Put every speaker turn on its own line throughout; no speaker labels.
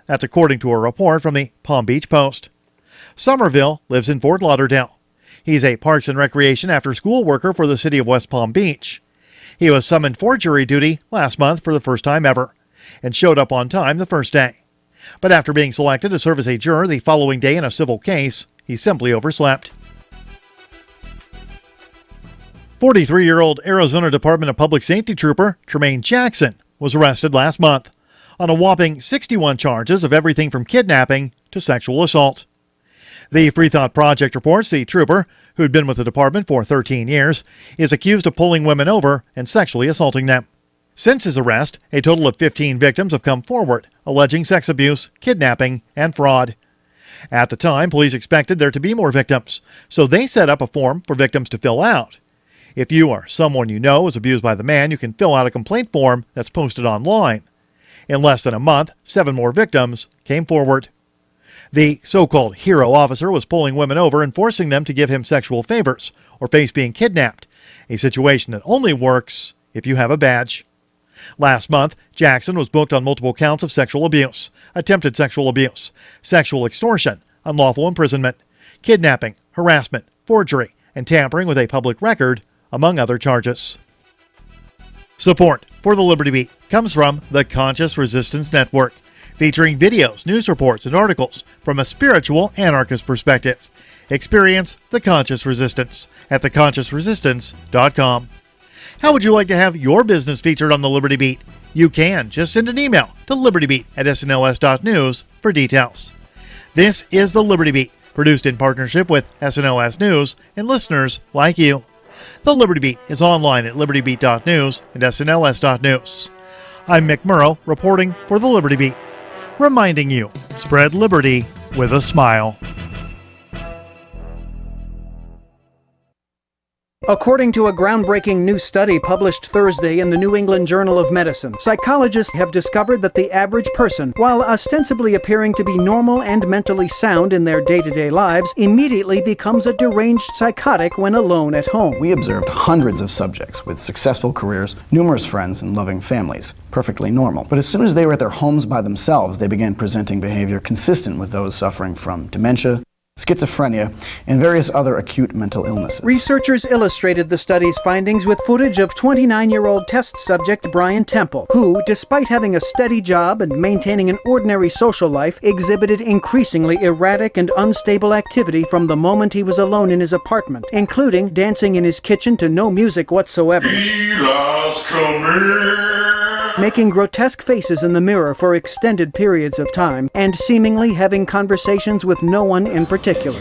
That's according to a report from the Palm Beach Post. Somerville lives in Fort Lauderdale. He's a Parks and Recreation after-school worker for the city of West Palm Beach. He was summoned for jury duty last month for the first time ever and showed up on time the first day. But after being selected to serve as a juror the following day in a civil case, he simply overslept. 43-year-old Arizona Department of Public Safety trooper Tremaine Jackson was arrested last month on a whopping 61 charges of everything from kidnapping to sexual assault. The Free Thought Project reports the trooper, who'd been with the department for 13 years, is accused of pulling women over and sexually assaulting them. Since his arrest, a total of 15 victims have come forward, alleging sex abuse, kidnapping, and fraud. At the time, police expected there to be more victims, so they set up a form for victims to fill out. If you or someone you know was abused by the man, you can fill out a complaint form that's posted online. In less than a month, 7 more victims came forward. The so-called hero officer was pulling women over and forcing them to give him sexual favors or face being kidnapped, a situation that only works if you have a badge. Last month, Jackson was booked on multiple counts of sexual abuse, attempted sexual abuse, sexual extortion, unlawful imprisonment, kidnapping, harassment, forgery, and tampering with a public record, among other charges. Support for the Liberty Beat comes from the Conscious Resistance Network, featuring videos, news reports, and articles from a spiritual anarchist perspective. Experience the Conscious Resistance at theconsciousresistance.com. How would you like to have your business featured on the Liberty Beat? You can. Just send an email to libertybeat@snls.news for details. This is the Liberty Beat, produced in partnership with SNLS News and listeners like you. The Liberty Beat is online at libertybeat.news and snls.news. I'm Mick Murrow, reporting for the Liberty Beat, reminding you, spread liberty with a smile.
According to a groundbreaking new study published Thursday in the New England Journal of Medicine, psychologists have discovered that the average person, while ostensibly appearing to be normal and mentally sound in their day-to-day lives, immediately becomes a deranged psychotic when alone at home.
We observed hundreds of subjects with successful careers, numerous friends, and loving families. Perfectly normal. But as soon as they were at their homes by themselves, they began presenting behavior consistent with those suffering from dementia, schizophrenia, and various other acute mental illnesses.
Researchers illustrated the study's findings with footage of 29-year-old test subject Brian Temple, who, despite having a steady job and maintaining an ordinary social life, exhibited increasingly erratic and unstable activity from the moment he was alone in his apartment, including dancing in his kitchen to no music whatsoever, making grotesque faces in the mirror for extended periods of time, and seemingly having conversations with no one in particular.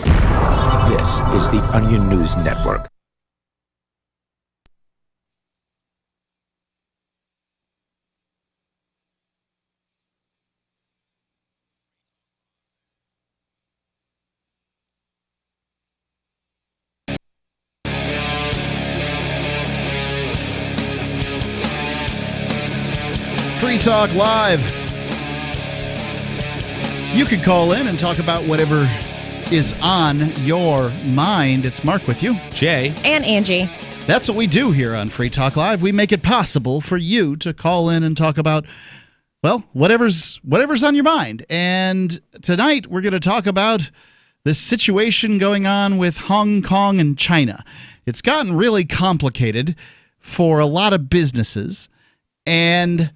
This is the Onion News Network.
Free Talk Live. You can call in and talk about whatever is on your mind. It's Mark with you.
Jay.
And Angie.
That's what we do here on Free Talk Live. We make it possible for you to call in and talk about, well, whatever's on your mind. And tonight we're going to talk about this situation going on with Hong Kong and China. It's gotten really complicated for a lot of businesses. And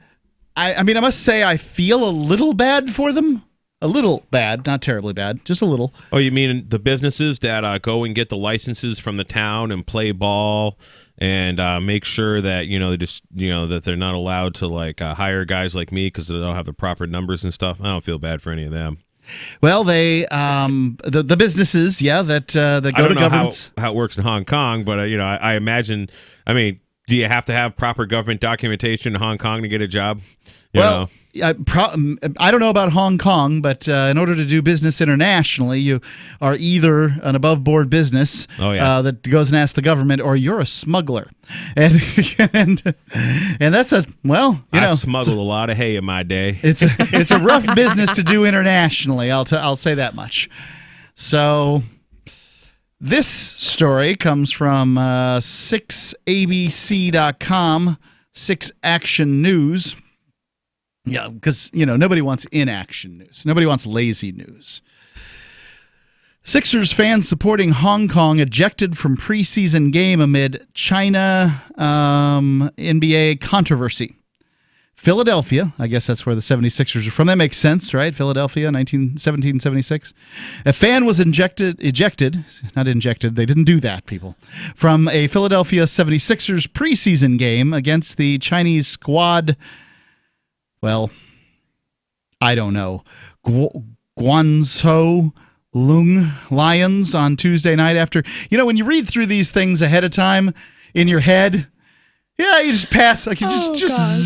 I mean, I must say I feel a little bad for them. A little bad, not terribly bad, just a little.
Oh, you mean the businesses that go and get the licenses from the town and play ball and make sure that that they're not allowed to hire guys like me because they don't have the proper numbers and stuff. I don't feel bad for any of them.
Well, they the businesses, that go to governments.
How it works in Hong Kong, but I imagine. I mean, do you have to have proper government documentation in Hong Kong to get a job?
I don't know about Hong Kong, but in order to do business internationally, you are either an above-board business that goes and asks the government, or you're a smuggler, and that's I
smuggled a lot of hay in my day.
It's a rough business to do internationally. I'll say that much. So this story comes from 6abc.com, 6 Action News. Yeah, because, nobody wants inaction news. Nobody wants lazy news. Sixers fans supporting Hong Kong ejected from preseason game amid China NBA controversy. Philadelphia, I guess that's where the 76ers are from. That makes sense, right? Philadelphia, 1776. A fan was ejected, not injected, they didn't do that, people, from a Philadelphia 76ers preseason game against the Chinese squad, well, I don't know, Guangzhou Lung Lions on Tuesday night after, when you read through these things ahead of time in your head, yeah, you just pass, like you just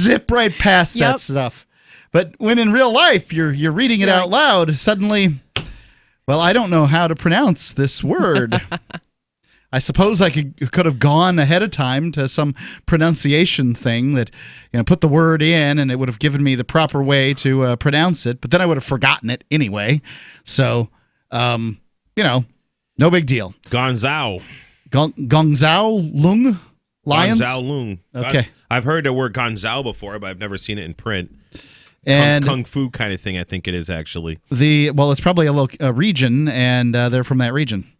zip right past that stuff. But when in real life you're reading it out loud, suddenly, well, I don't know how to pronounce this word. I suppose I could have gone ahead of time to some pronunciation thing that, put the word in and it would have given me the proper way to pronounce it, but then I would have forgotten it anyway. So, no big deal.
Guangzhou
Lung Lions?
Guangzhou Lung.
Okay.
I've heard the word Guangzhou before, but I've never seen it in print.
And
Kung Fu kind of thing, I think it is actually.
It's probably a region, and they're from that region.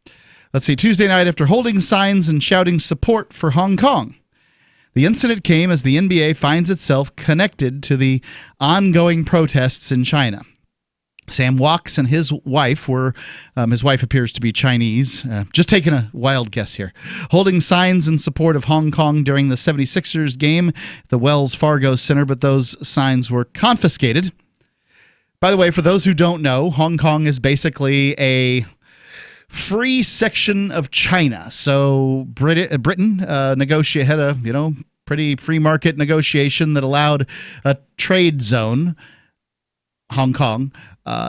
Let's see, Tuesday night after holding signs and shouting support for Hong Kong. The incident came as the NBA finds itself connected to the ongoing protests in China. Sam Walks and his wife his wife appears to be Chinese, just taking a wild guess here, holding signs in support of Hong Kong during the 76ers game at the Wells Fargo Center, but those signs were confiscated. By the way, for those who don't know, Hong Kong is basically a free section of China. So Britain had a pretty free market negotiation that allowed a trade zone, Hong Kong,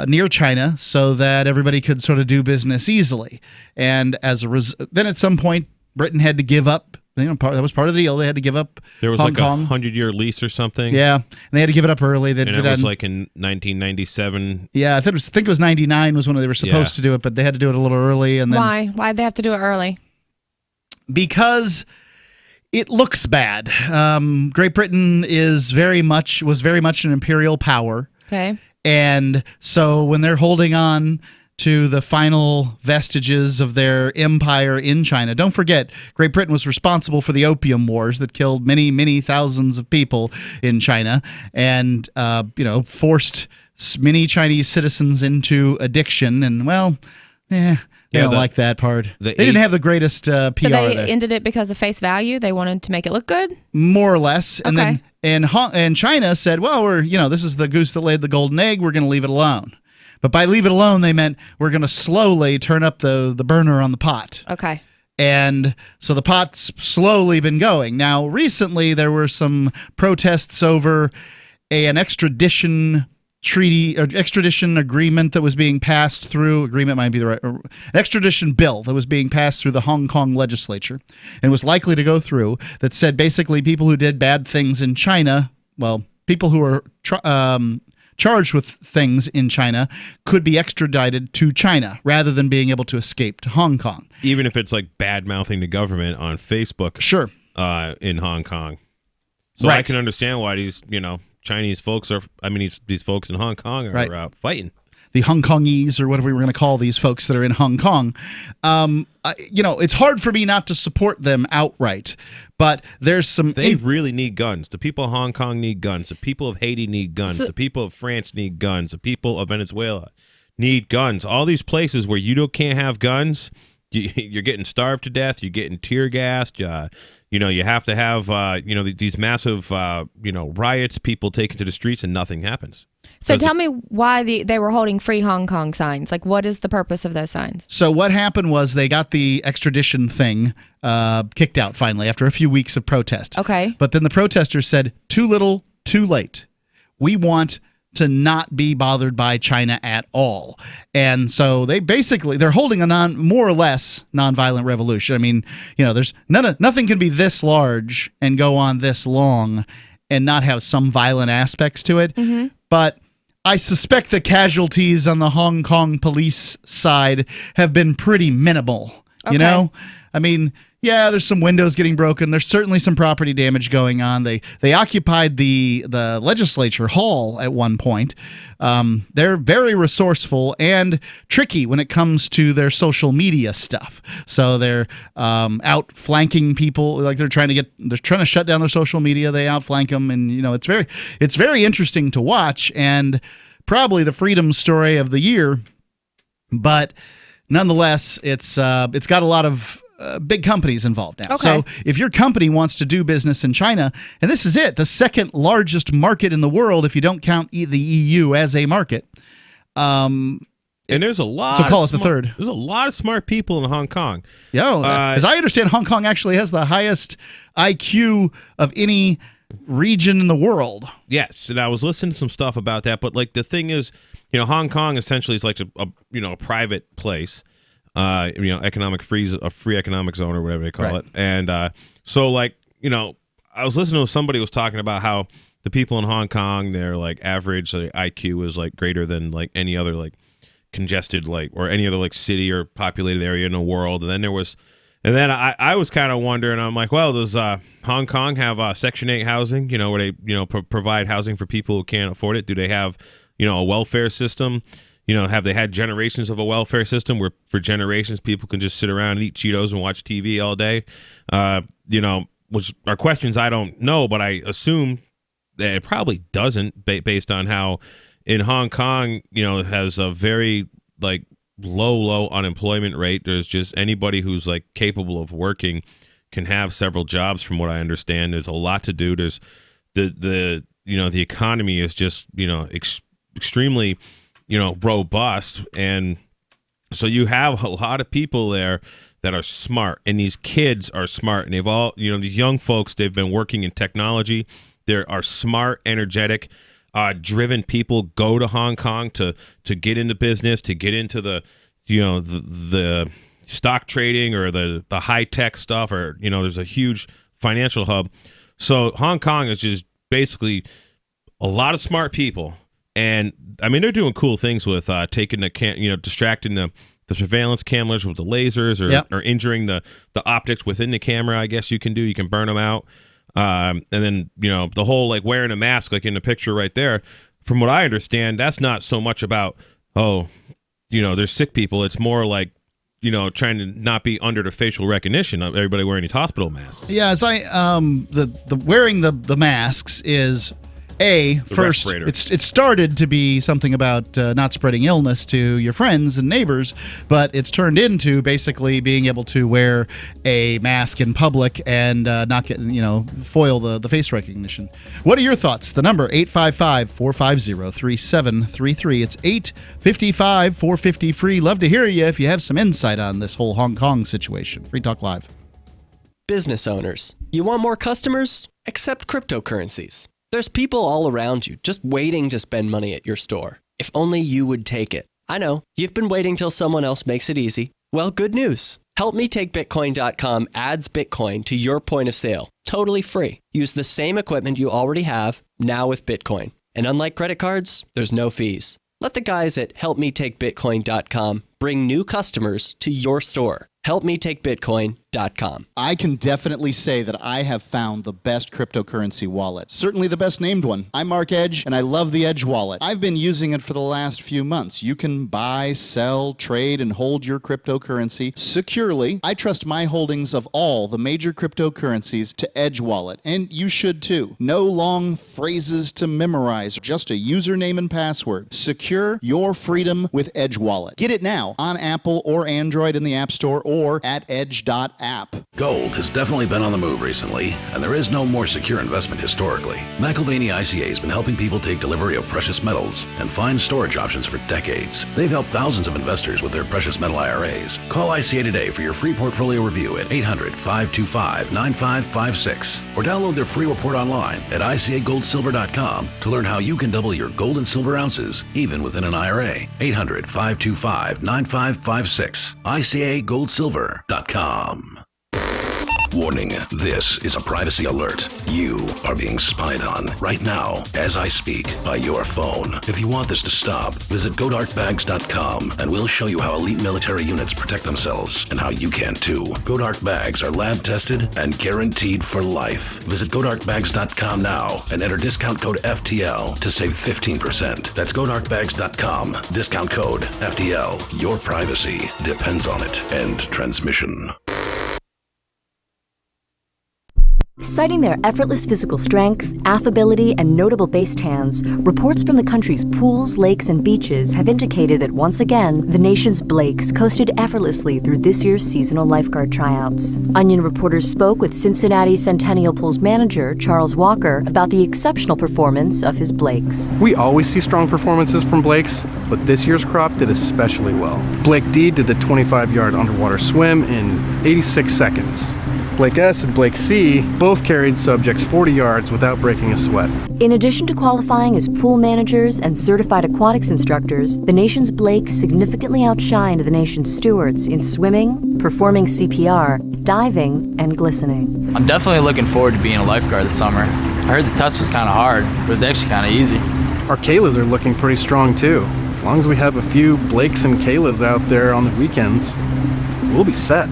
near China, so that everybody could sort of do business easily. And then at some point, Britain had to give up. That was part of the deal. They had to give up.
There was
Hong
like
Kong.
a 100-year lease or something.
Yeah, and they had to give it up early.
And it was like in 1997.
Yeah, I think it was 99 was when they were supposed to do it, but they had to do it a little early. And then
why? Why'd they have to do it early?
Because it looks bad. Great Britain was very much an imperial power.
Okay.
And so when they're holding on to the final vestiges of their empire in China, don't forget, Great Britain was responsible for the Opium Wars that killed many, many thousands of people in China and, forced many Chinese citizens into addiction. And, they don't like that part. They didn't have the greatest PR.
So they ended it because of face value? They wanted to make it look good?
More or less. And
okay.
then and China said, well, this is the goose that laid the golden egg. We're going to leave it alone. But by leave it alone, they meant we're going to slowly turn up the burner on the pot.
Okay.
And so the pot's slowly been going. Now, recently, there were some protests over an extradition treaty or extradition agreement that was being passed through. Agreement might be the right. An extradition bill that was being passed through the Hong Kong legislature and was likely to go through, that said basically people who did bad things in China, people who are charged with things in China could be extradited to China rather than being able to escape to Hong Kong.
Even if it's like bad-mouthing the government on Facebook.
Sure.
In Hong Kong. So
right.
I can understand why these, Chinese folks these folks in Hong Kong are fighting.
The Hong Kongese, or whatever we were going to call these folks that are in Hong Kong. It's hard for me not to support them outright, but there's some...
They really need guns. The people of Hong Kong need guns. The people of Haiti need guns. The people of France need guns. The people of Venezuela need guns. All these places where you can't have guns, you're getting starved to death. You're getting tear gassed. You have to have these massive riots, people taken to the streets, and nothing happens.
So tell me why they were holding free Hong Kong signs. Like, what is the purpose of those signs?
So what happened was they got the extradition thing kicked out finally after a few weeks of protest.
Okay.
But then the protesters said, too little, too late. We want to not be bothered by China at all. And so they're holding a more or less nonviolent revolution. I mean, there's nothing can be this large and go on this long and not have some violent aspects to it. Mm-hmm. But I suspect the casualties on the Hong Kong police side have been pretty minimal.
Okay.
I mean, Yeah, there's some windows getting broken. There's certainly some property damage going on. They occupied the legislature hall at one point. They're very resourceful and tricky when it comes to their social media stuff. So they're outflanking people, like they're trying to shut down their social media. They outflank them, and it's very interesting to watch, and probably the freedom story of the year. But nonetheless, it's got a lot of big companies involved now.
Okay.
So if your company wants to do business in China, and this is the second largest market in the world if you don't count the EU as a market.
And there's a lot.
So call it the third.
There's a lot of smart people in Hong Kong.
Yeah, as I understand, Hong Kong actually has the highest IQ of any region in the world.
Yes, and I was listening to some stuff about that. But like the thing is, Hong Kong essentially is like a private place. Economic a free economic zone or whatever they call it. And so like, I was listening to somebody was talking about how the people in Hong Kong, their like average IQ is like greater than like any other like congested like or any other like city or populated area in the world. And then I was kind of wondering, I'm like, well, does Hong Kong have Section 8 housing, where they, provide housing for people who can't afford it? Do they have, a welfare system? Have they had generations of a welfare system where for generations people can just sit around and eat Cheetos and watch TV all day? Which are questions I don't know, but I assume that it probably doesn't based on how in Hong Kong, it has a very like low unemployment rate. There's just anybody who's like capable of working can have several jobs from what I understand. There's a lot to do. There's the economy is just, extremely robust, and so you have a lot of people there that are smart, and these kids are smart, and they've all these young folks, they've been working in technology. There are smart, energetic, driven people go to Hong Kong to get into business, to get into the the stock trading or the high tech stuff, or there's a huge financial hub. So Hong Kong is just basically a lot of smart people. And I mean, they're doing cool things with taking distracting the surveillance cameras with the lasers, or injuring the optics within the camera. I guess you can burn them out. And then the whole like wearing a mask, like in the picture right there. From what I understand, that's not so much about there's sick people. It's more like trying to not be under the facial recognition of everybody wearing these hospital masks.
Yeah, as the wearing the masks is. First, it started to be something about not spreading illness to your friends and neighbors, but it's turned into basically being able to wear a mask in public and not get, foil the face recognition. What are your thoughts? The number, 855-450-3733. It's 855-450-FREE. Love to hear you if you have some insight on this whole Hong Kong situation. Free Talk Live.
Business owners, you want more customers? Accept cryptocurrencies. There's people all around you just waiting to spend money at your store. If only you would take it. I know, you've been waiting till someone else makes it easy. Well, good news. HelpMeTakeBitcoin.com adds Bitcoin to your point of sale, totally free. Use the same equipment you already have, now with Bitcoin. And unlike credit cards, there's no fees. Let the guys at HelpMeTakeBitcoin.com bring new customers to your store. HelpMeTakeBitcoin.com.
I can definitely say that I have found the best cryptocurrency wallet. Certainly the best named one. I'm Mark Edge, and I love the Edge wallet. I've been using it for the last few months. You can buy, sell, trade, and hold your cryptocurrency securely. I trust my holdings of all the major cryptocurrencies to Edge Wallet, and you should too. No long phrases to memorize, just a username and password. Secure your freedom with Edge Wallet. Get it now on Apple or Android in the App Store or at edge.app.
Gold has definitely been on the move recently, and there is no more secure investment historically. McIlvaney ICA has been helping people take delivery of precious metals and find storage options for decades. They've helped thousands of investors with their precious metal IRAs. Call ICA today for your free portfolio review at 800-525-9556 or download their free report online at ICAGoldSilver.com to learn how you can double your gold and silver ounces even within an IRA. 800-525-9556. ICAGoldSilver.com. Warning, this is a privacy alert. You are being spied on right now, as I speak, by your phone. If you want this to stop, visit GoDarkBags.com and we'll show you how elite military units protect themselves and how you can too. GoDark Bags are lab tested and guaranteed for life. Visit GoDarkBags.com now and enter discount code FTL to save 15%. That's GoDarkBags.com. Discount code FTL. Your privacy depends on it. End transmission.
Citing their effortless physical strength, affability, and notable base hands, reports from the country's pools, lakes, and beaches have indicated that once again, the nation's Blakes coasted effortlessly through this year's seasonal lifeguard tryouts. Onion reporters spoke with Cincinnati Centennial Pool's manager, Charles Walker, about the exceptional performance of his Blakes.
We always see strong performances from Blakes, but this year's crop did especially well. Blake D did the 25-yard underwater swim in 86 seconds. Blake S and Blake C both carried subjects 40 yards without breaking a sweat.
In addition to qualifying as pool managers and certified aquatics instructors, the nation's Blakes significantly outshined the nation's stewards in swimming, performing CPR, diving, and glistening.
I'm definitely looking forward to being a lifeguard this summer. I heard the test was kind of hard, but it was actually kind of easy.
Our Kaylas are looking pretty strong too. As long as we have a few Blakes and Kaylas out there on the weekends, we'll be set.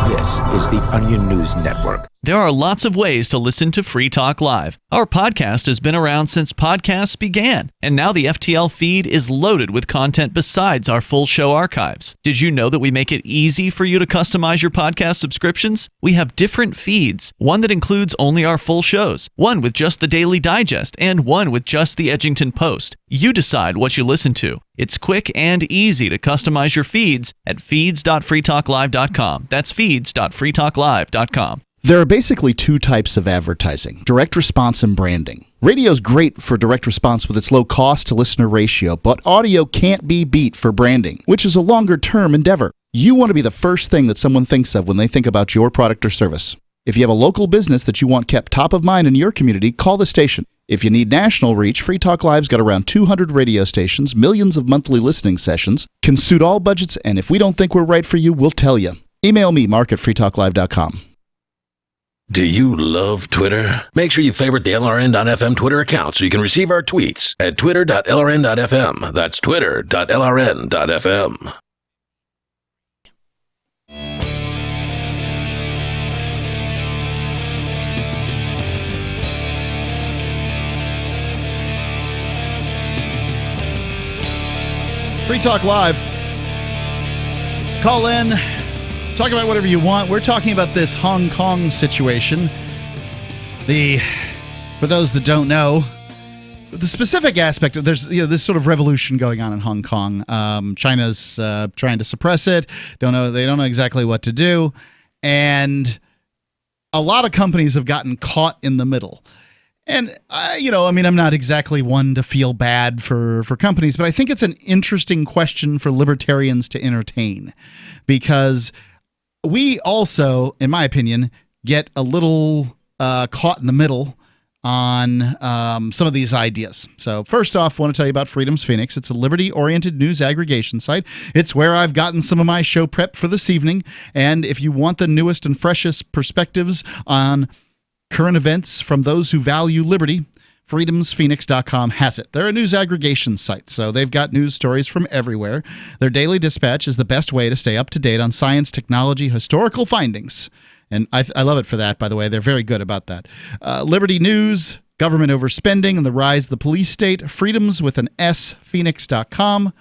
This is the Onion News Network.
There are lots of ways to listen to Free Talk Live. Our podcast has been around since podcasts began, and now the FTL feed is loaded with content besides our full show archives. Did you know that we make it easy for you to customize your podcast subscriptions? We have different feeds, one that includes only our full shows, one with just the Daily Digest, and one with just the Edgington Post. You decide what you listen to. It's quick and easy to customize your feeds at feeds.freetalklive.com. That's feeds.freetalklive.com.
There are basically two types of advertising, direct response and branding. Radio's great for direct response with its low cost to listener ratio, but audio can't be beat for branding, which is a longer term endeavor. You want to be the first thing that someone thinks of when they think about your product or service. If you have a local business that you want kept top of mind in your community, call the station. If you need national reach, Free Talk Live's got around 200 radio stations, millions of monthly listening sessions, can suit all budgets, and if we don't think we're right for you, we'll tell you. Email me, mark@freetalklive.com.
Do you love Twitter? Make sure you favorite the LRN.FM Twitter account so you can receive our tweets at twitter.lrn.fm. That's twitter.lrn.fm.
Free Talk Live. Call in. Talk about whatever you want. We're talking about this Hong Kong situation. For those that don't know, the specific aspect of there's this sort of revolution going on in Hong Kong. China's trying to suppress it. They don't know exactly what to do, and a lot of companies have gotten caught in the middle. And I'm not exactly one to feel bad for companies, but I think it's an interesting question for libertarians to entertain, because we also, in my opinion, get a little caught in the middle on some of these ideas. So first off, I want to tell you about Freedom's Phoenix. It's a liberty-oriented news aggregation site. It's where I've gotten some of my show prep for this evening. And if you want the newest and freshest perspectives on current events from those who value liberty, freedomsphoenix.com has it. They're a news aggregation site, so they've got news stories from everywhere. Their daily dispatch is the best way to stay up to date on science, technology, historical findings. And I love it for that, by the way. They're very good about that. Liberty news, government overspending, and the rise of the police state. Freedoms with an S, Phoenix.com.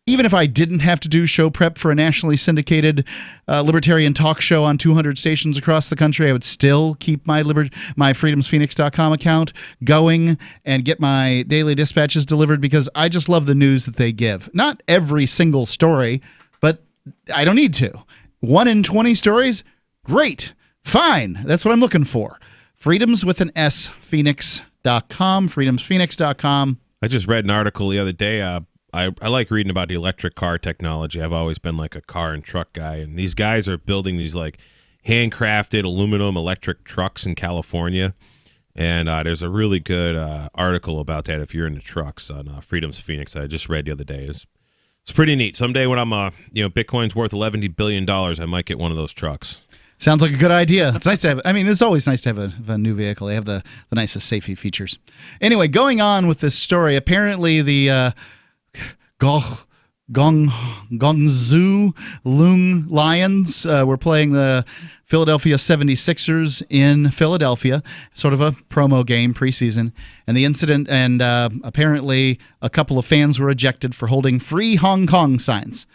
Even if I didn't have to do show prep for a nationally syndicated libertarian talk show on 200 stations across the country, I would still keep my freedomsphoenix.com account going and get my daily dispatches delivered, because I just love the news that they give. Not every single story, but I don't need to. 1 in 20 stories? Great. Fine. That's what I'm looking for. Freedoms with an S, Phoenix.com, freedomsphoenix.com.
I just read an article the other day. I like reading about the electric car technology. I've always been like a car and truck guy, and these guys are building these like handcrafted aluminum electric trucks in California. And there's a really good article about that if you're into trucks on Freedom's Phoenix. I just read the other day. It's pretty neat. Someday when I'm Bitcoin's worth $11 billion, I might get one of those trucks.
Sounds like a good idea. It's nice to have. I mean, it's always nice to have a new vehicle. They have the nicest safety features. Anyway, going on with this story. Apparently, the Guangzhou Lung Lions were playing the Philadelphia 76ers in Philadelphia, sort of a promo game preseason. And the incident, and apparently a couple of fans were ejected for holding free Hong Kong signs.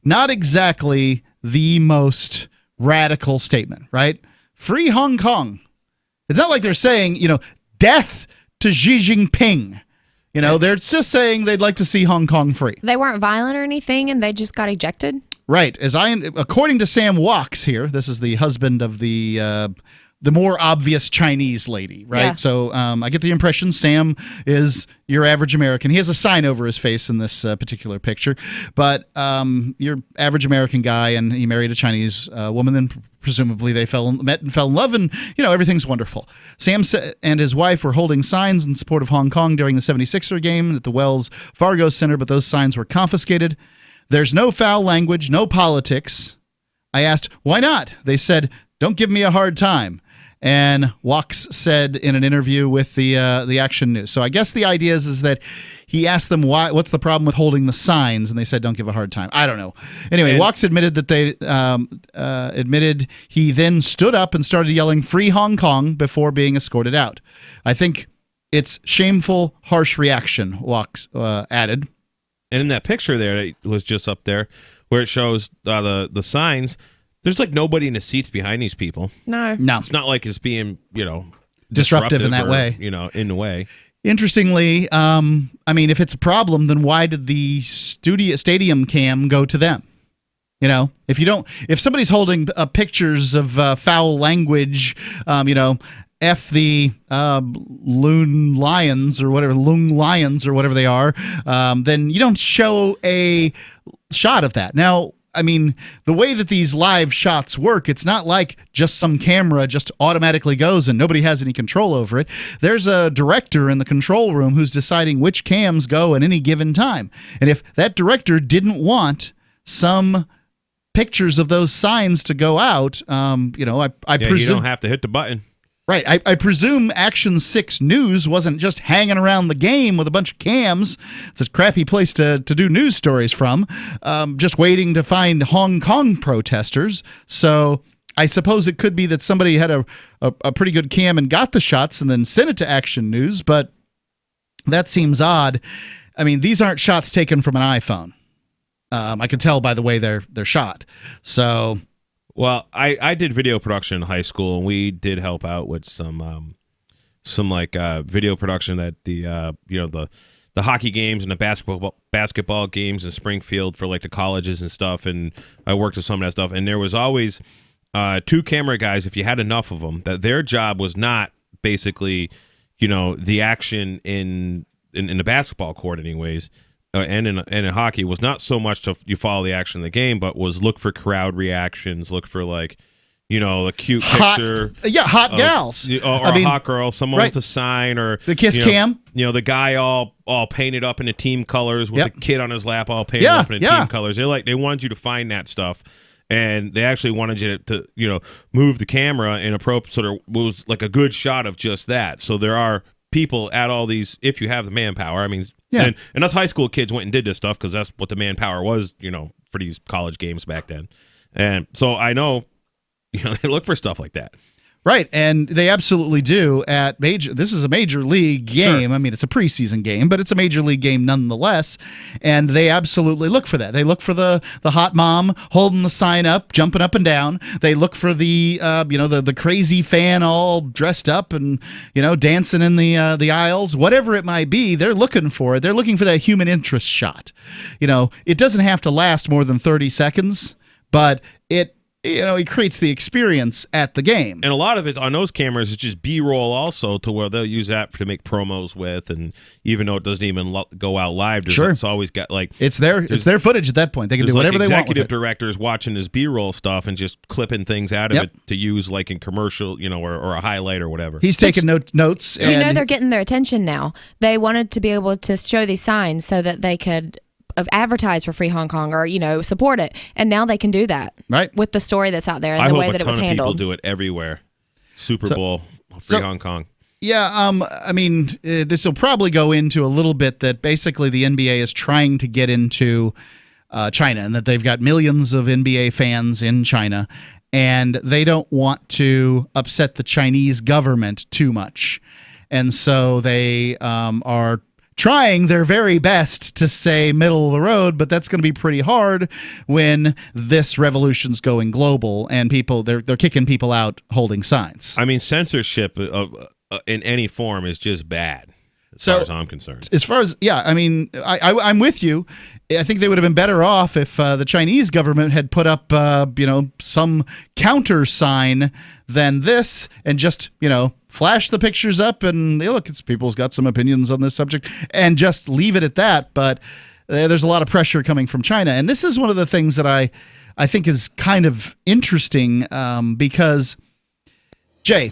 Not exactly the most radical statement, right? Free Hong Kong. It's not like they're saying, death to Xi Jinping. They're just saying they'd like to see Hong Kong free.
They weren't violent or anything, and they just got ejected?
Right. According to Sam Walks here, this is the husband of the more obvious Chinese lady, right?
Yeah.
So I get the impression Sam is your average American. He has a sign over his face in this particular picture, but your average American guy, and he married a Chinese woman, and presumably they met and fell in love, and everything's wonderful. Sam and his wife were holding signs in support of Hong Kong during the 76er game at the Wells Fargo Center, but those signs were confiscated. There's no foul language, no politics. I asked, why not? They said, don't give me a hard time. And Walks said in an interview with the Action News. So I guess the idea is that he asked them what's the problem with holding the signs, and they said don't give a hard time. I don't know. Anyway, Walks admitted that they he then stood up and started yelling "Free Hong Kong" before being escorted out. I think it's shameful, harsh reaction. Walks added.
And in that picture there that was just up there, where it shows the signs. There's like nobody in the seats behind these people.
No.
It's not like it's being,
disruptive in that way.
In the way.
Interestingly, if it's a problem, then why did the stadium cam go to them? If somebody's holding pictures of foul language, F the Lung Lions or whatever they are, then you don't show a shot of that. Now, the way that these live shots work, it's not like just some camera just automatically goes and nobody has any control over it. There's a director in the control room who's deciding which cams go at any given time. And if that director didn't want some pictures of those signs to go out, I presume
you don't have to hit the button.
Right. I presume Action 6 News wasn't just hanging around the game with a bunch of cams. It's a crappy place to do news stories from, just waiting to find Hong Kong protesters. So I suppose it could be that somebody had a pretty good cam and got the shots and then sent it to Action News, but that seems odd. These aren't shots taken from an iPhone. I can tell by the way they're shot. So...
Well, I did video production in high school, and we did help out with some video production at the hockey games and the basketball games in Springfield for like the colleges and stuff. And I worked with some of that stuff. And there was always two camera guys, if you had enough of them, that their job was not basically, the action in the basketball court, anyways. And in hockey was not so much to you follow the action of the game, but was look for crowd reactions, look for a cute picture,
hot gals,
or a hot girl, someone with a sign, or
the kiss cam,
the guy all painted up in the team colors with the kid on his lap all painted up in the team colors. They wanted you to find that stuff, and they actually wanted you to move the camera in so there was like a good shot of just that. So there are people at all these, if you have the manpower. And us high school kids went and did this stuff because that's what the manpower was, for these college games back then. And so I know, they look for stuff like that.
Right, and they absolutely do at major. This is a major league game.
Sure.
It's a preseason game, but it's a major league game nonetheless. And they absolutely look for that. They look for the hot mom holding the sign up, jumping up and down. They look for the the crazy fan all dressed up and dancing in the aisles, whatever it might be. They're looking for it. They're looking for that human interest shot. It doesn't have to last more than 30 seconds, but it creates the experience at the game.
And a lot of it on those cameras is just B-roll also, to where they'll use that to make promos with, and even though it doesn't even go out live, it's always got
it's their footage at that point. They can do whatever they want with it.
Executive directors watching this B-roll stuff and just clipping things out of it to use like in commercial, or a highlight or whatever.
He's taking notes.
And they're getting their attention now. They wanted to be able to show these signs so that they could advertise for Free Hong Kong or, support it. And now they can do that.
Right.
With the story that's out there and
I
the
hope
way
a
that it
ton
was
of people
handled.
do it everywhere. Super Bowl, Free Hong Kong.
Yeah, this will probably go into a little bit that basically the NBA is trying to get into China, and that they've got millions of NBA fans in China, and they don't want to upset the Chinese government too much. And so they are trying their very best to say middle of the road, but that's going to be pretty hard when this revolution's going global and they're kicking people out holding signs.
I mean, censorship in any form is just bad, as far as I'm concerned.
As far as, I'm with you. I think they would have been better off if the Chinese government had put up, some counter sign than this, and just, flash the pictures up and, hey, look, people's got some opinions on this subject, and just leave it at that. But there's a lot of pressure coming from China. And this is one of the things that I think is kind of interesting because, Jay,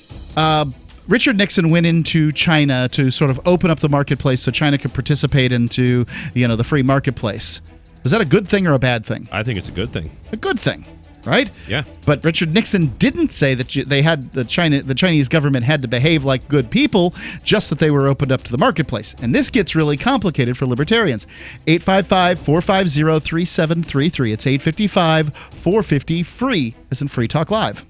Richard Nixon went into China to sort of open up the marketplace so China could participate into, the free marketplace. Is that a good thing or a bad thing?
I think it's a good thing.
A good thing, right?
Yeah.
But Richard Nixon didn't say that the Chinese government had to behave like good people, just that they were opened up to the marketplace. And this gets really complicated for libertarians. 855-450-3733. It's 855-450-FREE, as in Free Talk Live.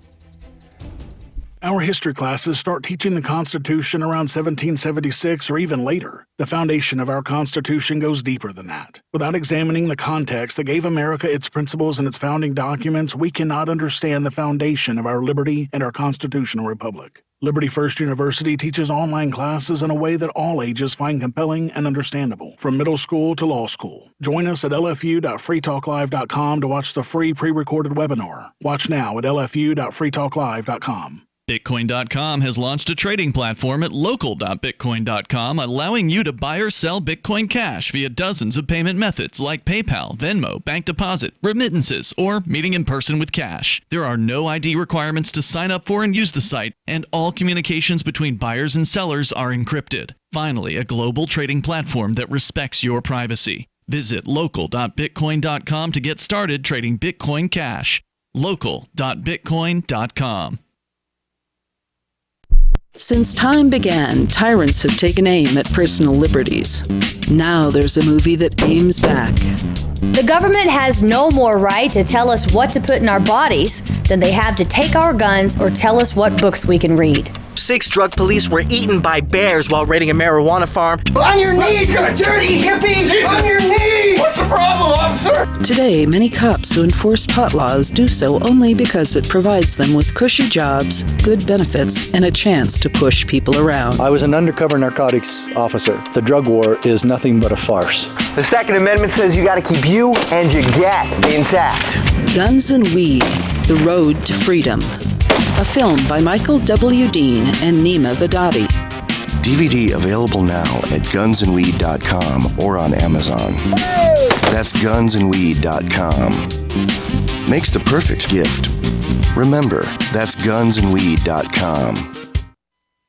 Our history classes start teaching the Constitution around 1776 or even later. The foundation of our Constitution goes deeper than that. Without examining the context that gave America its principles and its founding documents, we cannot understand the foundation of our liberty and our constitutional republic. Liberty First University teaches online classes in a way that all ages find compelling and understandable, from middle school to law school. Join us at lfu.freetalklive.com to watch the free pre-recorded webinar. Watch now at lfu.freetalklive.com.
Bitcoin.com has launched a trading platform at local.bitcoin.com, allowing you to buy or sell Bitcoin Cash via dozens of payment methods like PayPal, Venmo, bank deposit, remittances, or meeting in person with cash. There are no ID requirements to sign up for and use the site, and all communications between buyers and sellers are encrypted. Finally, a global trading platform that respects your privacy. Visit local.bitcoin.com to get started trading Bitcoin Cash. local.bitcoin.com.
Since time began, tyrants have taken aim at personal liberties. Now there's a movie that aims back.
The government has no more right to tell us what to put in our bodies than they have to take our guns or tell us what books we can read.
6 drug police were eaten by bears while raiding a marijuana farm.
On your knees, you dirty hippies! Jesus. On your knees! What's the problem, officer?
Today, many cops who enforce pot laws do so only because it provides them with cushy jobs, good benefits, and a chance to push people around.
I was an undercover narcotics officer. The drug war is nothing but a farce.
The Second Amendment says you gotta keep you and your gat intact.
Guns and Weed, The Road to Freedom. A film by Michael W. Dean and Nima Vadadi.
DVD available now at gunsandweed.com or on Amazon. That's gunsandweed.com. Makes the perfect gift. Remember, that's gunsandweed.com.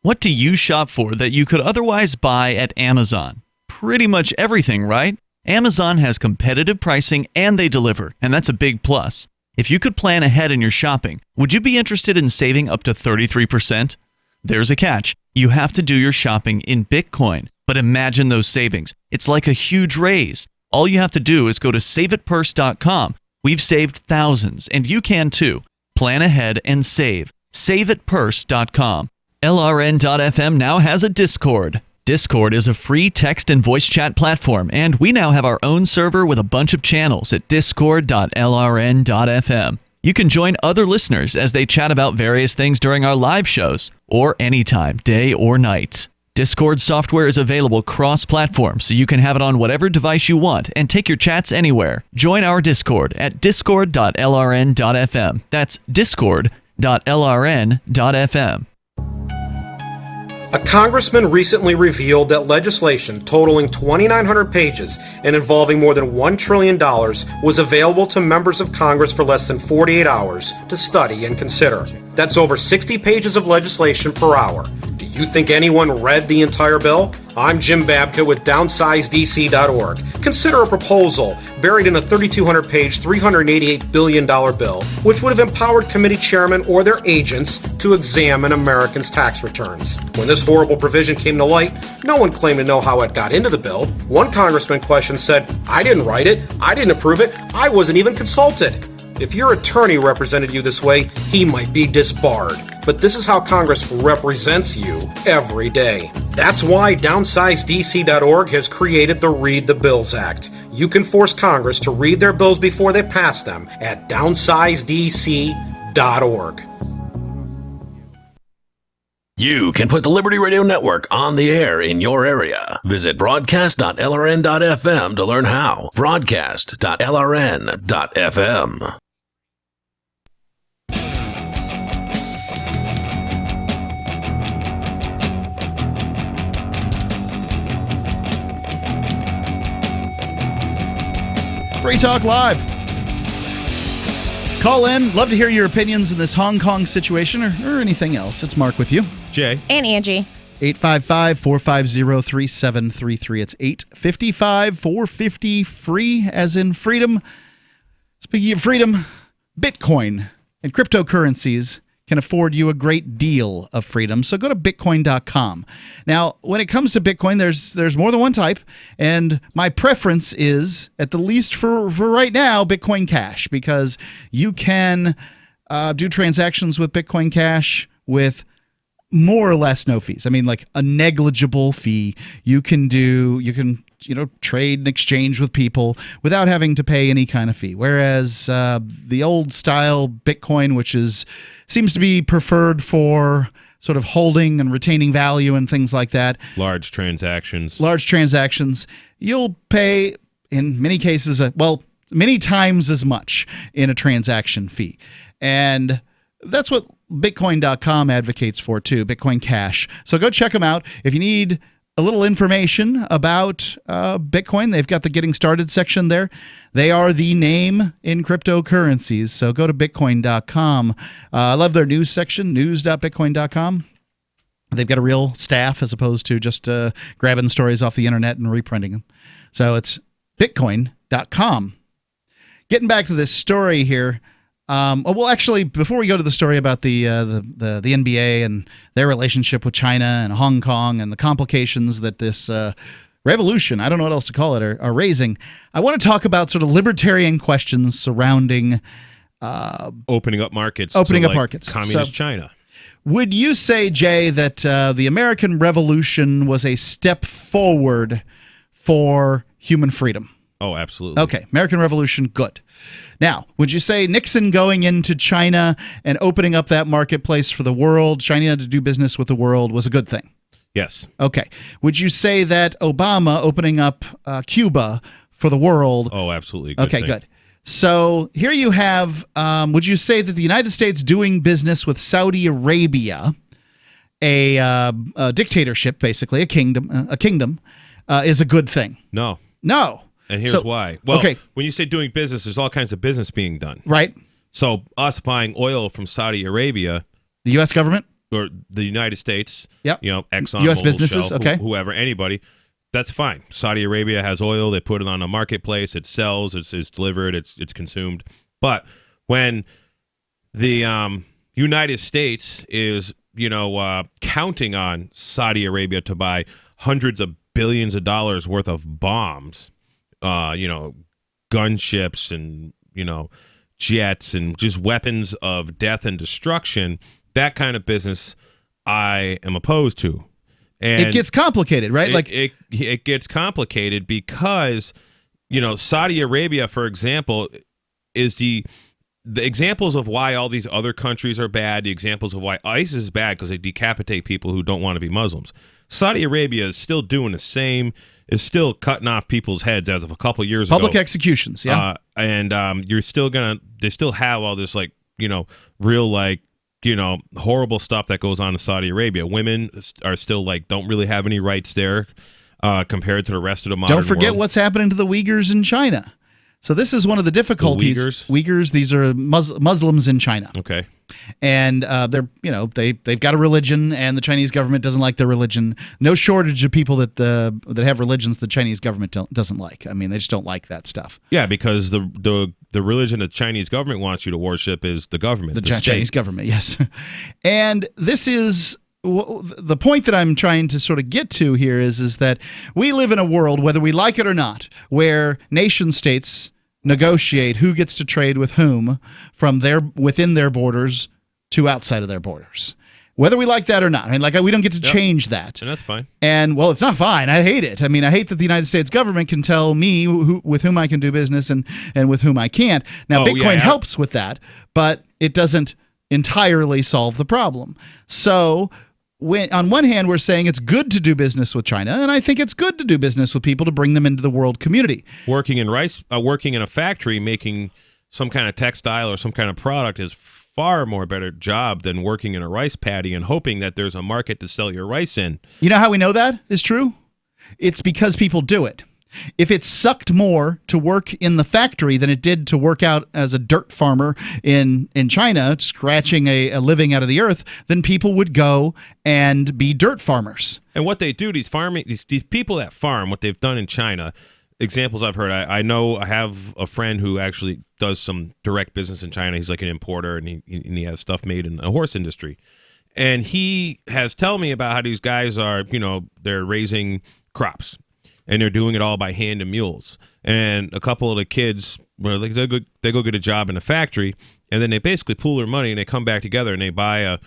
What do you shop for that you could otherwise buy at Amazon? Pretty much everything, right? Amazon has competitive pricing and they deliver, and that's a big plus. If you could plan ahead in your shopping, would you be interested in saving up to 33%? There's a catch. You have to do your shopping in Bitcoin. But imagine those savings. It's like a huge raise. All you have to do is go to saveitpurse.com. We've saved thousands, and you can too. Plan ahead and save. Saveitpurse.com. LRN.FM now has a Discord. Discord is a free text and voice chat platform, and we now have our own server with a bunch of channels at discord.lrn.fm. You can join other listeners as they chat about various things during our live shows, or anytime, day or night. Discord software is available cross-platform, so you can have it on whatever device you want and take your chats anywhere. Join our Discord at discord.lrn.fm. That's discord.lrn.fm.
A congressman recently revealed that legislation totaling 2,900 pages and involving more than $1 trillion was available to members of Congress for less than 48 hours to study and consider. That's over 60 pages of legislation per hour. Do You think anyone read the entire bill? I'm Jim Babka with DownsizeDC.org. Consider a proposal buried in a 3,200-page, $388 billion bill, which would have empowered committee chairmen or their agents to examine Americans' tax returns. When this horrible provision came to light, no one claimed to know how it got into the bill. One congressman questioned said, "I didn't write it, I didn't approve it, I wasn't even consulted." If your attorney represented you this way, he might be disbarred. But this is how Congress represents you every day. That's why DownsizeDC.org has created the Read the Bills Act. You can force Congress to read their bills before they pass them at DownsizeDC.org.
You can put the Liberty Radio Network on the air in your area. Visit broadcast.lrn.fm to learn how. Broadcast.lrn.fm.
Free Talk Live. Call in. Love to hear your opinions in this Hong Kong situation or anything else. It's Mark with you.
Jay.
And Angie.
855-450-3733. It's 855-450-FREE, as in freedom. Speaking of freedom, Bitcoin and cryptocurrencies can afford you a great deal of freedom. So go to Bitcoin.com. Now, when it comes to Bitcoin, there's more than one type, and my preference is, at the least for right now, Bitcoin Cash, because you can do transactions with Bitcoin Cash with more or less no fees. I mean, like a negligible fee. You can trade and exchange with people without having to pay any kind of fee. Whereas the old style Bitcoin, which seems to be preferred for sort of holding and retaining value and things like that.
Large transactions,
you'll pay in many cases, many times as much in a transaction fee. And that's what Bitcoin.com advocates for too, Bitcoin Cash. So go check them out. If you need a little information about Bitcoin, they've got the Getting Started section there. They are the name in cryptocurrencies, so go to Bitcoin.com. I love their news section, news.bitcoin.com. They've got a real staff as opposed to just grabbing stories off the internet and reprinting them. So it's Bitcoin.com. Getting back to this story here. Actually, before we go to the story about the NBA and their relationship with China and Hong Kong and the complications that this revolution, I don't know what else to call it, are raising, I want to talk about sort of libertarian questions surrounding
opening up markets. Communist China.
Would you say, Jay, that the American Revolution was a step forward for human freedom?
Oh, absolutely.
Okay, American Revolution, good. Now, would you say Nixon going into China and opening up that marketplace for the world, China to do business with the world, was a good thing?
Yes.
Okay. Would you say that Obama opening up Cuba for the world?
Oh, absolutely.
Good. So here you have, would you say that the United States doing business with Saudi Arabia, a dictatorship, basically, a kingdom, is a good thing?
No. And here's why. Well, when you say doing business, there's all kinds of business being done.
Right.
So us buying oil from Saudi Arabia.
The U.S. government?
Or the United States.
Yep.
Exxon,
U.S.
Mobil,
businesses,
Shell,
okay.
Whoever, anybody. That's fine. Saudi Arabia has oil. They put it on a marketplace. It sells. It's delivered. It's consumed. But when the United States is, counting on Saudi Arabia to buy hundreds of billions of dollars worth of bombs, gunships and, jets and just weapons of death and destruction, that kind of business I am opposed to. And
it gets complicated, right?
It gets complicated because, Saudi Arabia, for example, is the examples of why all these other countries are bad, the examples of why ISIS is bad because they decapitate people who don't want to be Muslims. Saudi Arabia is still doing the same, is still cutting off people's heads as of a couple years ago.
Public executions, yeah.
You're still they still have all this real horrible stuff that goes on in Saudi Arabia. Women are still don't really have any rights there compared to the rest of the modern world.
Don't forget what's happening to the Uyghurs in China. So this is one of the difficulties.
The
Uyghurs, these are Muslims in China.
Okay.
And they've got a religion, and the Chinese government doesn't like their religion. No shortage of people that have religions the Chinese government doesn't like. I mean, they just don't like that stuff.
Yeah, because the religion the Chinese government wants you to worship is the government, the
Chinese government, yes. And this is the point that I'm trying to sort of get to here is that we live in a world, whether we like it or not, where nation states negotiate who gets to trade with whom from within their borders to outside of their borders. Whether we like that or not. I mean, we don't get to change that.
And that's fine.
And, well, it's not fine. I hate it. I mean, I hate that the United States government can tell me with whom I can do business and with whom I can't. Now, Bitcoin helps with that, but it doesn't entirely solve the problem. So on one hand, we're saying it's good to do business with China, and I think it's good to do business with people to bring them into the world community.
Working in a factory, making some kind of textile or some kind of product is far more better job than working in a rice paddy and hoping that there's a market to sell your rice in.
You know how we know that is true? It's because people do it. If it sucked more to work in the factory than it did to work out as a dirt farmer in China, scratching a living out of the earth, then people would go and be dirt farmers.
And what they do, these people that farm, what they've done in China, examples I've heard, I have a friend who actually does some direct business in China. He's like an importer, and he has stuff made in the horse industry. And he has told me about how these guys are, they're raising crops. And they're doing it all by hand and mules. And a couple of the kids, they go get a job in a factory, and then they basically pool their money and they come back together and they buy a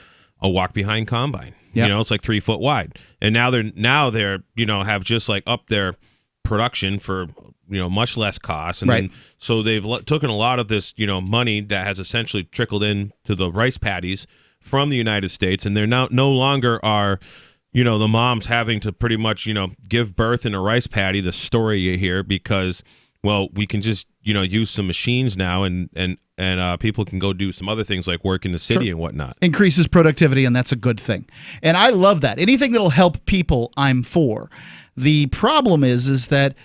walk-behind combine. Yep. It's like 3 foot wide. And now they're have just like up their production for much less cost. And then, so they've taken a lot of this money that has essentially trickled in to the rice paddies from the United States, and they're now no longer are. The mom's having to pretty much, give birth in a rice paddy, the story you hear, because, well, we can just, use some machines now and people can go do some other things like work in the city and whatnot.
Increases productivity, and that's a good thing. And I love that. Anything that'll help people, I'm for. The problem is that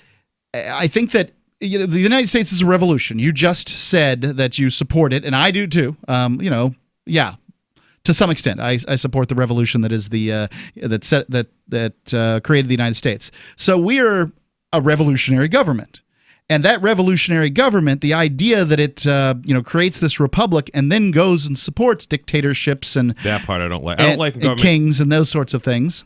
I think that the United States is a revolution. You just said that you support it, and I do too. Yeah. To some extent, I support the revolution that is that created the United States. So we are a revolutionary government, and that revolutionary government, the idea that it creates this republic and then goes and supports dictatorships and
that part I don't like. I don't like government
kings and those sorts of things.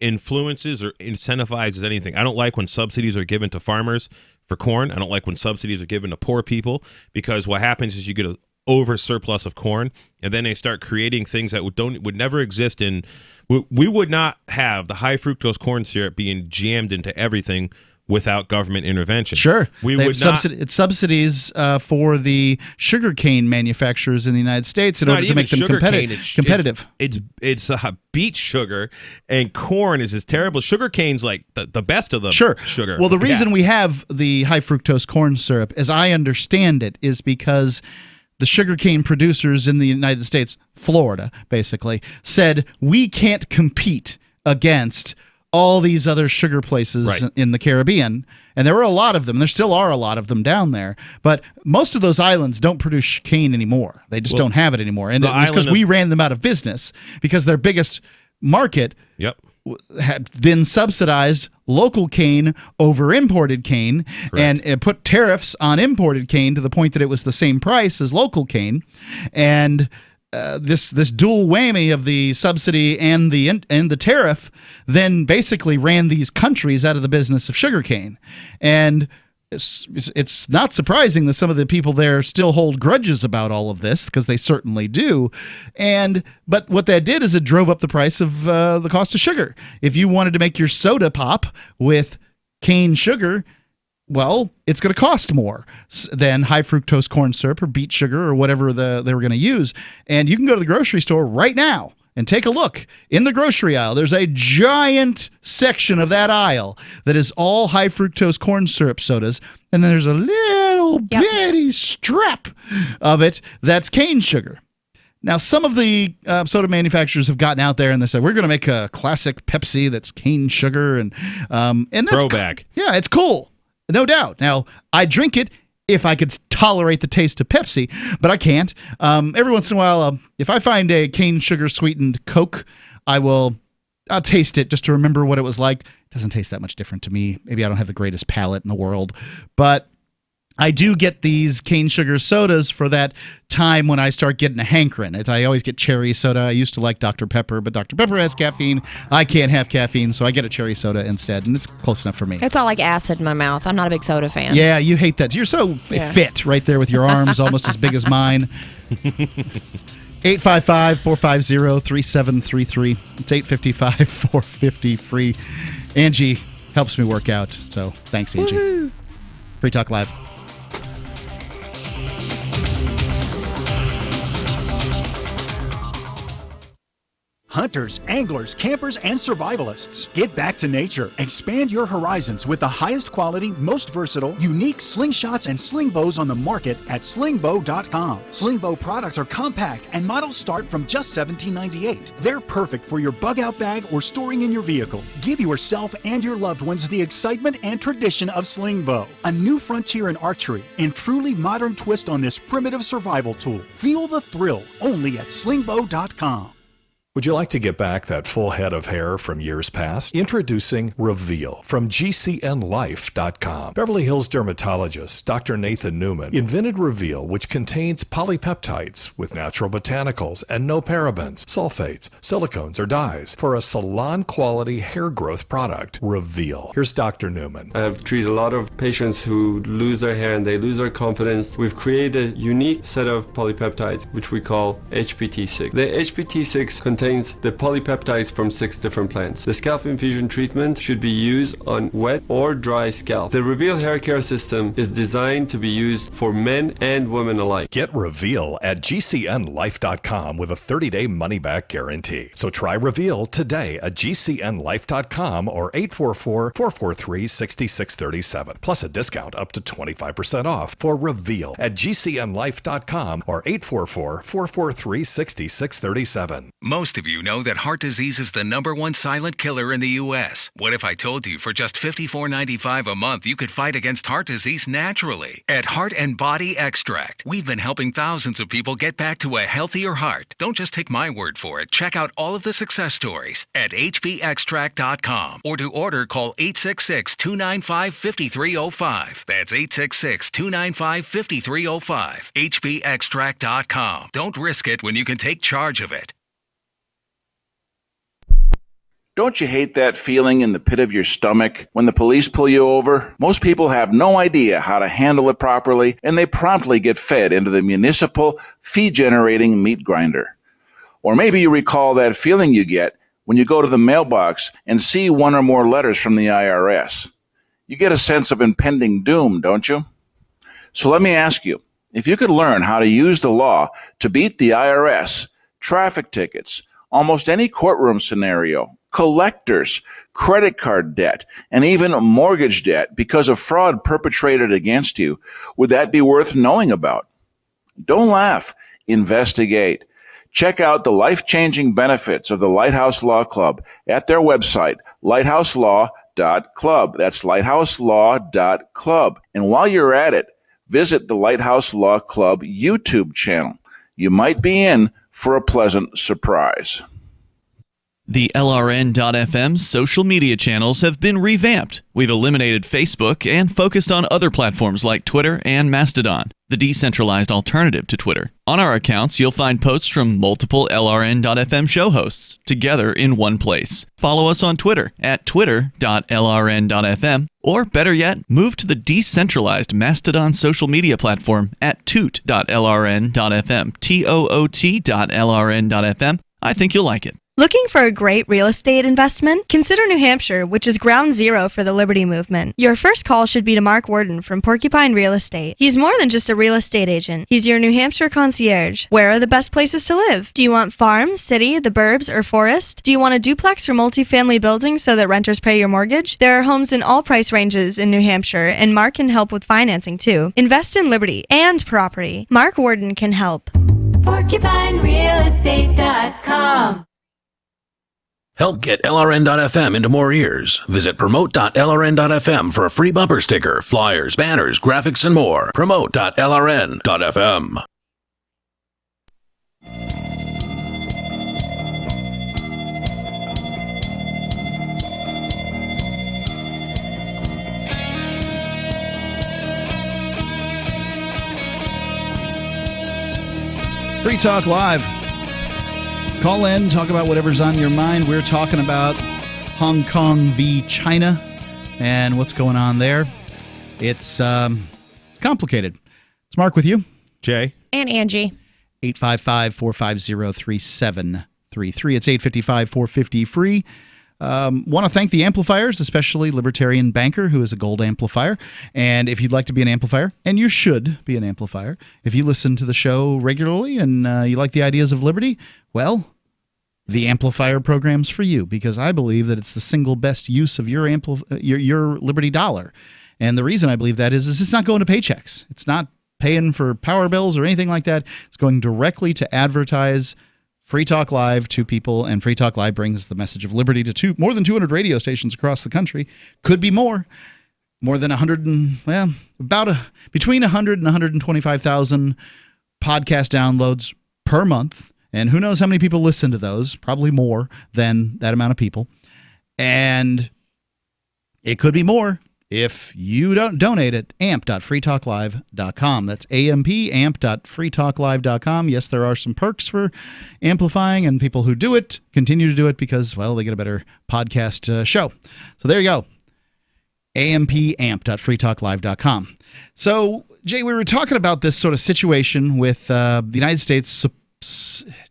Influences or incentivizes anything. I don't like when subsidies are given to farmers for corn. I don't like when subsidies are given to poor people, because what happens is you get a over surplus of corn, and then they start creating things that would never exist in. We would not have the high fructose corn syrup being jammed into everything without government intervention.
Sure,
it's
subsidies for the sugarcane manufacturers in the United States in order to make them competitive.
It's beet sugar, and corn is this terrible. Sugarcane's like the best of the sugar.
Well, the reason we have the high fructose corn syrup, as I understand it, is because the sugarcane producers in the United States, Florida, basically, said we can't compete against all these other sugar places in the Caribbean. And there were a lot of them. There still are a lot of them down there. But most of those islands don't produce cane anymore. They just don't have it anymore. And it's because we ran them out of business, because their biggest market had then subsidized local cane over imported cane. And it put tariffs on imported cane to the point that it was the same price as local cane. And this dual whammy of the subsidy and the tariff then basically ran these countries out of the business of sugarcane. And it's not surprising that some of the people there still hold grudges about all of this, because they certainly do. But what that did is it drove up the price of the cost of sugar. If you wanted to make your soda pop with cane sugar, well, it's going to cost more than high fructose corn syrup or beet sugar or whatever they were going to use. And you can go to the grocery store right now and take a look. In the grocery aisle, there's a giant section of that aisle that is all high fructose corn syrup sodas. And then there's a little bitty strip of it that's cane sugar. Now, some of the soda manufacturers have gotten out there and they said, we're going to make a classic Pepsi that's cane sugar. And that's
throwback.
Yeah, it's cool. No doubt. Now, I drink it if I could tolerate the taste of Pepsi, but I can't. Every once in a while, if I find a cane sugar sweetened Coke, I'll taste it just to remember what it was like. It doesn't taste that much different to me. Maybe I don't have the greatest palate in the world, but I do get these cane sugar sodas for that time when I start getting a hankering. I always get cherry soda. I used to like Dr. Pepper, but Dr. Pepper has caffeine. I can't have caffeine, so I get a cherry soda instead, and it's close enough for me.
It's all like acid in my mouth. I'm not a big soda fan.
Yeah, you hate that. You're so fit right there with your arms almost as big as mine. 855-450-3733. It's 855-450-FREE. Angie helps me work out, so thanks, Angie.
Woo-hoo.
Free Talk Live.
Hunters, anglers, campers, and survivalists. Get back to nature. Expand your horizons with the highest quality, most versatile, unique slingshots and sling bows on the market at slingbow.com. Slingbow products are compact and models start from just $17.98. They're perfect for your bug out bag or storing in your vehicle. Give yourself and your loved ones the excitement and tradition of Slingbow, a new frontier in archery and truly modern twist on this primitive survival tool. Feel the thrill only at slingbow.com.
Would you like to get back that full head of hair from years past? Introducing Reveal from GCNLife.com. Beverly Hills dermatologist Dr. Nathan Newman invented Reveal, which contains polypeptides with natural botanicals and no parabens, sulfates, silicones, or dyes for a salon-quality hair growth product. Reveal. Here's Dr. Newman.
I have treated a lot of patients who lose their hair and they lose their confidence. We've created a unique set of polypeptides, which we call HPT6. The HPT6 contains the polypeptides from 6 different plants. The scalp infusion treatment should be used on wet or dry scalp. The Reveal hair care system is designed to be used for men and women alike.
Get Reveal at GCNLife.com with a 30-day money-back guarantee. So try Reveal today at GCNLife.com or 844-443-6637. Plus a discount up to 25% off for Reveal at GCNLife.com or 844-443-6637.
Most of you know that heart disease is the #1 silent killer in the U.S. What if I told you for just $54.95 a month you could fight against heart disease naturally? At Heart and Body Extract, we've been helping thousands of people get back to a healthier heart. Don't just take my word for it. Check out all of the success stories at hbextract.com or to order, call 866-295-5305. That's 866-295-5305. hbextract.com. Don't risk it when you can take charge of it.
Don't you hate that feeling in the pit of your stomach when the police pull you over? Most people have no idea how to handle it properly, and they promptly get fed into the municipal fee-generating meat grinder. Or maybe you recall that feeling you get when you go to the mailbox and see one or more letters from the IRS. You get a sense of impending doom, don't you? So let me ask you, if you could learn how to use the law to beat the IRS, traffic tickets, almost any courtroom scenario, collectors, credit card debt, and even mortgage debt because of fraud perpetrated against you, would that be worth knowing about? Don't laugh. Investigate. Check out the life-changing benefits of the Lighthouse Law Club at their website, lighthouselaw.club. That's lighthouselaw.club. And while you're at it, visit the Lighthouse Law Club YouTube channel. You might be in for a pleasant surprise.
The LRN.FM's social media channels have been revamped. We've eliminated Facebook and focused on other platforms like Twitter and Mastodon, the decentralized alternative to Twitter. On our accounts, you'll find posts from multiple LRN.FM show hosts together in one place. Follow us on Twitter at twitter.lrn.fm, or better yet, move to the decentralized Mastodon social media platform at toot.lrn.fm, toot.lrn.fm. I think you'll like it.
Looking for a great real estate investment? Consider New Hampshire, which is ground zero for the Liberty Movement. Your first call should be to Mark Worden from Porcupine Real Estate. He's more than just a real estate agent. He's your New Hampshire concierge. Where are the best places to live? Do you want farm, city, the burbs, or forest? Do you want a duplex or multifamily building so that renters pay your mortgage? There are homes in all price ranges in New Hampshire, and Mark can help with financing too. Invest in liberty and property. Mark Worden can help.
PorcupineRealEstate.com
Help get LRN.FM into more ears. Visit promote.lrn.fm for a free bumper sticker, flyers, banners, graphics, and more. Promote.lrn.fm.
Free Talk Live. Call in, talk about whatever's on your mind. We're talking about Hong Kong v. China and what's going on there. It's complicated. It's Mark with you.
Jay.
And Angie.
855-450-3733. It's 855-450-FREE. Want to thank the amplifiers, especially Libertarian Banker, who is a gold amplifier. And if you'd like to be an amplifier, and you should be an amplifier, if you listen to the show regularly and you like the ideas of liberty, well, the amplifier program's for you, because I believe that it's the single best use of your Liberty dollar. And the reason I believe that is it's not going to paychecks. It's not paying for power bills or anything like that. It's going directly to advertise Free Talk Live to people, and Free Talk Live brings the message of liberty to more than 200 radio stations across the country. Could be more. More than 100 and, well, between 100 and 125,000 podcast downloads per month. And who knows how many people listen to those? Probably more than that amount of people. And it could be more if you don't donate at amp.freetalklive.com. That's amp.freetalklive.com. Yes, there are some perks for amplifying, and people who do it continue to do it because, well, they get a better podcast show. So there you go. amp.freetalklive.com. So, Jay, we were talking about this sort of situation with the United States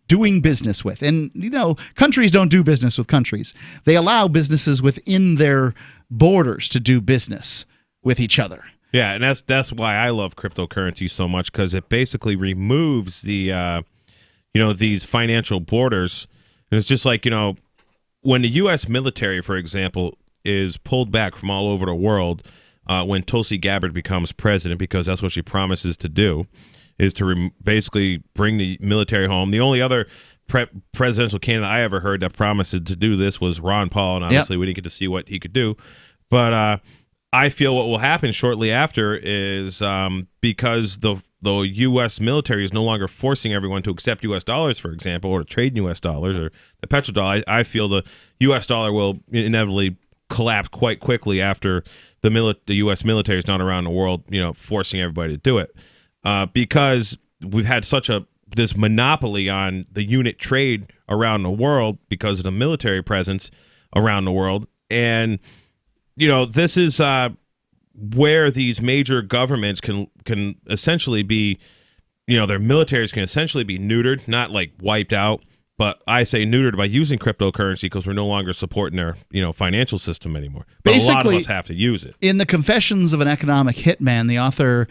doing business with. And, you know, countries don't do business with countries. They allow businesses within their borders to do business with each other.
Yeah, and that's why I love cryptocurrency so much, because it basically removes the, these financial borders. And it's just like, when the U.S. military, for example, is pulled back from all over the world when Tulsi Gabbard becomes president, because that's what she promises to do, is to basically bring the military home. The only other presidential candidate I ever heard that promised to do this was Ron Paul, and obviously we didn't get to see what he could do. But I feel what will happen shortly after is because the U.S. military is no longer forcing everyone to accept U.S. dollars, for example, or to trade in U.S. dollars or the petrodollar. I feel the U.S. dollar will inevitably collapse quite quickly after the U.S. military is not around the world, forcing everybody to do it. Because we've had this monopoly on the unit trade around the world because of the military presence around the world. And, this is where these major governments can essentially be, their militaries can essentially be neutered, not like wiped out, but I say neutered by using cryptocurrency because we're no longer supporting their, financial system anymore. But basically, a lot of us have to use it.
In the Confessions of an Economic Hitman, the author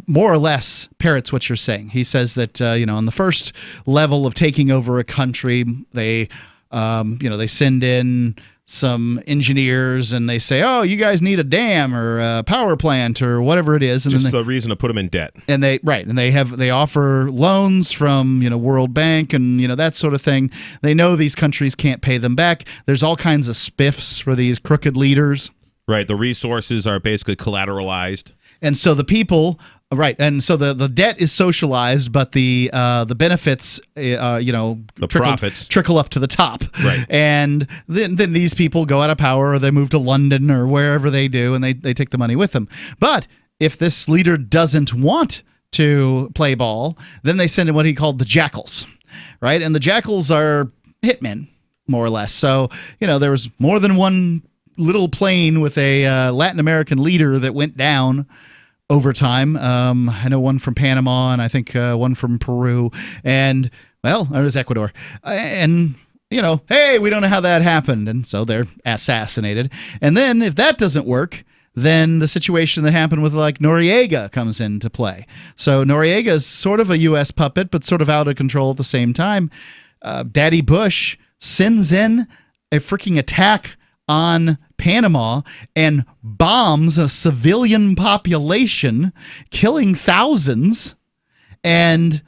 more or less parrots what you're saying. He says that on the first level of taking over a country, they send in some engineers and they say, "Oh, you guys need a dam or a power plant or whatever it is." And
just the reason to put them in debt.
And they offer loans from World Bank and that sort of thing. They know these countries can't pay them back. There's all kinds of spiffs for these crooked leaders.
Right. The resources are basically collateralized.
And so the people, right, and so the debt is socialized, but the benefits,
profits
trickle up to the top.
Right.
And then these people go out of power, or they move to London or wherever they do, and they take the money with them. But if this leader doesn't want to play ball, then they send in what he called the jackals, right? And the jackals are hitmen, more or less. So, there was more than one little plane with a Latin American leader that went down over time. I know one from Panama, and I think one from Peru, and well, it was Ecuador. And hey, we don't know how that happened, and so they're assassinated. And then if that doesn't work, then the situation that happened with like Noriega comes into play. So Noriega is sort of a U.S. puppet, but sort of out of control at the same time. Daddy Bush sends in a freaking attack on Panama and bombs a civilian population, killing thousands, and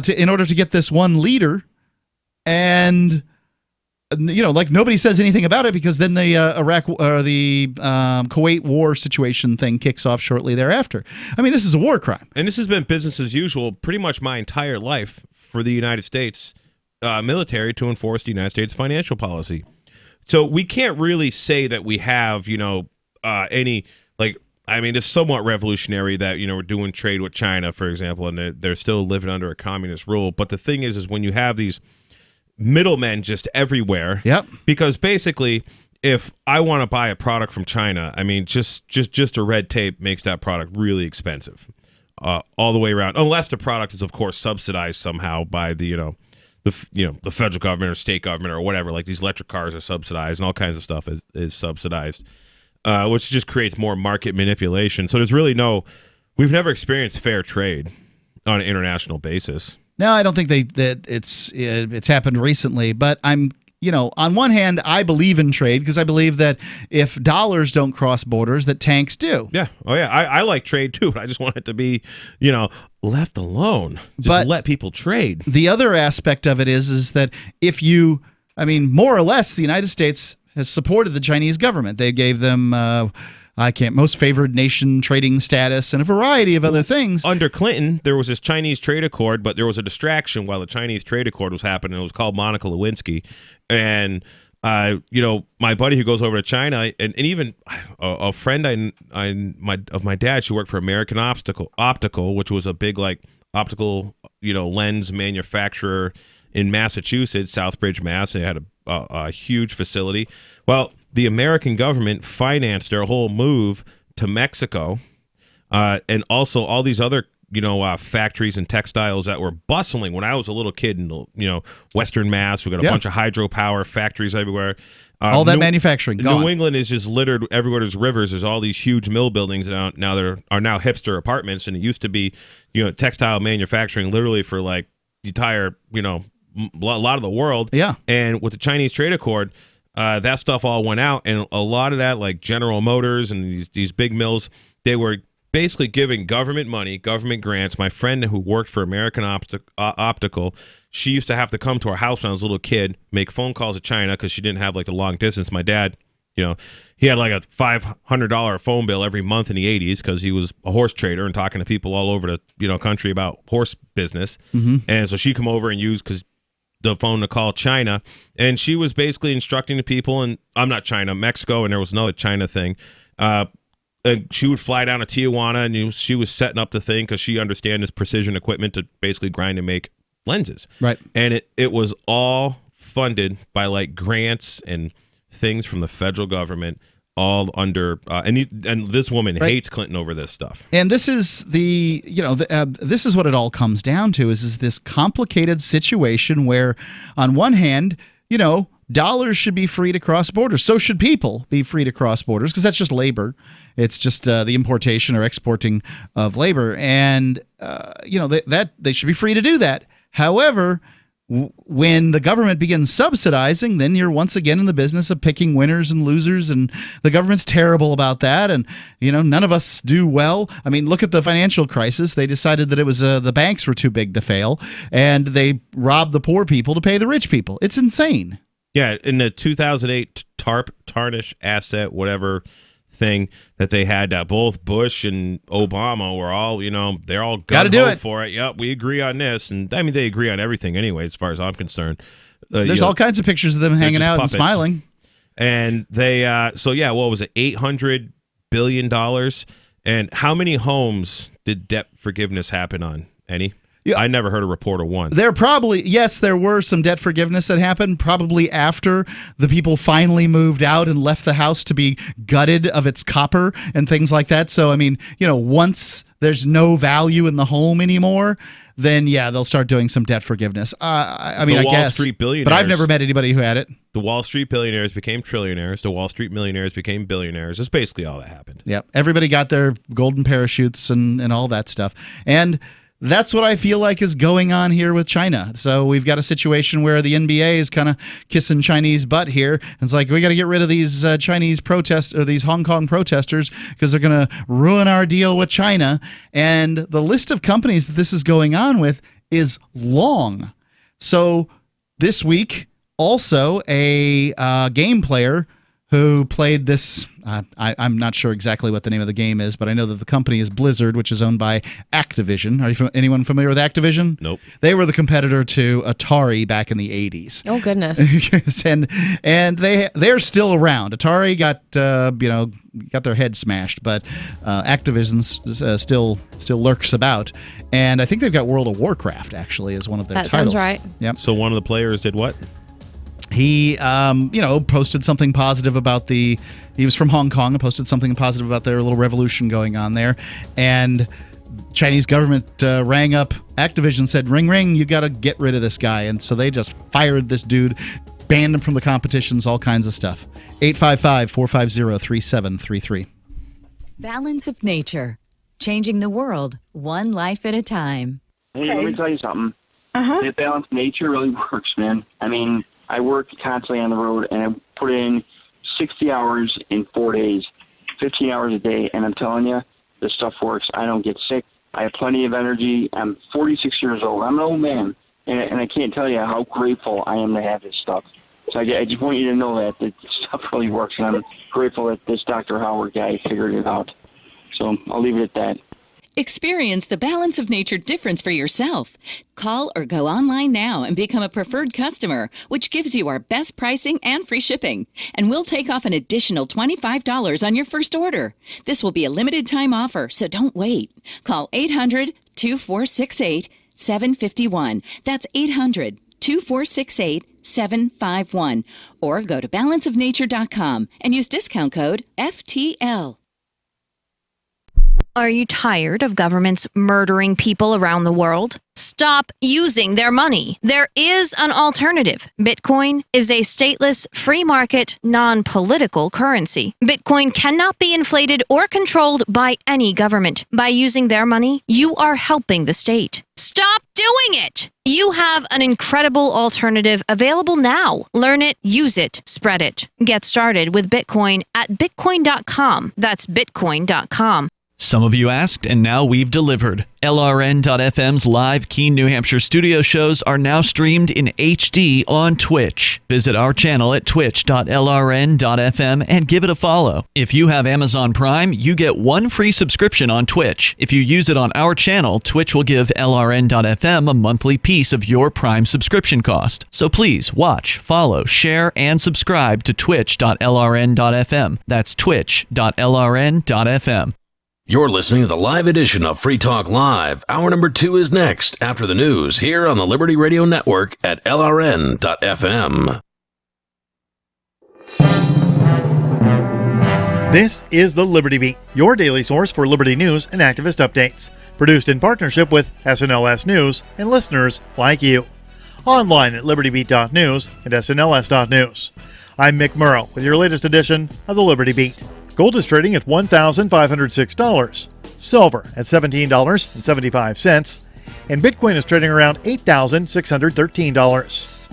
in order to get this one leader. And like nobody says anything about it because then the Iraq or the Kuwait war situation thing kicks off shortly thereafter. I mean, this is a war crime.
And this has been business as usual pretty much my entire life for the United States military to enforce the United States financial policy. So we can't really say that we have, any, like, I mean, it's somewhat revolutionary that, we're doing trade with China, for example, and they're still living under a communist rule. But the thing is when you have these middlemen just everywhere.
Yep.
Because basically, if I want to buy a product from China, I mean, just a red tape makes that product really expensive, all the way around. Unless the product is, of course, subsidized somehow by the the federal government or state government or whatever. Like these electric cars are subsidized, and all kinds of stuff is subsidized, which just creates more market manipulation. So there's really we've never experienced fair trade on an international basis.
No, I don't think that it's happened recently, but I'm on one hand, I believe in trade because I believe that if dollars don't cross borders, that tanks do.
Yeah. Oh, yeah. I like trade too, but I just want it to be, left alone. Just let people trade.
The other aspect of it is that if more or less, the United States has supported the Chinese government. They gave them most favored nation trading status and a variety of other things.
Under Clinton, there was this Chinese trade accord, but there was a distraction while the Chinese trade accord was happening. It was called Monica Lewinsky. And, my buddy who goes over to China and even a friend of my dad, she worked for American Optical, which was a big optical, lens manufacturer in Massachusetts, Southbridge, Mass. They had a huge facility. Well, the American government financed their whole move to Mexico, and also all these other, factories and textiles that were bustling when I was a little kid in, Western Mass. We got a bunch of hydropower factories everywhere.
All that manufacturing gone.
New England is just littered everywhere. There's rivers. There's all these huge mill buildings now. There are now hipster apartments, and it used to be, textile manufacturing literally for the entire, a lot of the world.
Yeah.
And with the Chinese trade accord, that stuff all went out, and a lot of that, like General Motors and these big mills, they were basically giving government money, government grants. My friend who worked for American Optical, she used to have to come to our house when I was a little kid, make phone calls to China because she didn't have the long distance. My dad, he had a $500 phone bill every month in the 80s because he was a horse trader and talking to people all over the country about horse business.
Mm-hmm.
And so she'd come over and use the phone to call China, and she was basically instructing the people, and I'm not China, Mexico, and there was another China thing. And she would fly down to Tijuana, and she was setting up the thing because she understands this precision equipment to basically grind and make lenses.
Right.
And it was all funded by grants and things from the federal government, all under and this woman hates Clinton over this stuff.
And this is this is what it all comes down to is this complicated situation where on one hand, dollars should be free to cross borders. So should people be free to cross borders because that's just labor. It's just the importation or exporting of labor. And, that they should be free to do that. However, when the government begins subsidizing, then you're once again in the business of picking winners and losers, and the government's terrible about that. And, none of us do well. I mean, look at the financial crisis. They decided that it was the banks were too big to fail, and they robbed the poor people to pay the rich people. It's insane.
Yeah, in the 2008 tarnish asset, whatever thing that they had, both Bush and Obama were all, they're all gung-ho for it. Yep, we agree on this. And I mean, they agree on everything anyway, as far as I'm concerned.
There's all kinds of pictures of them hanging out
puppets.
And smiling.
And they, what was it, $800 billion? And how many homes did debt forgiveness happen on, Any? Yeah. I never heard a report of one.
There were some debt forgiveness that happened probably after the people finally moved out and left the house to be gutted of its copper and things like that. So, I mean, once there's no value in the home anymore, then they'll start doing some debt forgiveness. I guess.
Wall Street billionaires.
But I've never met anybody who had it.
The Wall Street billionaires became trillionaires. The Wall Street millionaires became billionaires. That's basically all that happened.
Yep. Everybody got their golden parachutes and all that stuff. And that's what I feel like is going on here with China. So we've got a situation where the NBA is kind of kissing Chinese butt here. It's like, we got to get rid of these Chinese protests or these Hong Kong protesters because they're going to ruin our deal with China. And the list of companies that this is going on with is long. So this week, also a game player who played this. I'm not sure exactly what the name of the game is, but I know that the company is Blizzard, which is owned by Activision. Are you anyone familiar with Activision?
Nope.
They were the competitor to Atari back in the 80s.
Oh, goodness.
and they're still around. Atari got their head smashed, but Activision still lurks about. And I think they've got World of Warcraft, actually, as one of their
that
titles.
Sounds right.
Yep.
So one of the players did what?
He, posted something positive about he was from Hong Kong and posted something positive about their little revolution going on there. And Chinese government rang up Activision, said, ring, ring, you got to get rid of this guy. And so they just fired this dude, banned him from the competitions, all kinds of stuff. 855-450-3733.
Balance of nature. Changing the world, one life at a time.
Hey, let me tell you something. The balance of nature really works, man. I mean, I work constantly on the road, and I put in 60 hours in 4 days, 15 hours a day, and I'm telling you, this stuff works. I don't get sick. I have plenty of energy. I'm 46 years old. I'm an old man, and I can't tell you how grateful I am to have this stuff. So I just want you to know that this stuff really works, and I'm grateful that this Dr. Howard guy figured it out. So I'll leave it at that.
Experience the Balance of Nature difference for yourself. Call or go online now and become a preferred customer, which gives you our best pricing and free shipping. And we'll take off an additional $25 on your first order. This will be a limited time offer, so don't wait. Call 800-2468-751. That's 800-2468-751. Or go to balanceofnature.com and use discount code FTL.
Are you tired of governments murdering people around the world? Stop using their money. There is an alternative. Bitcoin is a stateless, free market, non-political currency. Bitcoin cannot be inflated or controlled by any government. By using their money, you are helping the state. Stop doing it! You have an incredible alternative available now. Learn it, use it, spread it. Get started with Bitcoin at bitcoin.com. That's bitcoin.com.
Some of you asked, and now we've delivered. LRN.FM's live Keene, New Hampshire studio shows are now streamed in HD on Twitch. Visit our channel at twitch.lrn.fm and give it a follow. If you have Amazon Prime, you get one free subscription on Twitch. If you use it on our channel, Twitch will give LRN.FM a monthly piece of your Prime subscription cost. So please watch, follow, share, and subscribe to twitch.lrn.fm. That's twitch.lrn.fm.
You're listening to the live edition of Free Talk Live. Hour number 2 is next after the news here on the Liberty Radio Network at LRN.FM.
This is the Liberty Beat, your daily source for Liberty news and activist updates. Produced in partnership with SNLS News and listeners like you. Online at libertybeat.news and snls.news. I'm Mick Murrow with your latest edition of the Liberty Beat. Gold is trading at $1,506, silver at $17.75, and Bitcoin is trading around $8,613.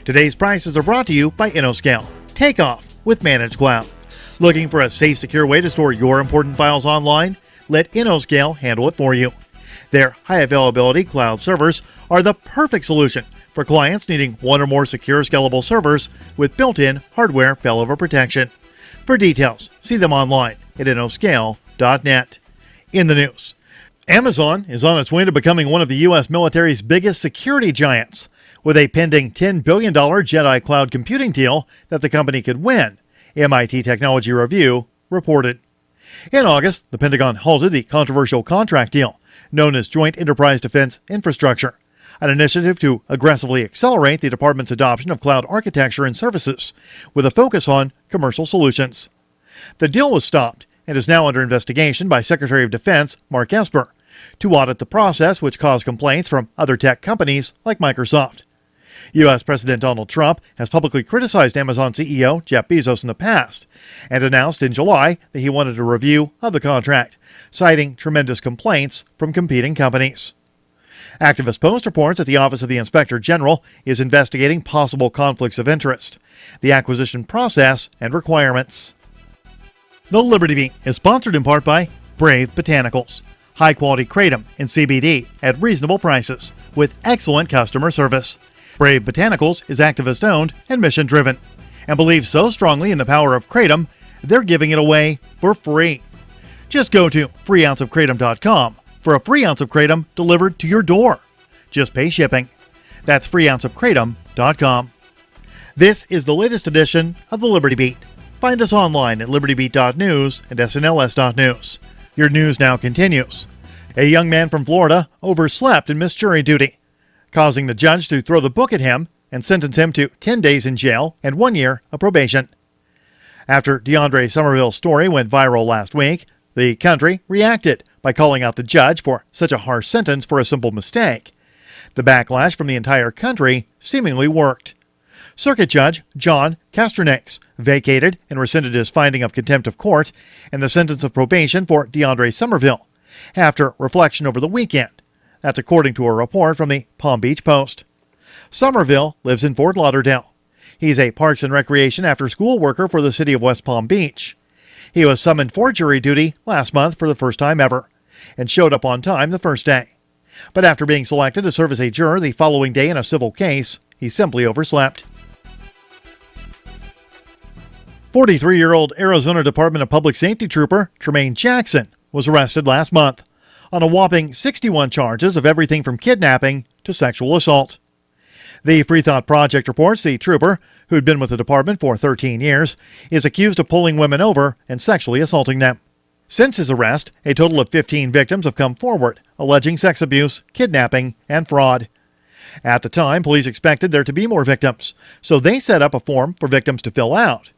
Today's prices are brought to you by InnoScale. Take off with Managed Cloud. Looking for a safe, secure way to store your important files online? Let InnoScale handle it for you. Their high availability cloud servers are the perfect solution for clients needing one or more secure, scalable servers with built-in hardware failover protection. For details, see them online at innoscale.net. In the news, Amazon is on its way to becoming one of the U.S. military's biggest security giants, with a pending $10 billion Jedi cloud computing deal that the company could win, MIT Technology Review reported. In August, the Pentagon halted the controversial contract deal, known as Joint Enterprise Defense Infrastructure, an initiative to aggressively accelerate the department's adoption of cloud architecture and services, with a focus on commercial solutions. The deal was stopped and is now under investigation by Secretary of Defense Mark Esper to audit the process, which caused complaints from other tech companies like Microsoft. U.S. President Donald Trump has publicly criticized Amazon CEO Jeff Bezos in the past and announced in July that he wanted a review of the contract, citing tremendous complaints from competing companies. Activist Post reports that the Office of the Inspector General is investigating possible conflicts of interest, the acquisition process, and requirements. The Liberty Beat is sponsored in part by Brave Botanicals, high-quality kratom and CBD at reasonable prices with excellent customer service. Brave Botanicals is activist-owned and mission-driven, and believes so strongly in the power of Kratom, they're giving it away for free. Just go to freeounceofkratom.com for a free ounce of Kratom delivered to your door. Just pay shipping. That's freeounceofkratom.com. This is the latest edition of the Liberty Beat. Find us online at libertybeat.news and snls.news. Your news now continues. A young man from Florida overslept and missed jury duty, causing the judge to throw the book at him and sentence him to 10 days in jail and 1 year of probation. After DeAndre Somerville's story went viral last week, the country reacted by calling out the judge for such a harsh sentence for a simple mistake. The backlash from the entire country seemingly worked. Circuit Judge John Castronakes vacated and rescinded his finding of contempt of court and the sentence of probation for DeAndre Somerville after reflection over the weekend. That's according to a report from the Palm Beach Post. Somerville lives in Fort Lauderdale. He's a Parks and Recreation after-school worker for the city of West Palm Beach. He was summoned for jury duty last month for the first time ever and showed up on time the first day. But after being selected to serve as a juror the following day in a civil case, he simply overslept. 43-year-old Arizona Department of Public Safety trooper Tremaine Jackson was arrested last month on a whopping 61 charges of everything from kidnapping to sexual assault. The Free Thought Project reports the trooper, who'd been with the department for 13 years, is accused of pulling women over and sexually assaulting them. Since his arrest, a total of 15 victims have come forward, alleging sex abuse, kidnapping, and fraud. At the time, police expected there to be more victims, so they set up a form for victims to fill out.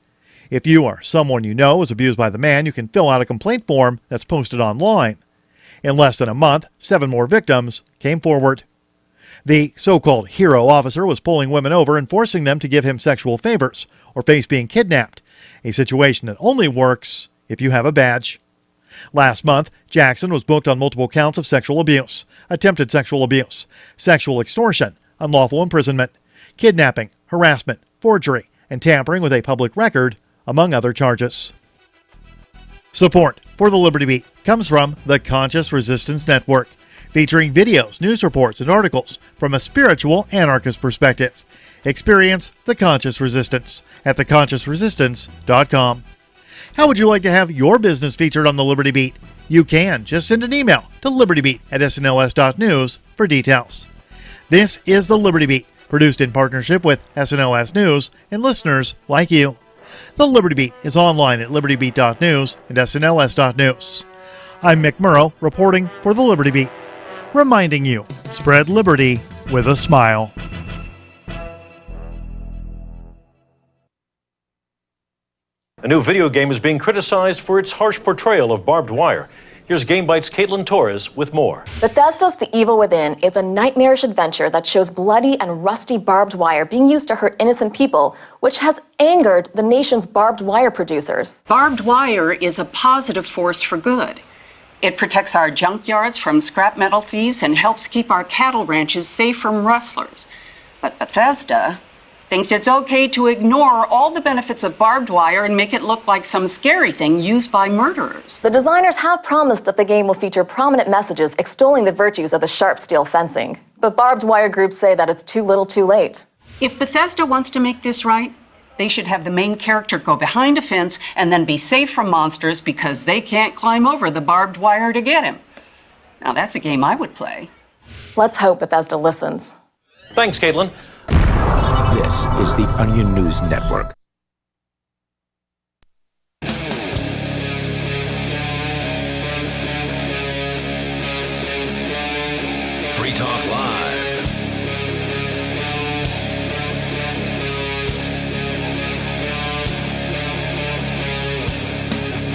If you or someone you know was abused by the man, you can fill out a complaint form that's posted online. In less than a month, 7 more victims came forward. The so-called hero officer was pulling women over and forcing them to give him sexual favors or face being kidnapped, a situation that only works if you have a badge. Last month, Jackson was booked on multiple counts of sexual abuse, attempted sexual abuse, sexual extortion, unlawful imprisonment, kidnapping, harassment, forgery, and tampering with a public record, among other charges. Support for the Liberty Beat comes from the Conscious Resistance Network, featuring videos, news reports, and articles from a spiritual anarchist perspective. Experience the Conscious Resistance at theconsciousresistance.com. How would you like to have your business featured on the Liberty Beat? You can. Just send an email to libertybeat@snls.news for details. This is the Liberty Beat, produced in partnership with SNLS News and listeners like you. The Liberty Beat is online at libertybeat.news and snls.news. I'm Mick Murrow, reporting for the Liberty Beat, reminding you, spread liberty with a smile.
A new video game is being criticized for its harsh portrayal of barbed wire. Here's GameBite's Caitlin Torres with more.
Bethesda's The Evil Within is a nightmarish adventure that shows bloody and rusty barbed wire being used to hurt innocent people, which has angered the nation's barbed wire producers.
Barbed wire is a positive force for good. It protects our junkyards from scrap metal thieves and helps keep our cattle ranches safe from rustlers. But Bethesda thinks it's okay to ignore all the benefits of barbed wire and make it look like some scary thing used by murderers.
The designers have promised that the game will feature prominent messages extolling the virtues of the sharp steel fencing. But barbed wire groups say that it's too little too late.
If Bethesda wants to make this right, they should have the main character go behind a fence and then be safe from monsters because they can't climb over the barbed wire to get him. Now that's a game I would play.
Let's hope Bethesda listens.
Thanks, Caitlin.
This is the Onion News Network.
Free Talk Live.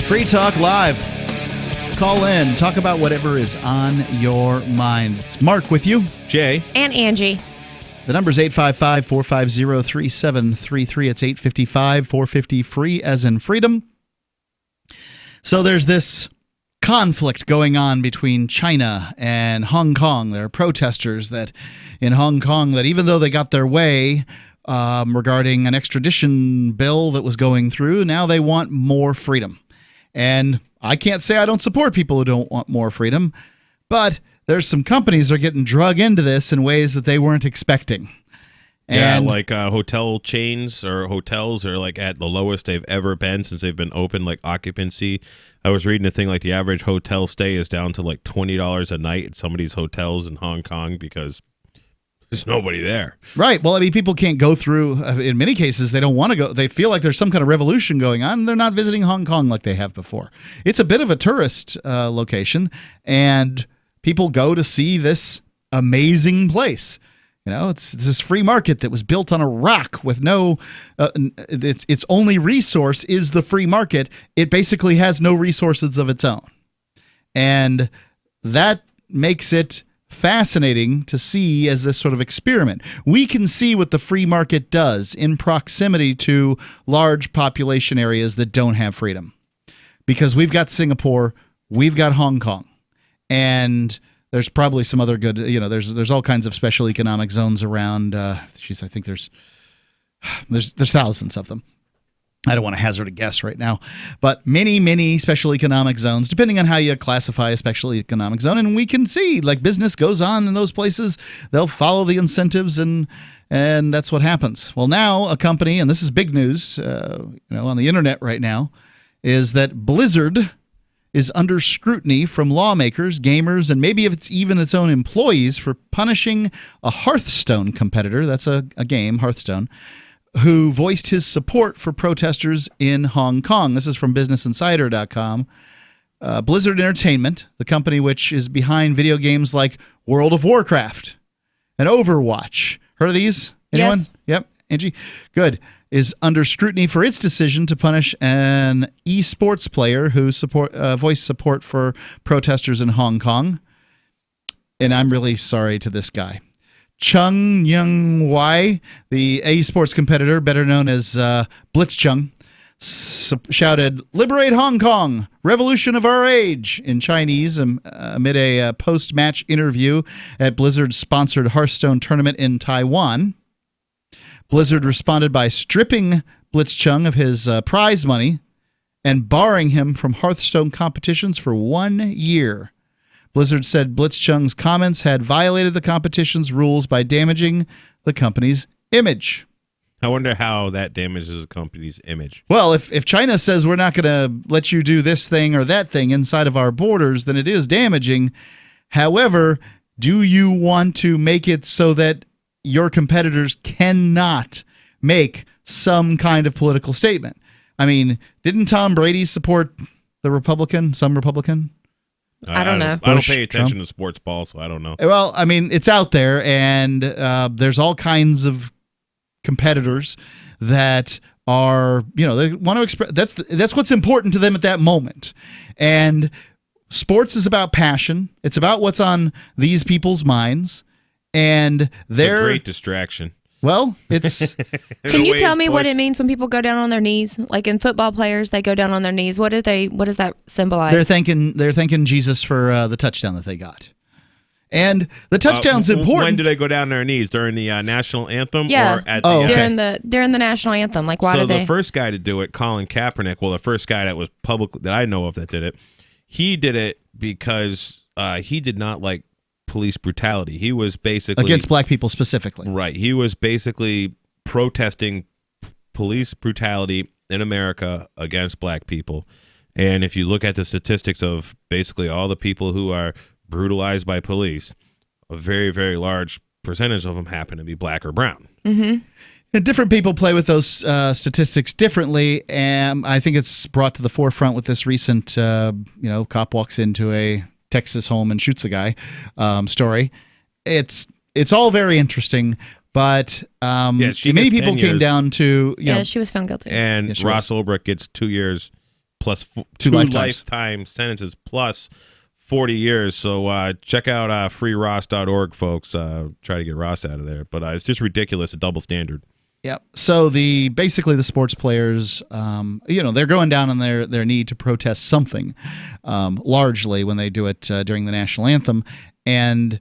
Free Talk Live. Call in. Talk about whatever is on your mind. It's Mark with you.
Jay.
And Angie.
The number's 855-450-3733. It's 855-450-FREE as in freedom. So there's this conflict going on between China and Hong Kong. There are protesters that in Hong Kong that even though they got their way regarding an extradition bill that was going through, now they want more freedom. And I can't say I don't support people who don't want more freedom, but there's some companies that are getting drug into this in ways that they weren't expecting.
Yeah,
And
like hotel chains or hotels are like at the lowest they've ever been since they've been open, like occupancy. I was reading a thing like the average hotel stay is down to like $20 a night at some of these hotels in Hong Kong because there's nobody there.
Right. Well, I mean, people can't go through, in many cases, they don't want to go. They feel like there's some kind of revolution going on. They're not visiting Hong Kong like they have before. It's a bit of a tourist location, and people go to see this amazing place. You know, it's this free market that was built on a rock with no, its only resource is the free market. It basically has no resources of its own. And that makes it fascinating to see as this sort of experiment. We can see what the free market does in proximity to large population areas that don't have freedom. Because we've got Singapore, we've got Hong Kong, and there's probably some other good, there's all kinds of special economic zones around. I think there's thousands of them. I don't want to hazard a guess right now, but many special economic zones, depending on how you classify a special economic zone. And we can see, like, business goes on in those places. They'll follow the incentives, and that's what happens. Well, now a company, and this is big news, on the internet right now, is that Blizzard is under scrutiny from lawmakers, gamers, and maybe if it's even its own employees for punishing a Hearthstone competitor, that's a game, Hearthstone, who voiced his support for protesters in Hong Kong. This is from BusinessInsider.com. Blizzard Entertainment, the company which is behind video games like World of Warcraft and Overwatch. Heard of these? Anyone?
Yes.
Yep. Angie? Good. Is under scrutiny for its decision to punish an esports player who voiced support for protesters in Hong Kong. And I'm really sorry to this guy. Chung Young Wai, the esports competitor, better known as Blitzchung, shouted, "Liberate Hong Kong! Revolution of our age!" in Chinese amid a post-match interview at Blizzard's sponsored Hearthstone tournament in Taiwan. Blizzard responded by stripping Blitzchung of his prize money and barring him from Hearthstone competitions for 1 year. Blizzard said Blitzchung's comments had violated the competition's rules by damaging the company's image.
I wonder how that damages the company's image.
Well, if China says we're not going to let you do this thing or that thing inside of our borders, then it is damaging. However, do you want to make it so that your competitors cannot make some kind of political statement? I mean, didn't Tom Brady support the Republican, some Republican?
I don't know.
I don't pay attention to sports ball, so I don't know.
Well, I mean, it's out there, and there's all kinds of competitors that are, they want to express. That's what's important to them at that moment. And sports is about passion. It's about what's on these people's minds. And they're
a great distraction.
Well, it's.
Can you tell me what it means when people go down on their knees? Like in football players, they go down on their knees. What does that symbolize?
They're thanking Jesus for the touchdown that they got. And the touchdown's important.
When do they go down on their knees? During the national anthem?
Yeah,
or at the,
during the national anthem. Like, why
so
did they?
The first guy to do it, Colin Kaepernick, the first guy that was that I know of that did it, he did it because he did not like police brutality. He was basically
against black people specifically.
Right. He was basically protesting police brutality in America against black people. And if you look at the statistics of basically all the people who are brutalized by police, a very, very large percentage of them happen to be black or brown.
Mm-hmm.
And different people play with those statistics differently, and I think it's brought to the forefront with this recent, cop walks into a Texas home and shoots a guy story. It's all very interesting, but many people came down to
she was found guilty,
and Ross Ulbricht gets 2 years plus two lifetime sentences plus 40 years. So check out freeross.org, folks. Try to get Ross out of there, but it's just ridiculous, a double standard.
Yeah. So basically the sports players, they're going down on their knee to protest something, largely when they do it during the national anthem, and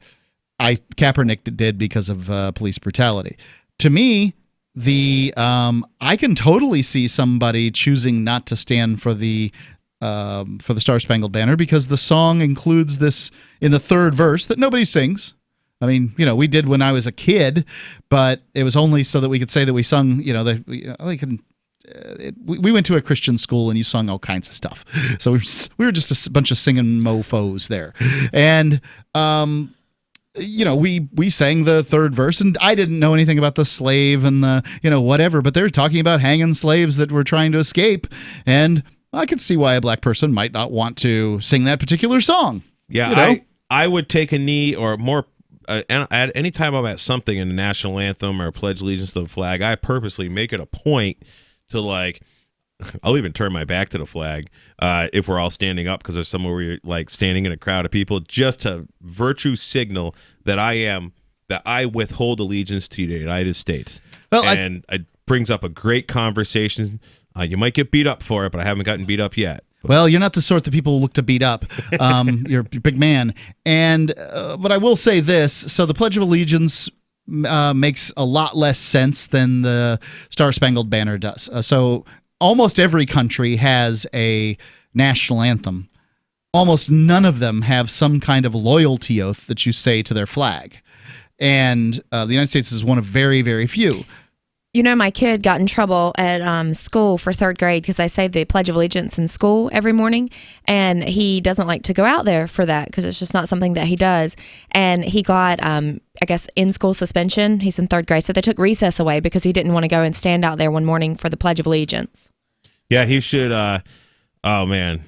Kaepernick did because of police brutality. To me, I can totally see somebody choosing not to stand for the Star Spangled Banner because the song includes this in the third verse that nobody sings. I mean, we did when I was a kid, but it was only so that we could say that we sung, we went to a Christian school and you sung all kinds of stuff. So we were just a bunch of singing mofos there. And, we sang the third verse, and I didn't know anything about the slave and the, whatever, but they're talking about hanging slaves that were trying to escape. And I could see why a black person might not want to sing that particular song.
Yeah, I would take a knee or more. At any time I'm at something in the national anthem or pledge allegiance to the flag, I purposely make it a point to I'll even turn my back to the flag if we're all standing up because there's somewhere where you're standing in a crowd of people, just to virtue signal that I withhold allegiance to the United States. Well, and it brings up a great conversation. You might get beat up for it, but I haven't gotten beat up yet.
Well, you're not the sort that people look to beat up. You're a big man. And but I will say this. So the Pledge of Allegiance makes a lot less sense than the Star-Spangled Banner does. So almost every country has a national anthem. Almost none of them have some kind of loyalty oath that you say to their flag. And the United States is one of very, very few.
My kid got in trouble at school for third grade because I say the Pledge of Allegiance in school every morning, and he doesn't like to go out there for that because it's just not something that he does. And he got, in-school suspension. He's in third grade, so they took recess away because he didn't want to go and stand out there one morning for the Pledge of Allegiance.
Yeah, he should. Oh man,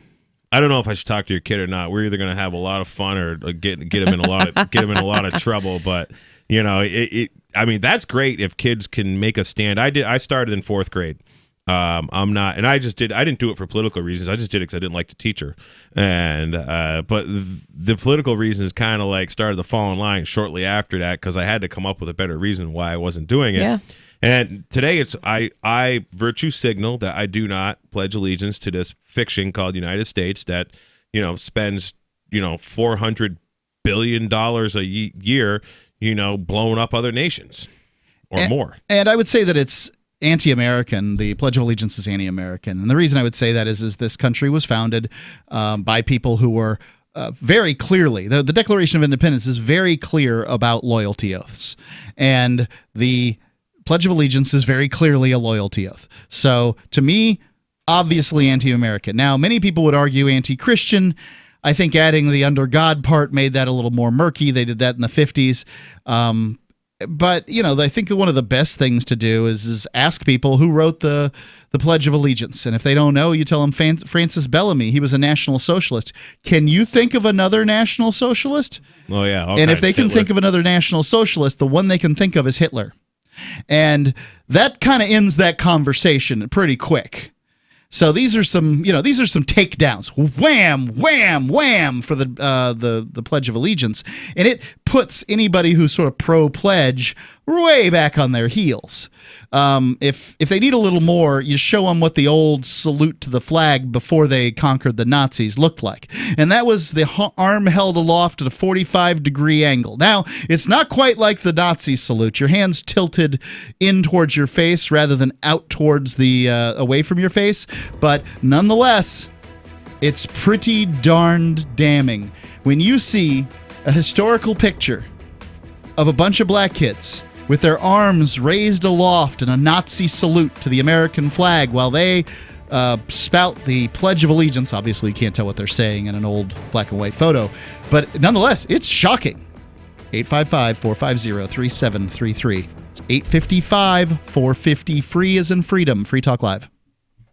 I don't know if I should talk to your kid or not. We're either going to have a lot of fun or get him in a lot of trouble. But that's great if kids can make a stand. I started in fourth grade. I'm not, and I didn't do it for political reasons. I just did it because I didn't like the teacher. And but the political reasons kind of started to fall in line shortly after that because I had to come up with a better reason why I wasn't doing it. Yeah. And today I virtue signal that I do not pledge allegiance to this fiction called United States that spends $400 billion a year blowing up other nations or more. And I would say that it's anti-American. The Pledge of Allegiance is anti-American. And the reason I would say that is this country was founded by people who were very clearly, the Declaration of Independence is very clear about loyalty oaths. And the Pledge of Allegiance is very clearly a loyalty oath. So to me, obviously anti-American. Now, many people would argue anti-Christian. I think adding the under God part made that a little more murky. They did that in the 50s. But, I think one of the best things to do is ask people who wrote the Pledge of Allegiance. And if they don't know, you tell them Francis Bellamy. He was a National Socialist. Can you think of another National Socialist? Oh, yeah.
And if they can think of another National Socialist, the one they can think of is Hitler. And that kind of ends that conversation pretty quick. So these are some takedowns. Wham, wham, wham for the Pledge of Allegiance, and it puts anybody who's sort of pro-pledge way back on their heels. If they need a little more, you show them what the old salute to the flag before they conquered the Nazis looked like, and that was the arm held aloft at a 45-degree angle. Now, it's not quite like the Nazi salute. Your hands tilted in towards your face rather than out towards the away from your face, but nonetheless, it's pretty darned damning when you see a historical picture of a bunch of black kids with their arms raised aloft in a Nazi salute to the American flag while they spout the Pledge of Allegiance. Obviously, you can't tell what they're saying in an old black and white photo, but nonetheless, it's shocking. 855-450-3733. It's 855-450-FREE as in freedom. Free Talk Live.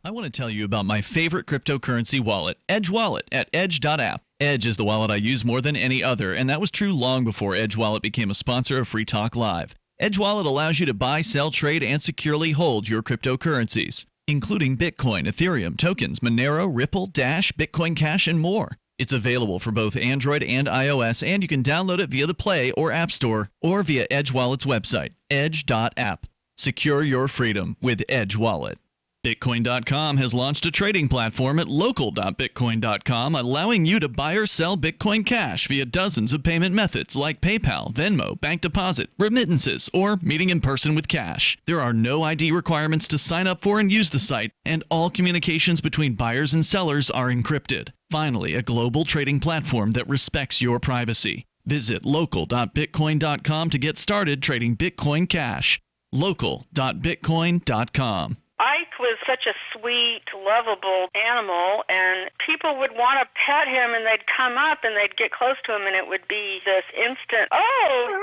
I want to tell you about my favorite cryptocurrency wallet, Edge Wallet at edge.app. Edge is the wallet I use more than any other, and that was true long before Edge Wallet became a sponsor of Free Talk Live. Edge Wallet allows you to buy, sell, trade, and securely hold your cryptocurrencies, including Bitcoin, Ethereum, tokens, Monero, Ripple, Dash, Bitcoin Cash, and more. It's available for both Android and iOS, and you can download it via the Play or App Store or via Edge Wallet's website, edge.app. Secure your freedom with Edge Wallet. Bitcoin.com has launched a trading platform at local.bitcoin.com, allowing you to buy or sell Bitcoin Cash via dozens of payment methods like PayPal, Venmo, bank deposit, remittances, or meeting in person with cash. There are no ID requirements to sign up for and use the site, and all communications between buyers and sellers are encrypted. Finally, a global trading platform that respects your privacy. Visit local.bitcoin.com to get started trading Bitcoin Cash. Local.bitcoin.com.
Ike was such a sweet, lovable animal, and people would want to pet him, and they'd come up and they'd get close to him, and it would be this instant, oh!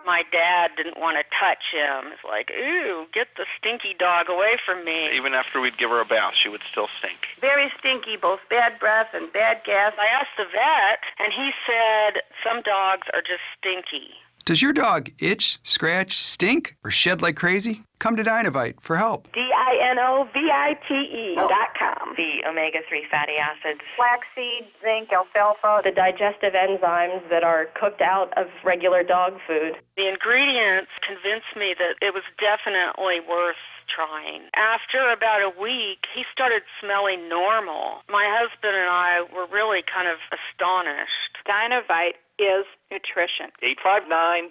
My dad didn't want to touch him. It's like, ooh, get the stinky dog away from me.
Even after we'd give her a bath, she would still stink.
Very stinky, both bad breath and bad gas. I asked the vet, and he said some dogs are just stinky.
Does your dog itch, scratch, stink, or shed like crazy? Come to Dinovite for help.
DINOVITE.com.
The omega-3 fatty acids.
Flaxseed, zinc, alfalfa.
The digestive enzymes that are cooked out of regular dog food.
The ingredients convinced me that it was definitely worth trying. After about a week, he started smelling normal. My husband and I were really kind of astonished.
Dinovite is nutrition.
859-428-1000.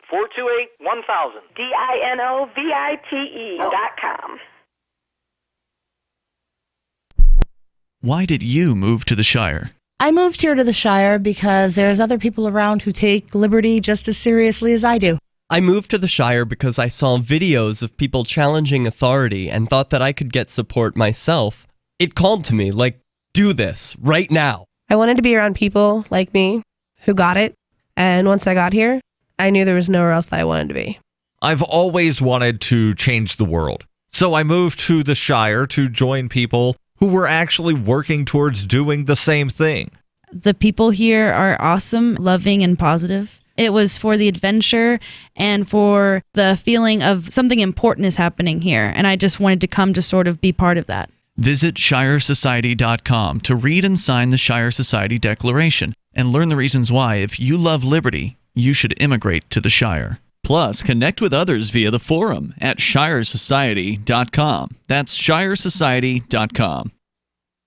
DINOVITE.com.
Why did you move to the Shire?
I moved here to the Shire because there's other people around who take liberty just as seriously as I do.
I moved to the Shire because I saw videos of people challenging authority and thought that I could get support myself. It called to me, like, do this, right now.
I wanted to be around people like me who got it, and once I got here, I knew there was nowhere else that I wanted to be.
I've always wanted to change the world, so I moved to the Shire to join people who were actually working towards doing the same thing.
The people here are awesome, loving, and positive. It was for the adventure and for the feeling of something important is happening here, and I just wanted to come to sort of be part of that.
Visit ShireSociety.com to read and sign the Shire Society Declaration and learn the reasons why, if you love liberty, you should immigrate to the Shire. Plus, connect with others via the forum at ShireSociety.com. That's ShireSociety.com.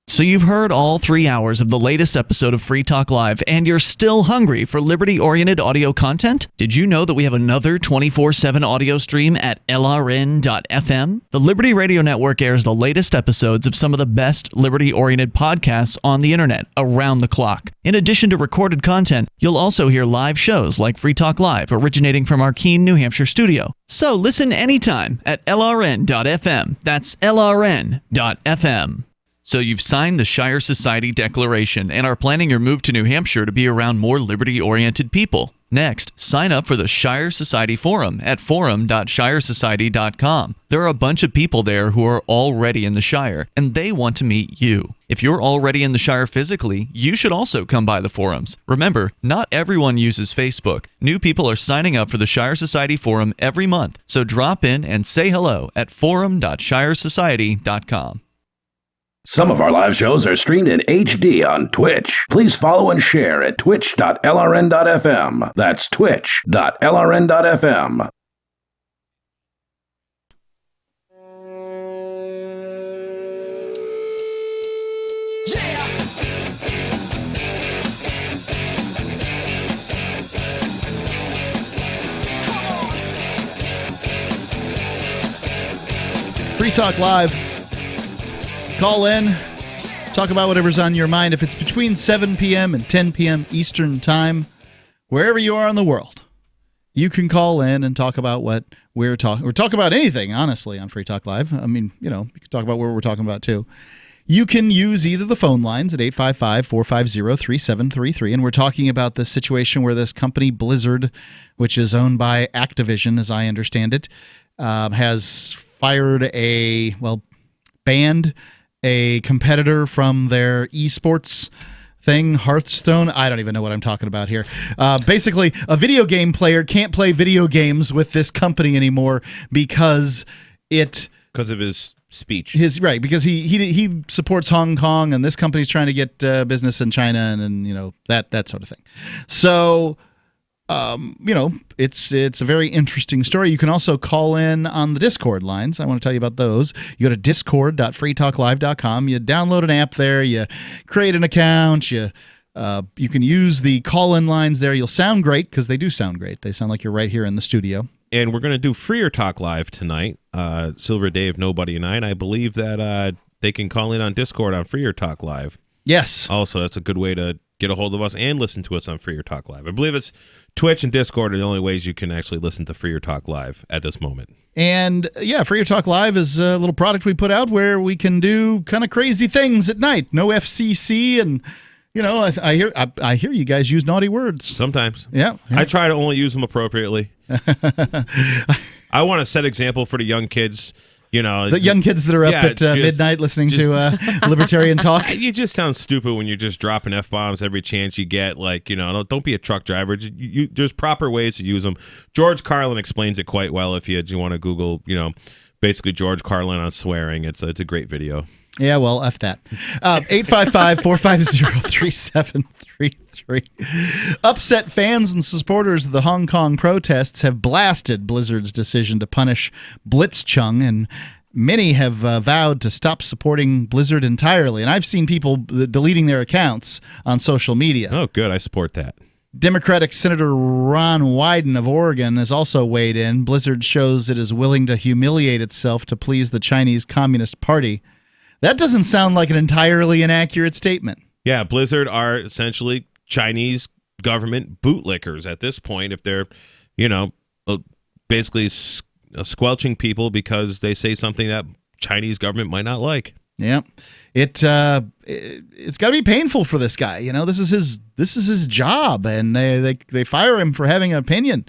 So you've heard all 3 hours of the latest episode of Free Talk Live, and you're still hungry for liberty-oriented audio content? Did you know that we have another 24/7 audio stream at LRN.FM? The Liberty Radio Network airs the latest episodes of some of the best liberty-oriented podcasts on the internet around the clock. In addition to recorded content, you'll also hear live shows like Free Talk Live, originating from our Keene, New Hampshire studio. So listen anytime at LRN.FM. That's LRN.FM. So you've signed the Shire Society Declaration and are planning your move to New Hampshire to be around more liberty-oriented people. Next, sign up for the Shire Society Forum at forum.shiresociety.com. There are a bunch of people there who are already in the Shire, and they want to meet you. If you're already in the Shire physically, you should also come by the forums. Remember, not everyone uses Facebook. New people are signing up for the Shire Society Forum every month, so drop in and say hello at forum.shiresociety.com.
Some of our live shows are streamed in HD on Twitch. Please follow and share at twitch.lrn.fm. That's twitch.lrn.fm.
Free Talk Live. Call in, talk about whatever's on your mind. If it's between 7 p.m. and 10 p.m. Eastern Time, wherever you are in the world, you can call in and talk about what we're talking, or talk about anything, honestly, on Free Talk Live. I mean, you know, you can talk about what we're talking about, too. You can use either the phone lines at 855-450-3733, and we're talking about the situation where this company, Blizzard, which is owned by Activision, as I understand it, has banned a competitor from their esports thing, Hearthstone. I don't even know what I'm talking about here. Basically, a video game player can't play video games with this company anymore because
of his speech.
Because he supports Hong Kong, and this company's trying to get business in China, and you know that sort of thing. So. It's a very interesting story. You can also call in on the Discord lines. I want to tell you about those. You go to discord.freetalklive.com. You download an app there. You create an account. You can use the call-in lines there. You'll sound great because they do sound great. They sound like you're right here in the studio.
And we're going to do Freer Talk Live tonight. Silver Dave, Nobody, and I believe that they can call in on Discord on Freer Talk Live.
Yes.
Also, that's a good way to get a hold of us and listen to us on Freer Talk Live. I believe it's Twitch and Discord are the only ways you can actually listen to Freer Talk Live at this moment.
And yeah, Freer Talk Live is a little product we put out where we can do kind of crazy things at night. No FCC, and I hear you guys use naughty words
sometimes.
Yeah.
I try to only use them appropriately. I want to set example for the young kids. The young kids that are up at midnight listening to Libertarian talk. You just sound stupid when you're just dropping F-bombs every chance you get. Don't be a truck driver. There's proper ways to use them. George Carlin explains it quite well if you want to Google, basically George Carlin on swearing. It's a great video. Yeah, well, F that. 855-450-3733. Upset fans and supporters of the Hong Kong protests have blasted Blizzard's decision to punish Blitzchung, and many have vowed to stop supporting Blizzard entirely. And I've seen people deleting their accounts on social media. Oh, good. I support that. Democratic Senator Ron Wyden of Oregon has also weighed in. Blizzard shows it is willing to humiliate itself to please the Chinese Communist Party. That doesn't sound like an entirely inaccurate statement. Yeah, Blizzard are essentially Chinese government bootlickers at this point if they're, basically squelching people because they say something that Chinese government might not like. Yeah. It's got to be painful for this guy. This is his job, and they fire him for having an opinion.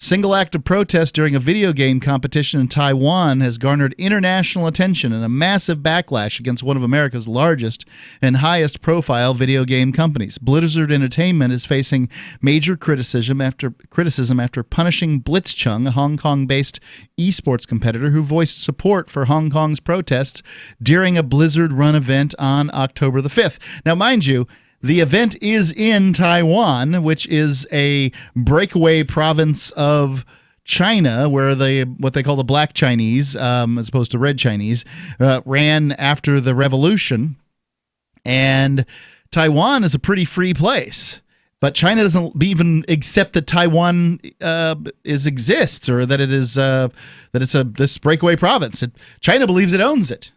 Single act of protest during a video game competition in Taiwan has garnered international attention and a massive backlash against one of America's largest and highest profile video game companies. Blizzard Entertainment is facing major criticism after punishing Blitzchung, a Hong Kong-based esports competitor who voiced support for Hong Kong's protests during a Blizzard-run event on October the 5th. Now, mind you, the event is in Taiwan, which is a breakaway province of China, where what they call the Black Chinese, as opposed to Red Chinese, ran after the revolution. And Taiwan is a pretty free place, but China doesn't even accept that Taiwan exists, or that it is this breakaway province. China believes it owns it.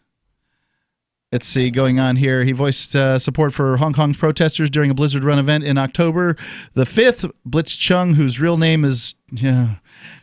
Let's see, going on here. He voiced support for Hong Kong's protesters during a Blizzard Run event in October the 5th. Blitzchung, whose real name is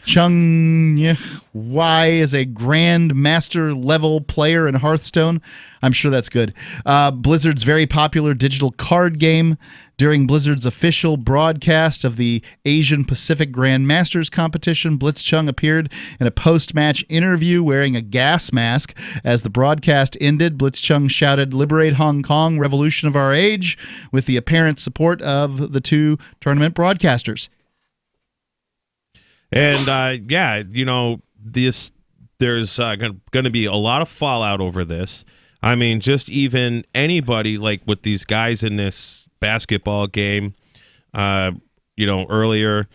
Chung Y, is a Grand Master level player in Hearthstone. I'm sure that's good. Blizzard's very popular digital card game. During Blizzard's official broadcast of the Asian Pacific Grand Masters competition, Blitzchung appeared in a post-match interview wearing a gas mask. As the broadcast ended, Blitzchung shouted, "Liberate Hong Kong, revolution of our age," with the apparent support of the two tournament broadcasters. And there's going to be a lot of fallout over this. I mean, just even anybody like with these guys in this basketball game, earlier,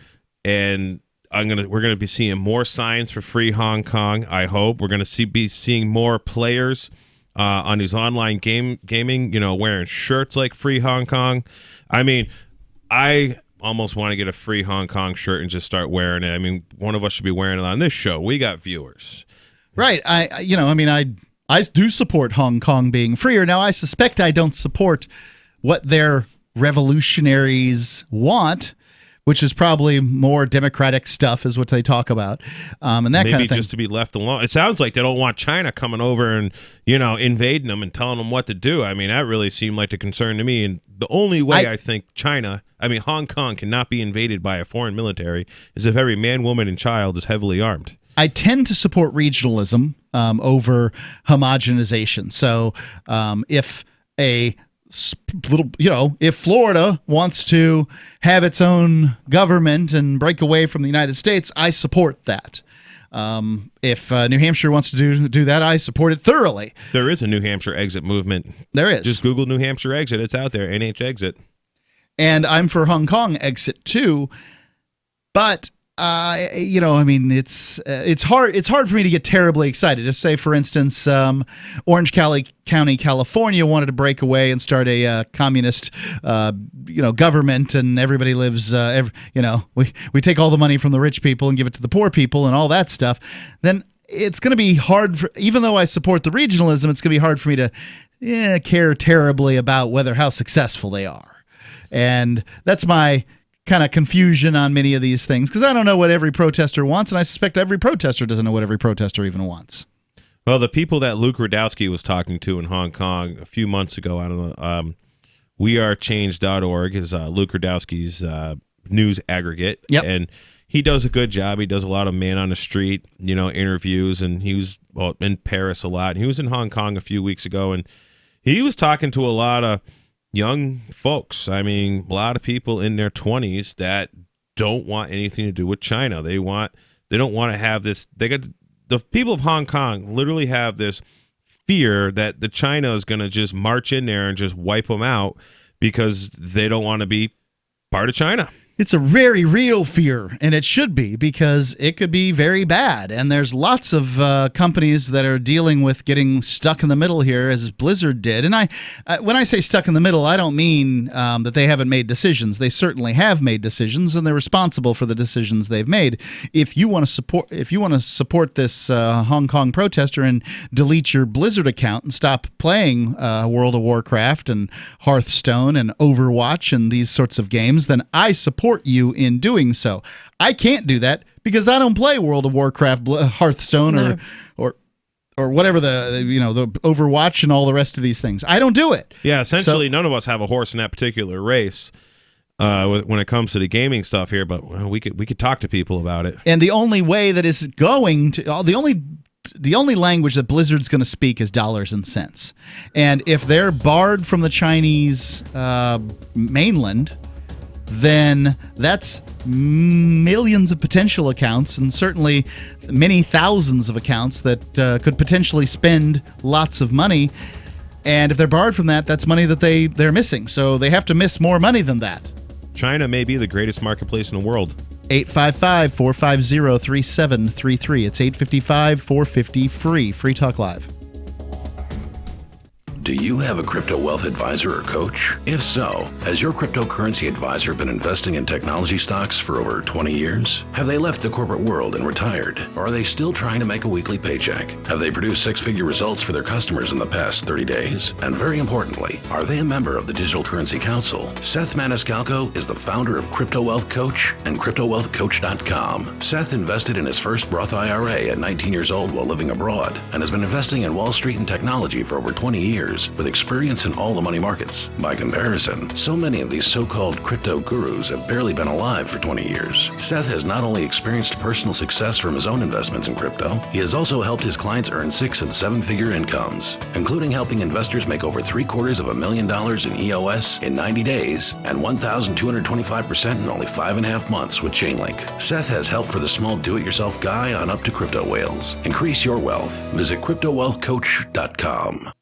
and we're gonna be seeing more signs for Free Hong Kong. I hope we're gonna be seeing more players on these online gaming, wearing shirts like Free Hong Kong. I mean, I almost want to get a Free Hong Kong shirt and just start wearing it. I mean, one of us should be wearing it on this show. We got viewers, right? I do support Hong Kong being freer. Now, I suspect I don't support what their revolutionaries want, which is probably more democratic stuff, is what they talk about, and that kind of thing. Maybe just to be left alone. It sounds like they don't want China coming over and invading them and telling them what to do. I mean, that really seemed like a concern to me. And the only way I think Hong Kong cannot be invaded by a foreign military is if every man, woman, and child is heavily armed. I tend to support regionalism over homogenization. So if if Florida wants to have its own government and break away from the United States, I support that. If New Hampshire wants to do that, I support it thoroughly. There is a New Hampshire exit movement. There is. Just Google New Hampshire exit. It's out there. NH exit. And I'm for Hong Kong exit too. But it's hard for me to get terribly excited. If, say, for instance, Orange County, California wanted to break away and start a communist, government, and everybody lives, we take all the money from the rich people and give it to the poor people and all that stuff, then it's going to be hard even though I support the regionalism, it's going to be hard for me to care terribly about how successful they are.
And that's my kind of confusion on many of these things, because I don't know what every protester wants, and I suspect every protester doesn't know what every protester even wants.
Well, the people that Luke Rudowski was talking to in Hong Kong a few months ago, I don't know, wearechange.org is Luke Rudowski's news aggregate.
Yep.
And he does a good job. He does a lot of man on the street, interviews, and he was in Paris a lot. He was in Hong Kong a few weeks ago, and he was talking to a lot of young folks. I mean, a lot of people in their 20s that don't want anything to do with China. They don't want to have this. The people of Hong Kong literally have this fear that the China is going to just march in there and just wipe them out because they don't want to be part of China.
It's a very real fear, and it should be, because it could be very bad. And there's lots of companies that are dealing with getting stuck in the middle here, as Blizzard did. And when I say stuck in the middle, I don't mean that they haven't made decisions. They certainly have made decisions, and they're responsible for the decisions they've made. If you want to support this Hong Kong protester and delete your Blizzard account and stop playing World of Warcraft and Hearthstone and Overwatch and these sorts of games, then I support you in doing so. I can't do that because I don't play World of Warcraft, Hearthstone, or whatever the Overwatch and all the rest of these things. I don't do it.
Yeah, essentially, none of us have a horse in that particular race when it comes to the gaming stuff here. But we could talk to people about it.
And the only way that is going to the only language that Blizzard's going to speak is dollars and cents. And if they're barred from the Chinese mainland, then that's millions of potential accounts, and certainly many thousands of accounts that could potentially spend lots of money. And if they're barred from that, that's money that they're missing. So they have to miss more money than that.
China may be the greatest marketplace in the world.
855-450-3733. It's 855-450-FREE. Free Talk Live.
Do you have a crypto wealth advisor or coach? If so, has your cryptocurrency advisor been investing in technology stocks for over 20 years? Have they left the corporate world and retired? Or are they still trying to make a weekly paycheck? Have they produced six-figure results for their customers in the past 30 days? And very importantly, are they a member of the Digital Currency Council? Seth Maniscalco is the founder of Crypto Wealth Coach and CryptoWealthCoach.com. Seth invested in his first Roth IRA at 19 years old while living abroad and has been investing in Wall Street and technology for over 20 years. With experience in all the money markets. By comparison, so many of these so-called crypto gurus have barely been alive for 20 years. Seth has not only experienced personal success from his own investments in crypto, he has also helped his clients earn 6- and 7-figure incomes, including helping investors make over $750,000 in EOS in 90 days and 1,225% in only 5.5 months with Chainlink. Seth has help for the small do-it-yourself guy on up to crypto whales. Increase your wealth. Visit CryptoWealthCoach.com.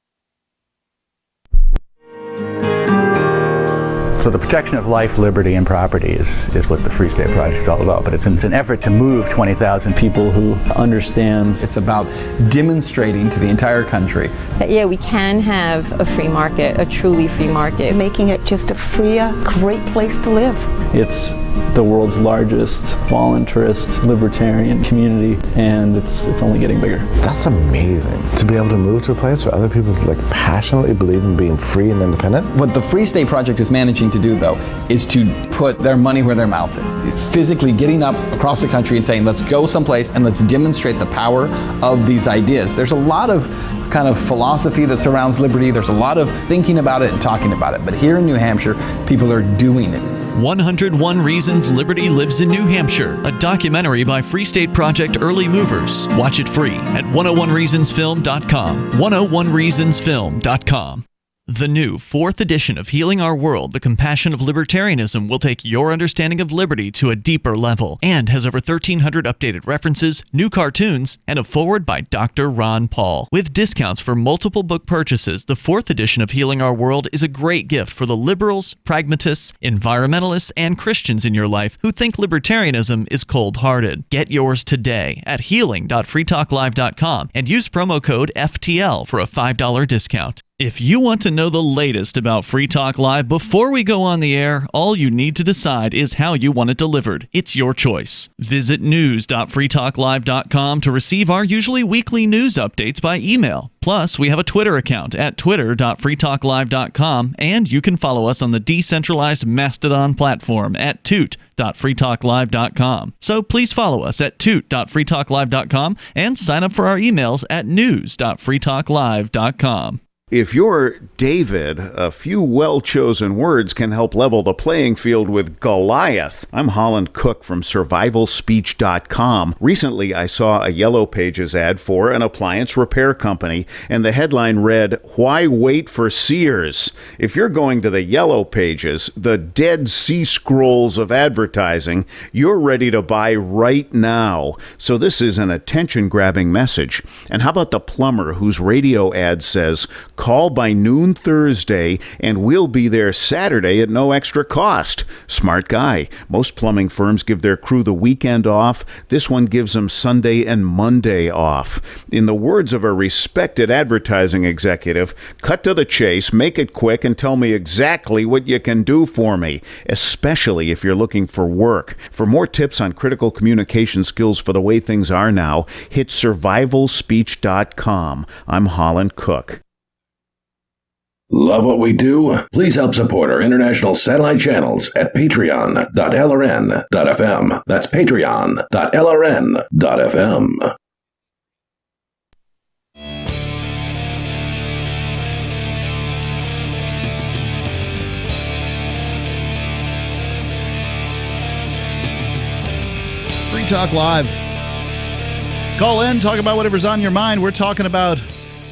So the protection of life, liberty, and property is what the Free State Project is all about. But it's an effort to move 20,000 people who understand.
It's about demonstrating to the entire country
that, yeah, we can have a free market, a truly free market.
Making it just a freer, great place to live.
It's the world's largest voluntarist libertarian community, and it's only getting bigger.
That's amazing, to be able to move to a place where other people passionately believe in being free and independent.
What the Free State Project is managing to do, though, is to put their money where their mouth is. It's physically getting up across the country and saying, let's go someplace and let's demonstrate the power of these ideas. There's a lot of kind of philosophy that surrounds liberty. There's a lot of thinking about it and talking about it. But here in New Hampshire, people are doing it.
101 Reasons Liberty Lives in New Hampshire, a documentary by Free State Project Early Movers. Watch it free at 101reasonsfilm.com. 101reasonsfilm.com. The new 4th edition of Healing Our World, The Compassion of Libertarianism, will take your understanding of liberty to a deeper level and has over 1,300 updated references, new cartoons, and a foreword by Dr. Ron Paul. With discounts for multiple book purchases, the 4th edition of Healing Our World is a great gift for the liberals, pragmatists, environmentalists, and Christians in your life who think libertarianism is cold-hearted. Get yours today at healing.freetalklive.com and use promo code FTL for a $5 discount. If you want to know the latest about Free Talk Live before we go on the air, all you need to decide is how you want it delivered. It's your choice. Visit news.freetalklive.com to receive our usually weekly news updates by email. Plus, we have a Twitter account at twitter.freetalklive.com, and you can follow us on the decentralized Mastodon platform at toot.freetalklive.com. So please follow us at toot.freetalklive.com and sign up for our emails at news.freetalklive.com.
If you're David, a few well-chosen words can help level the playing field with Goliath. I'm Holland Cook from survivalspeech.com. Recently, I saw a Yellow Pages ad for an appliance repair company, and the headline read, "Why wait for Sears?" If you're going to the Yellow Pages, the Dead Sea Scrolls of advertising, you're ready to buy right now. So this is an attention-grabbing message. And how about the plumber whose radio ad says, "Call by noon Thursday, and we'll be there Saturday at no extra cost"? Smart guy. Most plumbing firms give their crew the weekend off. This one gives them Sunday and Monday off. In the words of a respected advertising executive, cut to the chase, make it quick, and tell me exactly what you can do for me, especially if you're looking for work. For more tips on critical communication skills for the way things are now, hit survivalspeech.com. I'm Holland Cook.
Love what we do? Please help support our international satellite channels at patreon.lrn.fm. That's patreon.lrn.fm.
Free Talk Live. Call in, talk about whatever's on your mind. We're talking about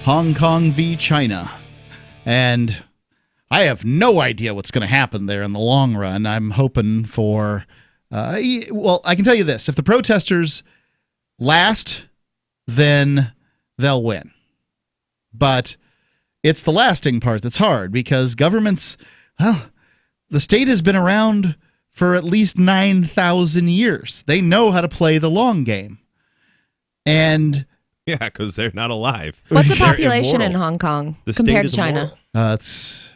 Hong Kong v. China. And I have no idea what's going to happen there in the long run. I'm hoping for, well, I can tell you this. If the protesters last, then they'll win. But it's the lasting part that's hard because governments, well, the state has been around for at least 9,000 years. They know how to play the long game. And
yeah, because they're not alive.
What's the population in Hong Kong compared to China?
There's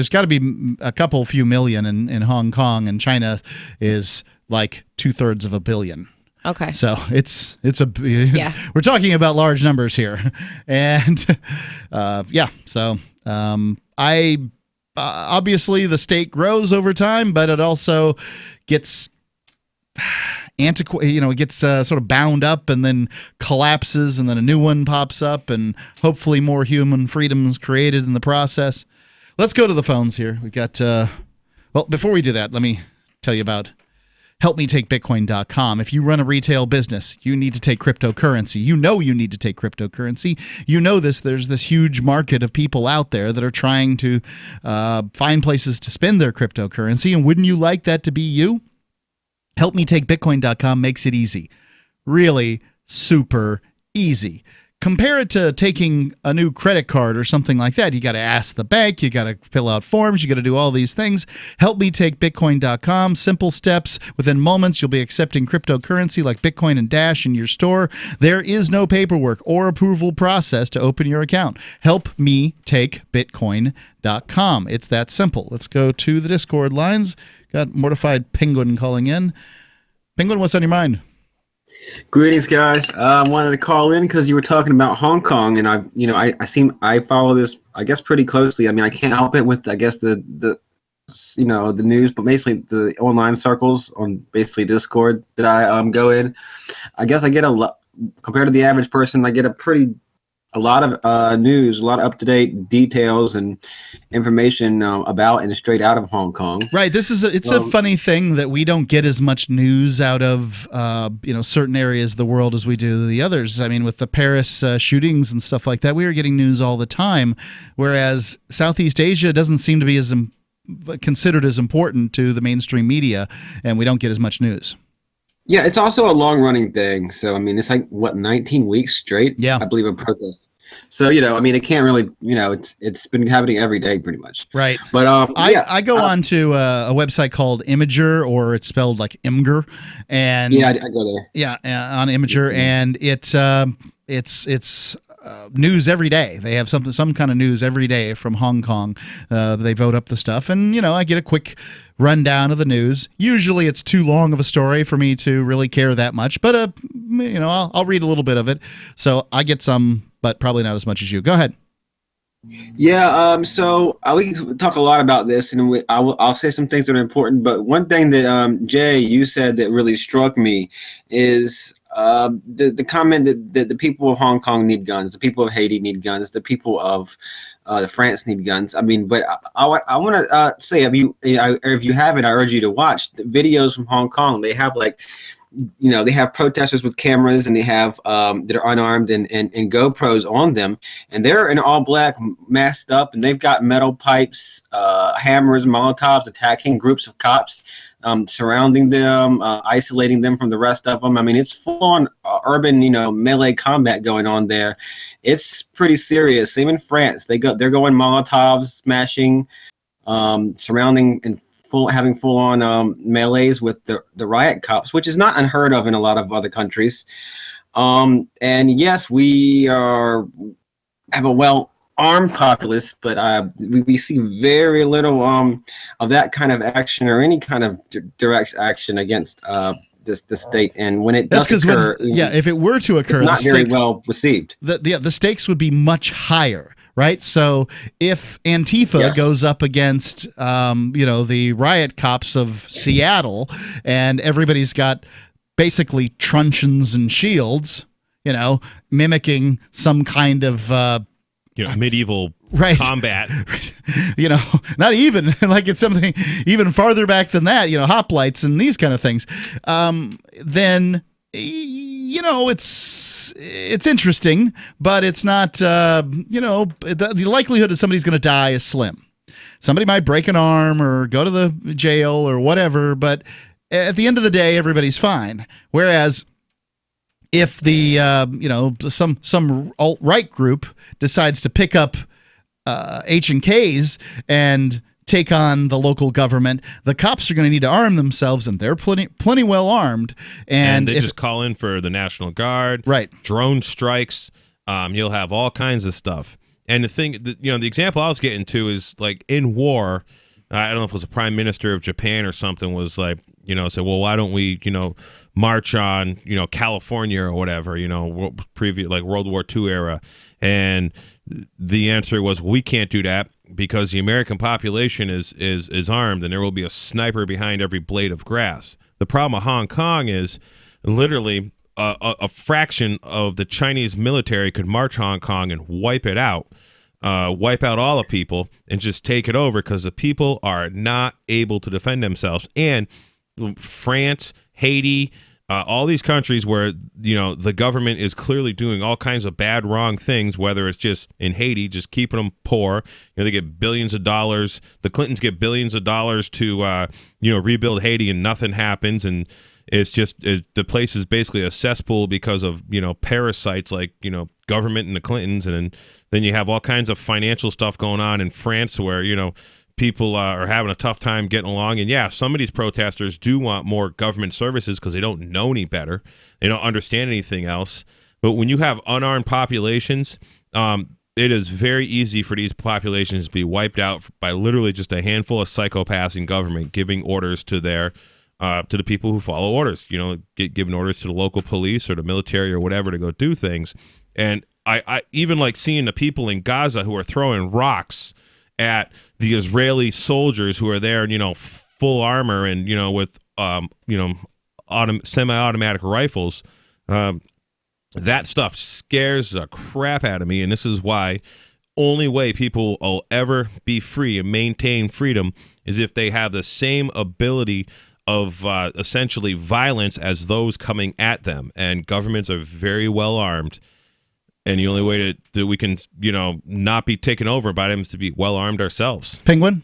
got to be a few million in Hong Kong, and China is like 2/3 of a billion.
Okay.
So it's we're talking about large numbers here, and So I obviously the state grows over time, but it also gets it gets sort of bound up and then collapses, and then a new one pops up, and hopefully more human freedoms created in the process. Let's go to the phones here. We got well, before we do that, let me tell you about helpmetakebitcoin.com. If you run a retail business, you need to take cryptocurrency. You know you need to take cryptocurrency. You know this. There's this huge market of people out there that are trying to find places to spend their cryptocurrency, and wouldn't you like that to be you? HelpMeTakeBitcoin.com makes it easy. Really super easy. Compare it to taking a new credit card or something like that. You got to ask the bank. You got to fill out forms. You got to do all these things. HelpMeTakeBitcoin.com. Simple steps. Within moments, you'll be accepting cryptocurrency like Bitcoin and Dash in your store. There is no paperwork or approval process to open your account. HelpMeTakeBitcoin.com. It's that simple. Let's go to the Discord lines. Got Mortified Penguin calling in. Penguin, what's on your mind?
Greetings, guys. I wanted to call in because you were talking about Hong Kong, and I follow this, I guess, pretty closely. I mean, I can't help it with, I guess, the news, but basically the online circles on basically Discord that I go in. I guess I get a lot compared to the average person. I get a lot of news, a lot of up-to-date details and information about and straight out of Hong Kong.
Right. It's a funny thing that we don't get as much news out of certain areas of the world as we do the others. I mean, with the Paris shootings and stuff like that, we are getting news all the time, whereas Southeast Asia doesn't seem to be as considered as important to the mainstream media, and we don't get as much news.
Yeah, it's also a long-running thing. So, I mean, it's like, 19 weeks straight?
Yeah.
I believe, of protest. So, I mean, it can't really, it's been happening every day pretty much.
Right.
But
I go on to a website called Imager, or it's spelled like Imgur. And
yeah, I go there.
Yeah, on Imager. And it's news every day. They have some kind of news every day from Hong Kong. They vote up the stuff, and I get a quick rundown of the news. Usually, it's too long of a story for me to really care that much, but I'll read a little bit of it. So I get some, but probably not as much as you. Go ahead.
Yeah, so we can talk a lot about this, and I'll say some things that are important. But one thing that Jay, you said that really struck me is the comment that the people of Hong Kong need guns, the people of Haiti need guns, the people of France need guns. I mean, but I want to say, if you haven't, I urge you to watch the videos from Hong Kong. They have they have protesters with cameras, and they have that are unarmed and GoPros on them, and they're in all black, masked up, and they've got metal pipes, hammers, Molotovs, attacking groups of cops, surrounding them, isolating them from the rest of them. I mean, it's full on urban, melee combat going on there. It's pretty serious. Same in France. They're going Molotovs, smashing, surrounding and having full-on melees with the riot cops, which is not unheard of in a lot of other countries. And yes, we have a well-armed populace, but we see very little of that kind of action or any kind of direct action against the state. And when it does occur,
if it were to occur,
it's not very well received.
The stakes would be much higher. Right. So if Antifa goes up against, the riot cops of Seattle, and everybody's got basically truncheons and shields, mimicking some kind of
medieval combat.
Not even like it's something even farther back than that, hoplites and these kind of things. Then it's interesting, but it's not, the likelihood that somebody's going to die is slim. Somebody might break an arm or go to the jail or whatever, but at the end of the day, everybody's fine. Whereas if the, some alt-right group decides to pick up H&Ks and take on the local government, the cops are going to need to arm themselves, and they're plenty well armed. And
they just call in for the National Guard,
right?
Drone strikes. You'll have all kinds of stuff. And the thing, the example I was getting to is like in war. I don't know if it was the Prime Minister of Japan or something was like, said, well, why don't we, march on, California or whatever, previous like World War II era, and the answer was we can't do that because the American population is armed, and there will be a sniper behind every blade of grass. The problem with Hong Kong is literally a fraction of the Chinese military could march Hong Kong and wipe it out, wipe out all the people and just take it over because the people are not able to defend themselves. And France, Haiti, all these countries where the government is clearly doing all kinds of bad, wrong things, whether it's just in Haiti, just keeping them poor. They get billions of dollars. The Clintons get billions of dollars to rebuild Haiti, and nothing happens. And it's just the place is basically a cesspool because of parasites like government and the Clintons. And then you have all kinds of financial stuff going on in France where people are having a tough time getting along. And yeah, some of these protesters do want more government services because they don't know any better. They don't understand anything else. But when you have unarmed populations, it is very easy for these populations to be wiped out by literally just a handful of psychopaths in government giving orders to their to the people who follow orders, giving orders to the local police or the military or whatever to go do things. And I even like seeing the people in Gaza who are throwing rocks at the Israeli soldiers who are there in, full armor and, with, semi-automatic rifles. That stuff scares the crap out of me. And this is why only way people will ever be free and maintain freedom is if they have the same ability of essentially violence as those coming at them. And governments are very well armed. And the only way that we can, not be taken over by them is to be well armed ourselves.
Penguin?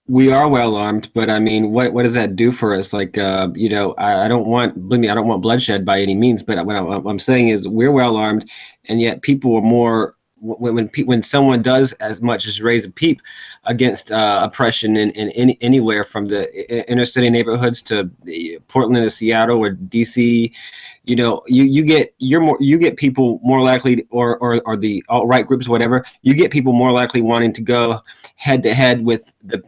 We are well armed, but I mean, what does that do for us? Like, I don't want bloodshed by any means, but what I'm saying is we're well armed, and yet people are more when someone does as much as raise a peep against oppression in anywhere from the inner city neighborhoods to Portland to Seattle or DC, you get people more likely, or the alt-right groups, whatever, you get people more likely wanting to go head to head with the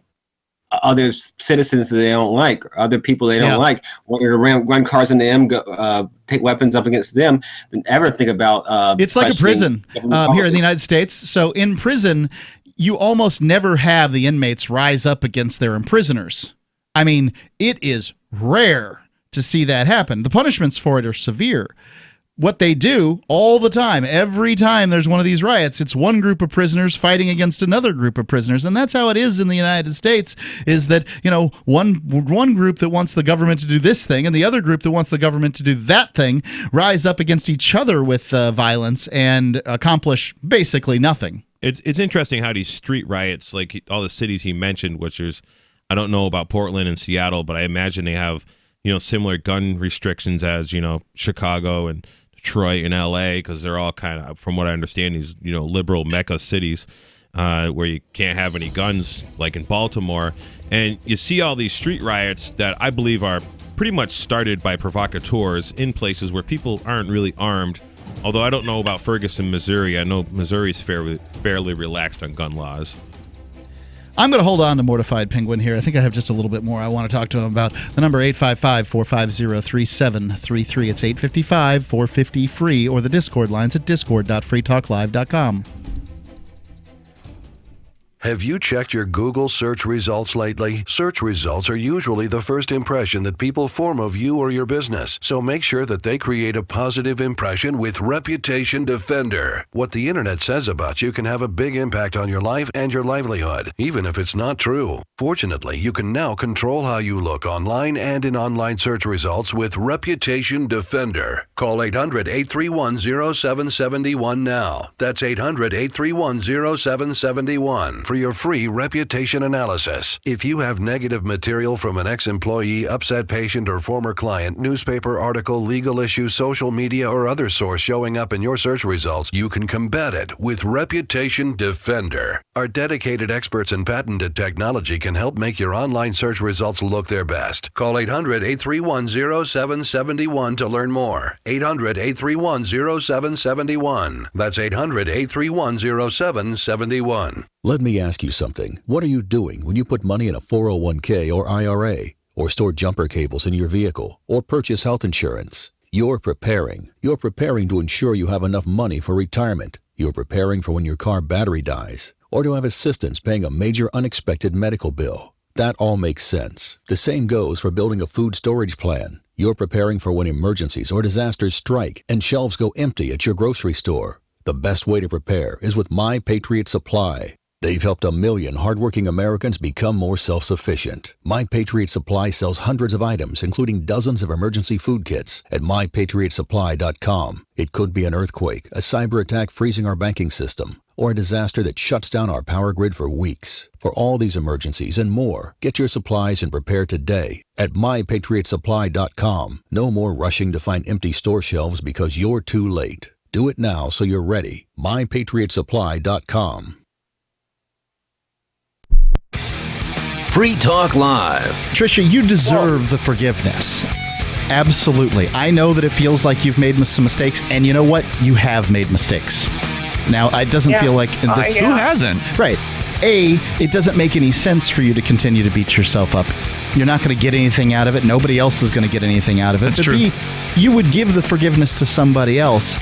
other citizens that they don't like, or other people they don't like, wanting to run cars into them, take weapons up against them, than ever think about.
It's like a prison here in the United States. So in prison, you almost never have the inmates rise up against their imprisoners. I mean, it is rare to see that happen. The punishments for it are severe. What they do all the time, every time there's one of these riots, it's one group of prisoners fighting against another group of prisoners. And that's how it is in the United States, is that, one group that wants the government to do this thing and the other group that wants the government to do that thing rise up against each other with violence and accomplish basically nothing.
It's interesting how these street riots, like all the cities he mentioned, which is, I don't know about Portland and Seattle, but I imagine they have, similar gun restrictions as, Chicago and Detroit and LA, because they're all kind of, from what I understand, these liberal mecca cities where you can't have any guns, like in Baltimore. And you see all these street riots that I believe are pretty much started by provocateurs in places where people aren't really armed. Although I don't know about Ferguson, Missouri. I know Missouri's fairly relaxed on gun laws.
I'm going to hold on to Mortified Penguin here. I think I have just a little bit more I want to talk to him about. The number 855-450-3733. It's 855-450-FREE, or the Discord lines at discord.freetalklive.com.
Have you checked your Google search results lately? Search results are usually the first impression that people form of you or your business, so make sure that they create a positive impression with Reputation Defender. What the internet says about you can have a big impact on your life and your livelihood, even if it's not true. Fortunately, you can now control how you look online and in online search results with Reputation Defender. Call 800-831-0771 now. That's 800-831-0771 for your free reputation analysis. If you have negative material from an ex-employee, upset patient, or former client, newspaper article, legal issue, social media, or other source showing up in your search results, you can combat it with Reputation Defender. Our dedicated experts in patented technology can help make your online search results look their best. Call 800-831-0771 to learn more. 800-831-0771. That's 800-831-0771.
Let me ask you something. What are you doing when you put money in a 401k or IRA, or store jumper cables in your vehicle, or purchase health insurance? You're preparing. You're preparing to ensure you have enough money for retirement. You're preparing for when your car battery dies, or to have assistance paying a major unexpected medical bill. That all makes sense. The same goes for building a food storage plan. You're preparing for when emergencies or disasters strike and shelves go empty at your grocery store. The best way to prepare is with My Patriot Supply. They've helped 1 million hardworking Americans become more self-sufficient. My Patriot Supply sells hundreds of items, including dozens of emergency food kits, at mypatriotsupply.com. It could be an earthquake, a cyber attack freezing our banking system, or a disaster that shuts down our power grid for weeks. For all these emergencies and more, get your supplies and prepare today at mypatriotsupply.com. No more rushing to find empty store shelves because you're too late. Do it now so you're ready. mypatriotsupply.com.
Free Talk Live.
Tricia, you deserve the forgiveness. Absolutely. I know that it feels like you've made some mistakes, and you know what? You have made mistakes. Now, it doesn't feel like this.
Who hasn't?
Right. It doesn't make any sense for you to continue to beat yourself up. You're not going to get anything out of it. Nobody else is going to get anything out of it.
That's
but
true.
B, you would give the forgiveness to somebody else.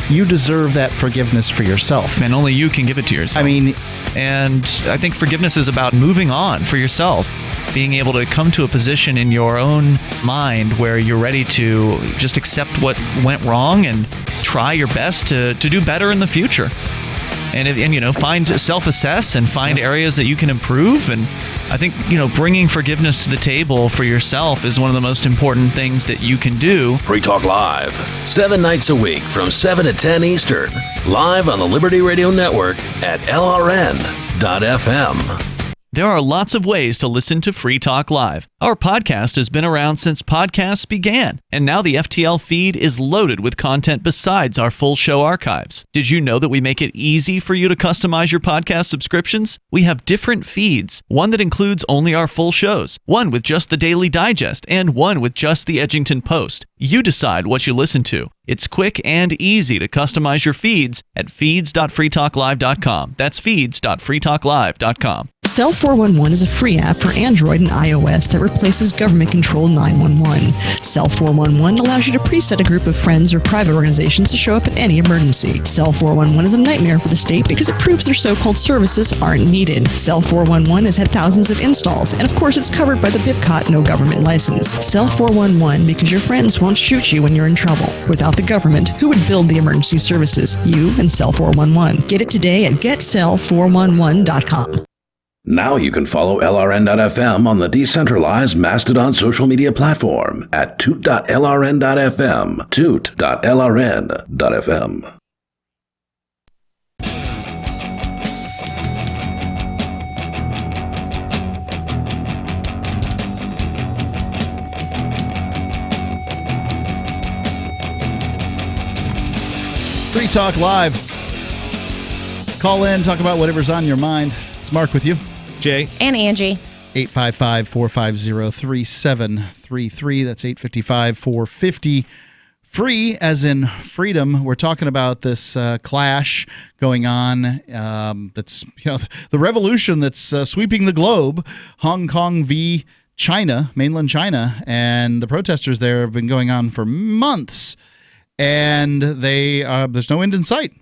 You deserve that forgiveness for yourself.
And only you can give it to yourself.
I mean,
and I think forgiveness is about moving on for yourself, being able to come to a position in your own mind where you're ready to just accept what went wrong and try your best to do better in the future. And find self-assess and find areas that you can improve. And I think, bringing forgiveness to the table for yourself is one of the most important things that you can do.
Free Talk Live, 7 nights a week from 7 to 10 Eastern. Live on the Liberty Radio Network at LRN.FM.
There are lots of ways to listen to Free Talk Live. Our podcast has been around since podcasts began, and now the FTL feed is loaded with content besides our full show archives. Did you know that we make it easy for you to customize your podcast subscriptions? We have different feeds, one that includes only our full shows, one with just the Daily Digest, and one with just the Edgington Post. You decide what you listen to. It's quick and easy to customize your feeds at feeds.freetalklive.com. That's feeds.freetalklive.com.
Cell 411 is a free app for Android and iOS that replaces government-controlled 911. Cell 411 allows you to preset a group of friends or private organizations to show up at any emergency. Cell 411 is a nightmare for the state because it proves their so-called services aren't needed. Cell 411 has had thousands of installs, and of course it's covered by the BIPCOT no government license. Cell 411 because your friends won't shoot you when you're in trouble. Without the government, who would build the emergency services? You and Cell 411. Get it today at getcell411.com.
Now you can follow LRN.FM on the decentralized Mastodon social media platform at toot.lrn.fm, toot.lrn.fm.
Free Talk Live. Call in, talk about whatever's on your mind. It's Mark with you.
Jay.
And Angie.
855-450-3733. That's 855-450. Free as in freedom. We're talking about this clash going on. That's the revolution that's sweeping the globe. Hong Kong v. China, mainland China, and the protesters there have been going on for months, and there's no end in sight. I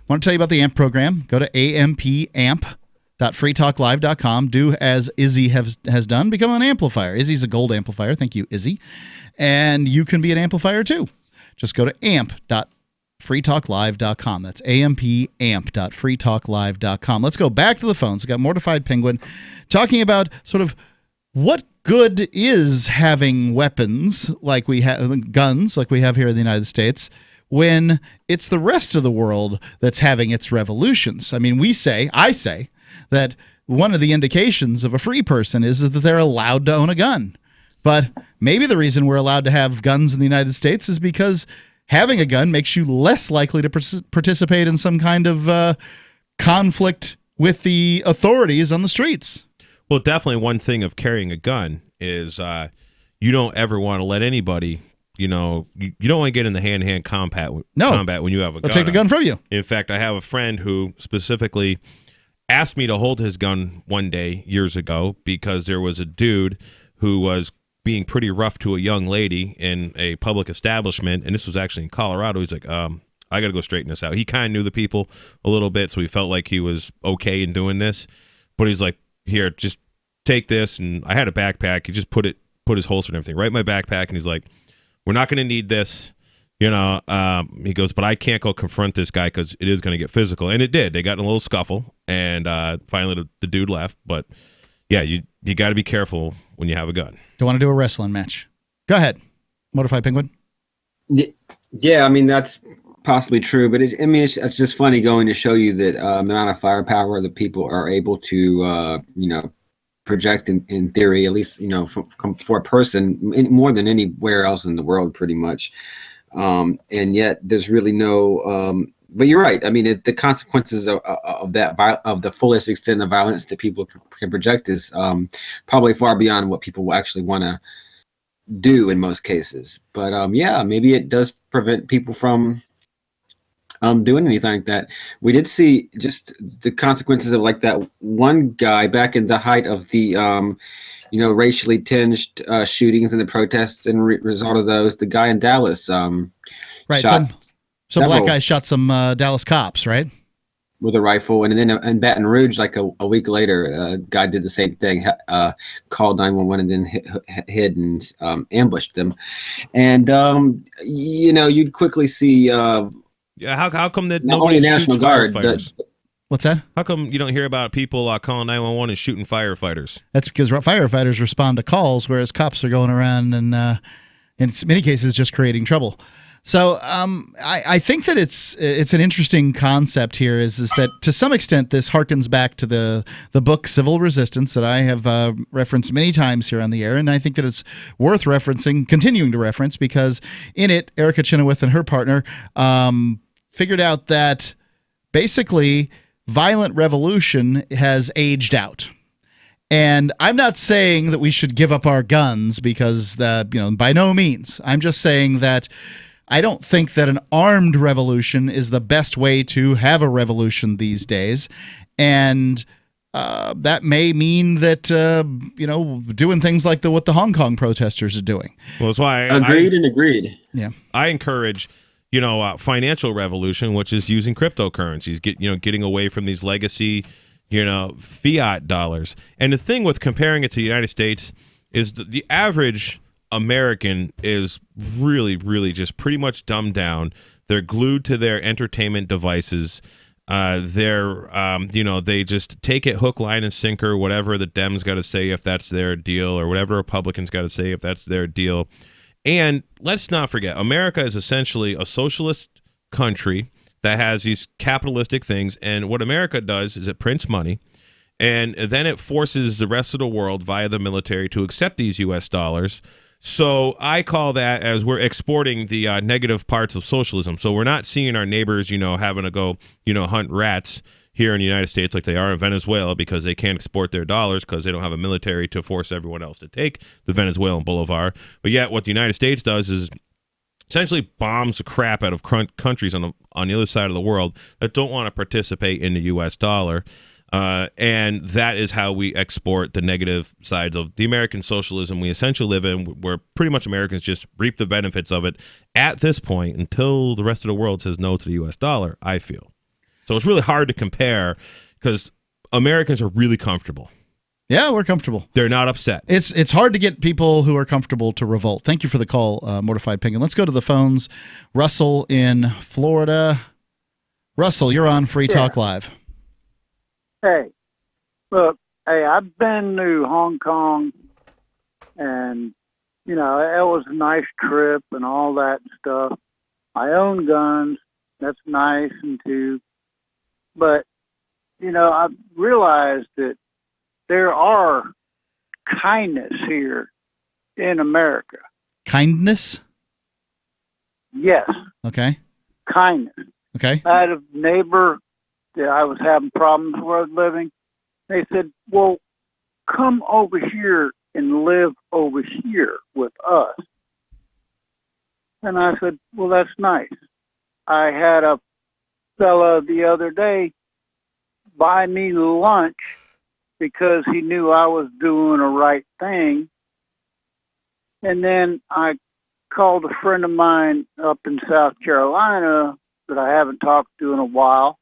want to tell you about the AMP program. Go to ampamp.freetalklive.com. Do as Izzy has done. Become an amplifier. Izzy's a gold amplifier. Thank you, Izzy. And you can be an amplifier too. Just go to amp.freetalklive.com. That's ampamp.freetalklive.com. Let's go back to the phones. We got Mortified Penguin talking about sort of what good is having weapons like we have, guns like we have here in the United States, when it's the rest of the world that's having its revolutions. I mean, I say that one of the indications of a free person is that they're allowed to own a gun. But maybe the reason we're allowed to have guns in the United States is because having a gun makes you less likely to participate in some kind of conflict with the authorities on the streets.
Well, definitely one thing of carrying a gun is you don't ever want to let anybody, you don't want to get in the hand-to-hand combat when you have a gun.
They'll take the gun from you.
In fact, I have a friend who specifically asked me to hold his gun one day years ago because there was a dude who was being pretty rough to a young lady in a public establishment, and this was actually in Colorado. He's like, I got to go straighten this out. He kind of knew the people a little bit, so he felt like he was okay in doing this. But he's like, here, just take this. And I had a backpack. He just put his holster and everything right in my backpack, and he's like, we're not going to need this. He goes, but I can't go confront this guy because it is going to get physical. And it did. They got in a little scuffle, and finally the dude left. But yeah, you got to be careful when you have a gun.
Don't want to do a wrestling match. Go ahead, Mortified Penguin.
Yeah, I mean, that's possibly true, but it's just funny going to show you that amount of firepower that people are able to, project in theory, at least, for a person more than anywhere else in the world, pretty much. And yet there's really no, but you're right. I mean, the consequences of the fullest extent of violence that people can project is probably far beyond what people will actually want to do in most cases. But yeah, maybe it does prevent people from doing anything like that. We did see just the consequences of like that one guy back in the height of the racially tinged shootings and the protests and result of those. The guy in Dallas,
right? Some black guy shot some Dallas cops, right?
With a rifle, and then in Baton Rouge, like a week later, a guy did the same thing, called 911, and then hid and ambushed them. And you'd quickly see.
Yeah, how come that
not
nobody
only National Guard?
What's that?
How come you don't hear about people calling 911 and shooting firefighters?
That's because firefighters respond to calls, whereas cops are going around and in many cases just creating trouble. So I think that it's an interesting concept here is that to some extent this harkens back to the book Civil Resistance that I have referenced many times here on the air, and I think that it's worth continuing to reference, because in it Erica Chenoweth and her partner figured out that basically violent revolution has aged out. And I'm not saying that we should give up our guns, because by no means. I'm just saying that I don't think that an armed revolution is the best way to have a revolution these days. And that may mean that, doing things like what the Hong Kong protesters are doing.
Well, that's why
agreed.
Yeah.
I encourage, financial revolution, which is using cryptocurrencies, getting away from these legacy, fiat dollars. And the thing with comparing it to the United States is the average American is really, really just pretty much dumbed down. They're glued to their entertainment devices. They just take it hook, line, and sinker, whatever the Dems got to say if that's their deal, or whatever Republicans got to say if that's their deal. And let's not forget, America is essentially a socialist country that has these capitalistic things. And what America does is it prints money, and then it forces the rest of the world via the military to accept these U.S. dollars. So I call that as we're exporting the negative parts of socialism. So we're not seeing our neighbors, having to go, hunt rats here in the United States like they are in Venezuela, because they can't export their dollars because they don't have a military to force everyone else to take the Venezuelan bolivar. But yet what the United States does is essentially bombs the crap out of countries on the other side of the world that don't want to participate in the U.S. dollar. And that is how we export the negative sides of the American socialism we essentially live in, where pretty much Americans just reap the benefits of it at this point until the rest of the world says no to the U.S. dollar, I feel. So it's really hard to compare because Americans are really comfortable.
Yeah, we're comfortable.
They're not upset.
It's hard to get people who are comfortable to revolt. Thank you for the call, Mortified Penguin. Let's go to the phones. Russell in Florida. Russell, you're on Free Talk Live.
Hey, look, I've been to Hong Kong, and, it was a nice trip and all that stuff. I own guns. That's nice and too. But, I've realized that there are kindness here in America.
Kindness?
Yes.
Okay.
Kindness.
Okay.
I had a neighbor that I was having problems where I was living. They said, well, come over here and live over here with us. And I said, well, that's nice. I had a fella the other day buy me lunch because he knew I was doing the right thing. And then I called a friend of mine up in South Carolina that I haven't talked to in a while.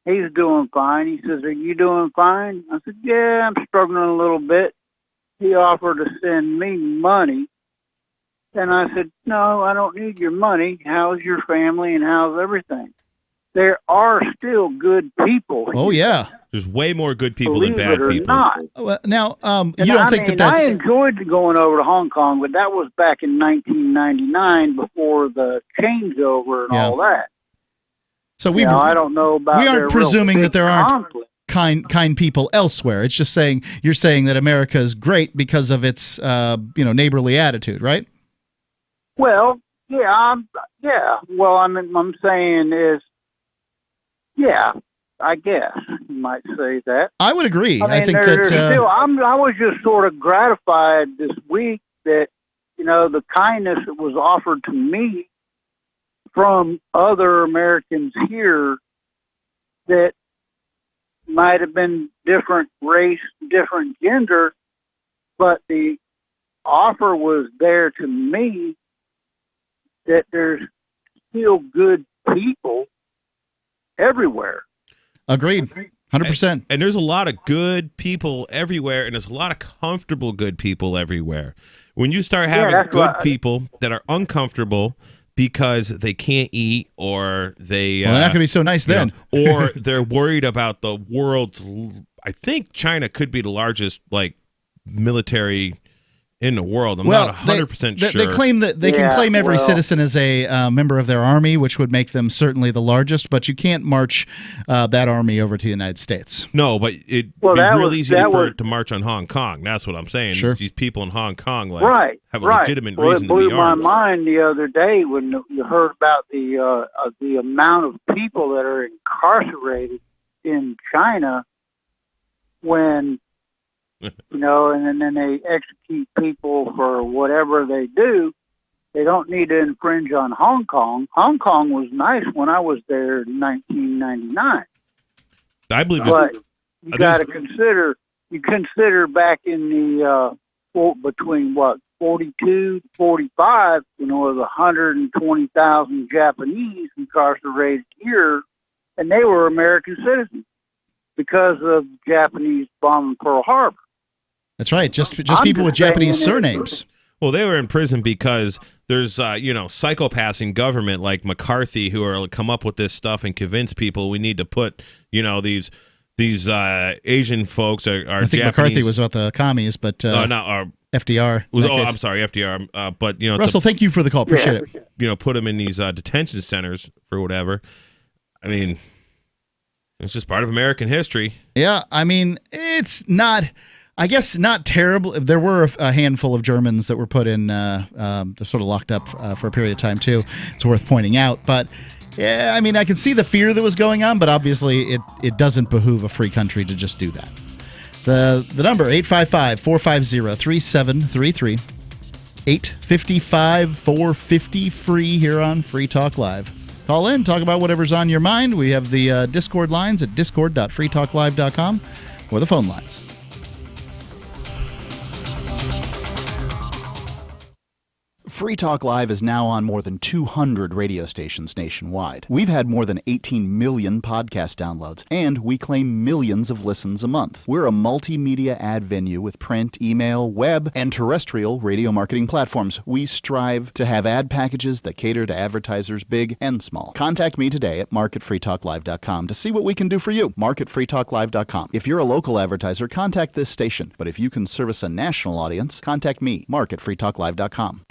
He's doing fine. He says, are you doing fine? I said, yeah, I'm struggling a little bit. He offered to send me money. And I said, no, I don't need your money. How's your family and how's everything? There are still good people.
Oh, yeah.
There's way more good people
Believe
than bad
it or
people.
not.
Well, now, you don't think that's...
I enjoyed going over to Hong Kong, but that was back in 1999 before the changeover and all that.
So
I don't know about.
We aren't presuming that there aren't
conflict.
kind people elsewhere. It's just you're saying that America is great because of its neighborly attitude, right?
Well, yeah, Well, I'm saying is, yeah, I guess you might say that.
I would agree. I think
there's
that
still, I was just sort of gratified this week that the kindness that was offered to me from other Americans here that might have been different race, different gender, but the offer was there to me that there's still good people everywhere.
Agreed. 100%.
And there's a lot of good people everywhere, and there's a lot of comfortable good people everywhere. When you start having good people that are uncomfortable because they can't eat, or they're
not going to be so nice then.
Or they're worried about the world's. I think China could be the largest military in the world. I'm not 100% sure.
They claim that they can claim every citizen as a member of their army, which would make them certainly the largest, but you can't march that army over to the United States.
No, but it'd be real easy for it to march on Hong Kong. That's what I'm saying.
Sure.
These people in Hong Kong have a
right.
legitimate
Well,
reason
it
to
blew
be
my
armed.
mind the other day when you heard about the amount of people that are incarcerated in China when and then they execute people for whatever they do. They don't need to infringe on Hong Kong. Hong Kong was nice when I was there in 1999.
I believe
but you got to consider. You consider back in the between 42 to 45, there was 120,000 Japanese incarcerated here, and they were American citizens because of Japanese bombing Pearl Harbor.
That's right. Just people with Japanese surnames.
Well, they were in prison because there's psychopaths in government like McCarthy who are come up with this stuff and convince people we need to put these Asian folks are
I think
Japanese.
McCarthy was about the commies, but FDR.
I'm sorry, FDR. But
Russell, thank you for the call. Appreciate it.
Put them in these detention centers for whatever. I mean, it's just part of American history.
Yeah, I mean, it's not. I guess not terrible. There were a handful of Germans that were put in, sort of locked up for a period of time too. It's worth pointing out, but. Yeah, I mean, I can see the fear that was going on, but obviously it doesn't behoove a free country to just do that. The number, 855-450-3733, 855-450-FREE here on Free Talk Live. Call in, talk about whatever's on your mind. We have the Discord lines at discord.freetalklive.com or the phone lines.
Free Talk Live is now on more than 200 radio stations nationwide. We've had more than 18 million podcast downloads, and we claim millions of listens a month. We're a multimedia ad venue with print, email, web, and terrestrial radio marketing platforms. We strive to have ad packages that cater to advertisers big and small. Contact me today at mark@freetalklive.com to see what we can do for you. mark@freetalklive.com. If you're a local advertiser, contact this station. But if you can service a national audience, contact me, mark@freetalklive.com.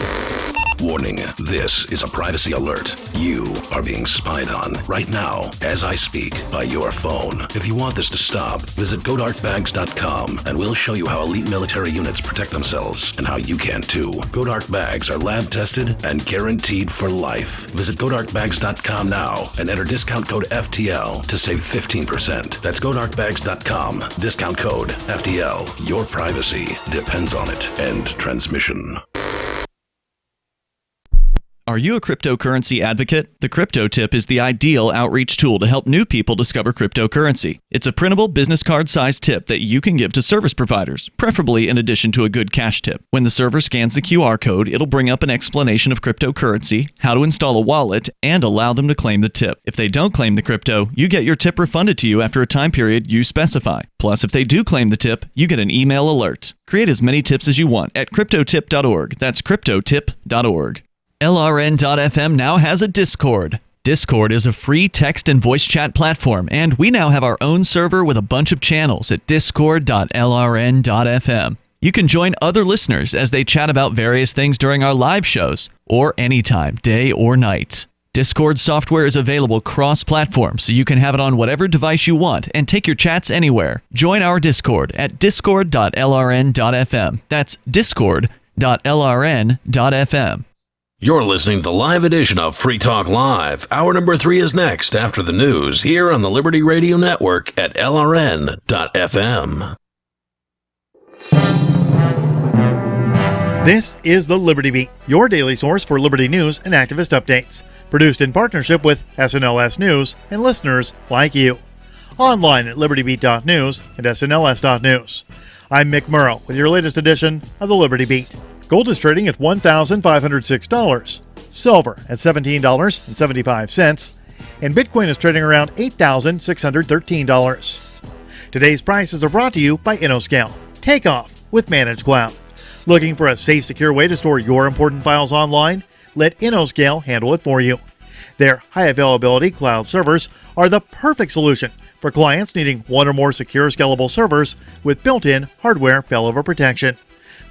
Warning, this is a privacy alert. You are being spied on right now as I speak by your phone. If you want this to stop, visit godarkbags.com and we'll show you how elite military units protect themselves and how you can too. Godark bags are lab tested and guaranteed for life. Visit godarkbags.com now and enter discount code FTL to save 15%. That's godarkbags.com. Discount code FTL. Your privacy depends on it. End transmission.
Are you a cryptocurrency advocate? The Crypto Tip is the ideal outreach tool to help new people discover cryptocurrency. It's a printable business card-sized tip that you can give to service providers, preferably in addition to a good cash tip. When the server scans the QR code, it'll bring up an explanation of cryptocurrency, how to install a wallet, and allow them to claim the tip. If they don't claim the crypto, you get your tip refunded to you after a time period you specify. Plus, if they do claim the tip, you get an email alert. Create as many tips as you want at cryptotip.org. That's cryptotip.org. LRN.FM now has a Discord. Discord is a free text and voice chat platform, and we now have our own server with a bunch of channels at discord.lrn.fm. You can join other listeners as they chat about various things during our live shows, or anytime, day or night. Discord software is available cross-platform, so you can have it on whatever device you want and take your chats anywhere. Join our Discord at discord.lrn.fm. That's discord.lrn.fm.
You're listening to the live edition of Free Talk Live. Hour number 3 is next after the news here on the Liberty Radio Network at LRN.FM.
This is the Liberty Beat, your daily source for Liberty news and activist updates. Produced in partnership with SNLS News and listeners like you. Online at libertybeat.news and snls.news. I'm Mick Murrow with your latest edition of the Liberty Beat. Gold is trading at $1,506, silver at $17.75, and Bitcoin is trading around $8,613. Today's prices are brought to you by InnoScale. Take off with Managed Cloud. Looking for a safe, secure way to store your important files online? Let InnoScale handle it for you. Their high-availability cloud servers are the perfect solution for clients needing one or more secure, scalable servers with built-in hardware failover protection.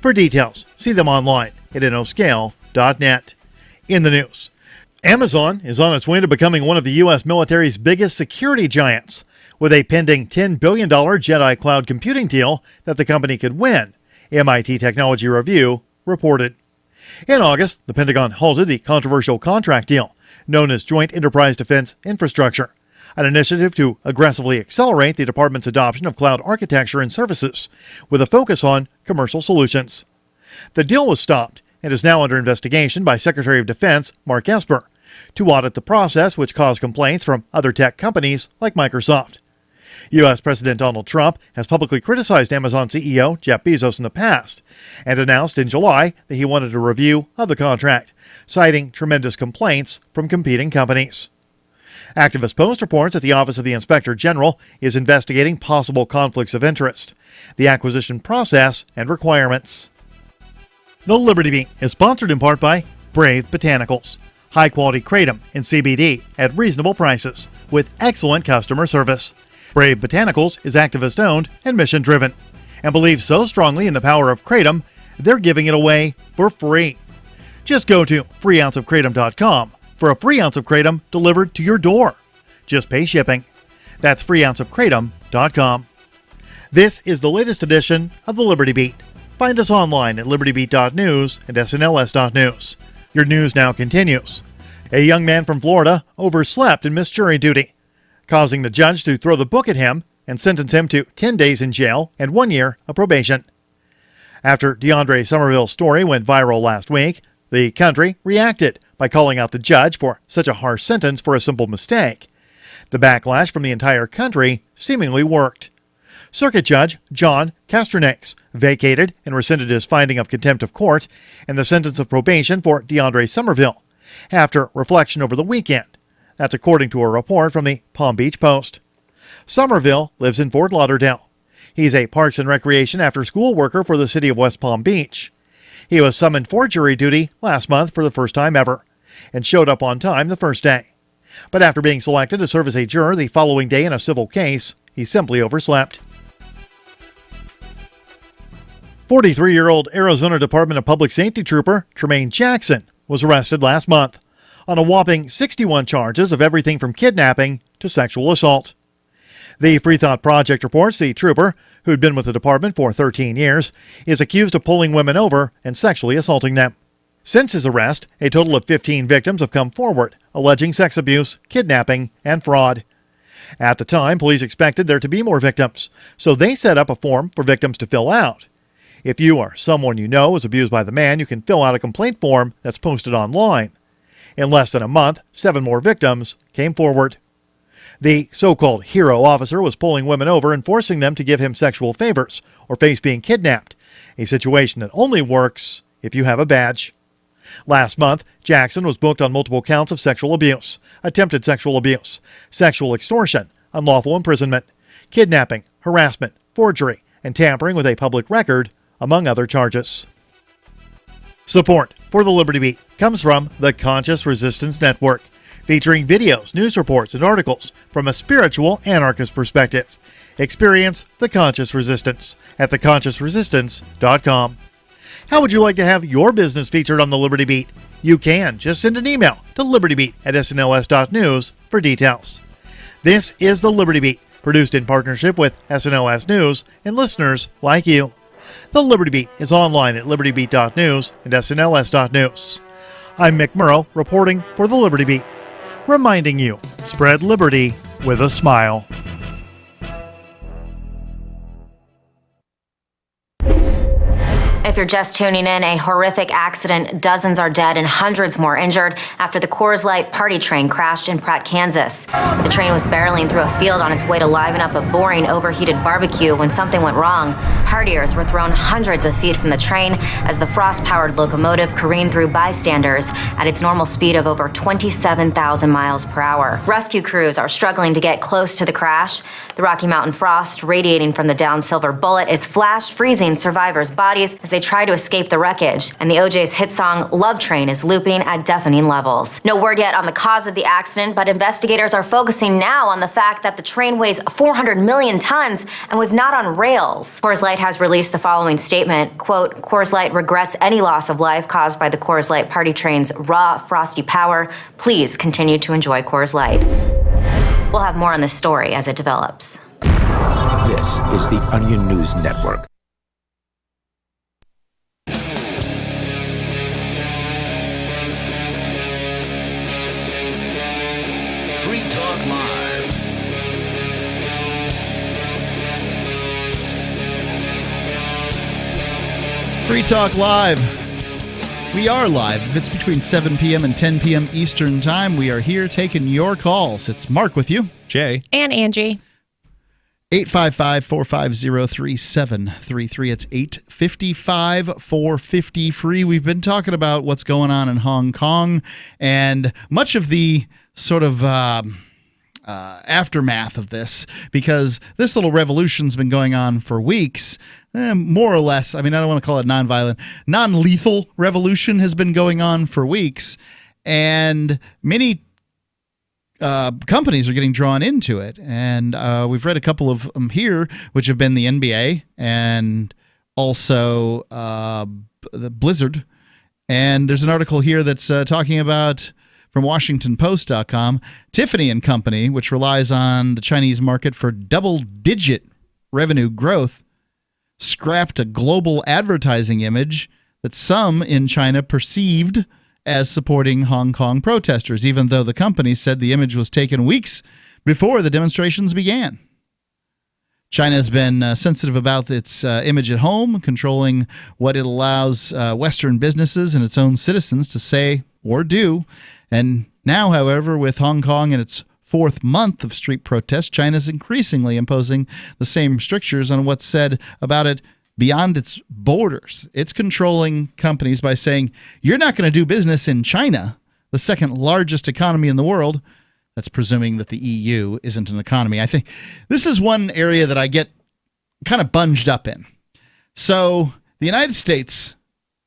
For details, see them online at innoscale.net. In the news, Amazon is on its way to becoming one of the U.S. military's biggest security giants, with a pending $10 billion Jedi cloud computing deal that the company could win, MIT Technology Review reported. In August, the Pentagon halted the controversial contract deal, known as Joint Enterprise Defense Infrastructure, an initiative to aggressively accelerate the department's adoption of cloud architecture and services, with a focus on commercial solutions. The deal was stopped and is now under investigation by Secretary of Defense Mark Esper to audit the process, which caused complaints from other tech companies like Microsoft. U.S. President Donald Trump has publicly criticized Amazon CEO Jeff Bezos in the past and announced in July that he wanted a review of the contract, citing tremendous complaints from competing companies. Activist Post reports that the Office of the Inspector General is investigating possible conflicts of interest, the acquisition process, and requirements. The Liberty Beat is sponsored in part by Brave Botanicals, high-quality kratom and CBD at reasonable prices with excellent customer service. Brave Botanicals is activist-owned and mission-driven and believes so strongly in the power of kratom, they're giving it away for free. Just go to freeounceofkratom.com for a free ounce of kratom delivered to your door. Just pay shipping. That's freeounceofkratom.com. This is the latest edition of the Liberty Beat. Find us online at libertybeat.news and snls.news. Your news now continues. A young man from Florida overslept and missed jury duty, causing the judge to throw the book at him and sentence him to 10 days in jail and 1 year of probation. After DeAndre Somerville's story went viral last week, the country reacted by calling out the judge for such a harsh sentence for a simple mistake. The backlash from the entire country seemingly worked. Circuit Judge John Castronakes vacated and rescinded his finding of contempt of court and the sentence of probation for DeAndre Somerville after reflection over the weekend. That's according to a report from the Palm Beach Post. Somerville lives in Fort Lauderdale. He's a Parks and Recreation after-school worker for the city of West Palm Beach. He was summoned for jury duty last month for the first time ever and showed up on time the first day. But after being selected to serve as a juror the following day in a civil case, he simply overslept. 43-year-old Arizona Department of Public Safety trooper Tremaine Jackson was arrested last month on a whopping 61 charges of everything from kidnapping to sexual assault. The Free Thought Project reports the trooper, who'd been with the department for 13 years, is accused of pulling women over and sexually assaulting them. Since his arrest, a total of 15 victims have come forward, alleging sex abuse, kidnapping, and fraud. At the time, police expected there to be more victims, so they set up a form for victims to fill out. If you or someone you know is abused by the man, you can fill out a complaint form that's posted online. In less than a month, 7 more victims came forward. The so-called hero officer was pulling women over and forcing them to give him sexual favors or face being kidnapped, a situation that only works if you have a badge. Last month, Jackson was booked on multiple counts of sexual abuse, attempted sexual abuse, sexual extortion, unlawful imprisonment, kidnapping, harassment, forgery, and tampering with a public record, among other charges. Support for the Liberty Beat comes from the Conscious Resistance Network, featuring videos, news reports, and articles from a spiritual anarchist perspective. Experience the Conscious Resistance at theconsciousresistance.com. How would you like to have your business featured on the Liberty Beat? You can. Just send an email to libertybeat@snls.news for details. This is the Liberty Beat, produced in partnership with SNLS News and listeners like you. The Liberty Beat is online at libertybeat.news and snls.news. I'm Mick Murrow, reporting for the Liberty Beat, reminding you, spread liberty with a smile.
If you're just tuning in, a horrific accident. Dozens are dead and hundreds more injured after the Coors Light party train crashed in Pratt, Kansas. The train was barreling through a field on its way to liven up a boring, overheated barbecue when something went wrong. Partiers were thrown hundreds of feet from the train as the frost-powered locomotive careened through bystanders at its normal speed of over 27,000 miles per hour. Rescue crews are struggling to get close to the crash. The Rocky Mountain frost radiating from the downed silver bullet is flash freezing survivors' bodies as they try to escape the wreckage, and the OJ's hit song Love Train is looping at deafening levels. No word yet on the cause of the accident, but investigators are focusing now on the fact that the train weighs 400 million tons and was not on rails. Coors Light has released the following statement, quote, Coors Light regrets any loss of life caused by the Coors Light party train's raw, frosty power. Please continue to enjoy Coors Light. We'll have more on this story as it develops.
This is the Onion News Network.
Free Talk Live.
Free Talk Live. We are live. If it's between 7 p.m. and 10 p.m. Eastern Time, we are here taking your calls. It's Mark with you.
Jay.
And Angie.
855-450-3733. It's 855-450-FREE. We've been talking about what's going on in Hong Kong and much of the sort of aftermath of this, because this little revolution's been going on for weeks, more or less. I mean, I don't want to call it nonviolent. Non-lethal revolution has been going on for weeks, and many companies are getting drawn into it. And we've read a couple of them here, which have been the NBA and also the Blizzard. And there's an article here that's talking about, from WashingtonPost.com, Tiffany & Company, which relies on the Chinese market for double-digit revenue growth, scrapped a global advertising image that some in China perceived as supporting Hong Kong protesters, even though the company said the image was taken weeks before the demonstrations began. China has been sensitive about its image at home, controlling what it allows Western businesses and its own citizens to say or do. And now, however, with Hong Kong in its fourth month of street protests, China is increasingly imposing the same strictures on what's said about it beyond its borders. It's controlling companies by saying, you're not going to do business in China, the second largest economy in the world. That's presuming that the EU isn't an economy. I think this is one area that I get kind of bunged up in. So the United States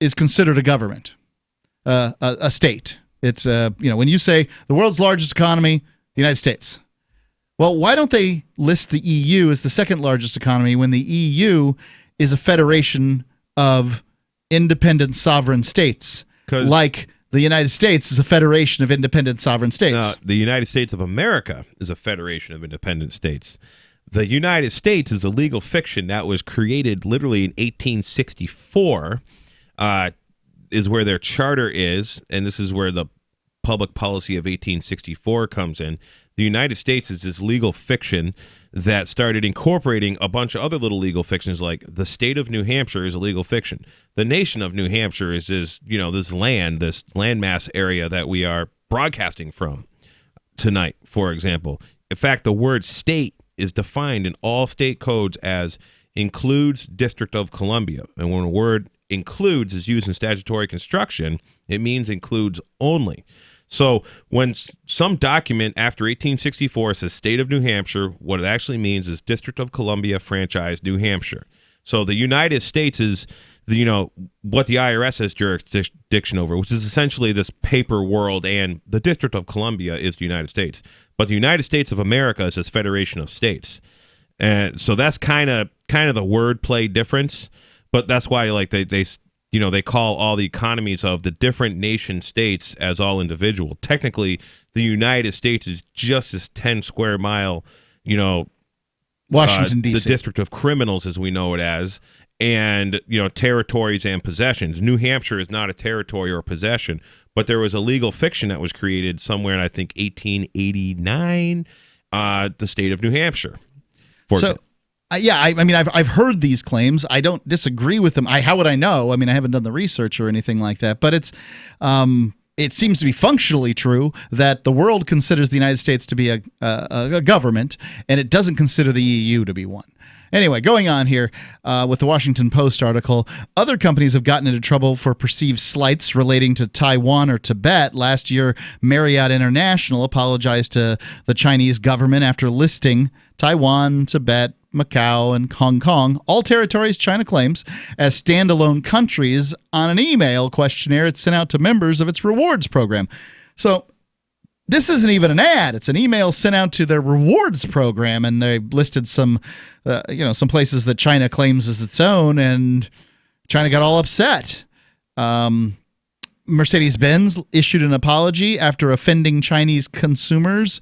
is considered a government, a state. It's, when you say the world's largest economy, the United States. Well, why don't they list the EU as the second largest economy when the EU is a federation of independent sovereign states, like the United States is a federation of independent sovereign states?
The United States of America is a federation of independent states. The United States is a legal fiction that was created literally in 1864, is where their charter is, and this is where the public policy of 1864 comes in. The United States is this legal fiction that started incorporating a bunch of other little legal fictions, like the state of New Hampshire is a legal fiction. The nation of New Hampshire is this landmass area that we are broadcasting from tonight, for example. In fact, the word state is defined in all state codes as includes District of Columbia. And when a word includes is used in statutory construction, it means includes only. So when some document after 1864 says State of New Hampshire, what it actually means is District of Columbia franchise New Hampshire. So the United States is what the IRS has jurisdiction over, which is essentially this paper world, and the District of Columbia is the United States. But the United States of America is this federation of states. And so that's kind of the wordplay difference. But that's why they call all the economies of the different nation states as all individual. Technically, the United States is just this 10 square mile,
Washington, D.C.
The District of Criminals, as we know it as, and, territories and possessions. New Hampshire is not a territory or possession, but there was a legal fiction that was created somewhere in, I think, 1889, the state of New Hampshire, for example.
I've heard these claims. I don't disagree with them. How would I know? I mean, I haven't done the research or anything like that. But it seems to be functionally true that the world considers the United States to be a government, and it doesn't consider the EU to be one. Anyway, going on here with the Washington Post article, other companies have gotten into trouble for perceived slights relating to Taiwan or Tibet. Last year, Marriott International apologized to the Chinese government after listing Taiwan, Tibet, Macau, and Hong Kong, all territories China claims as standalone countries, on an email questionnaire it sent out to members of its rewards program. So this isn't even an ad. It's an email sent out to their rewards program, and they listed some places that China claims as its own, and China got all upset. Mercedes-Benz issued an apology after offending Chinese consumers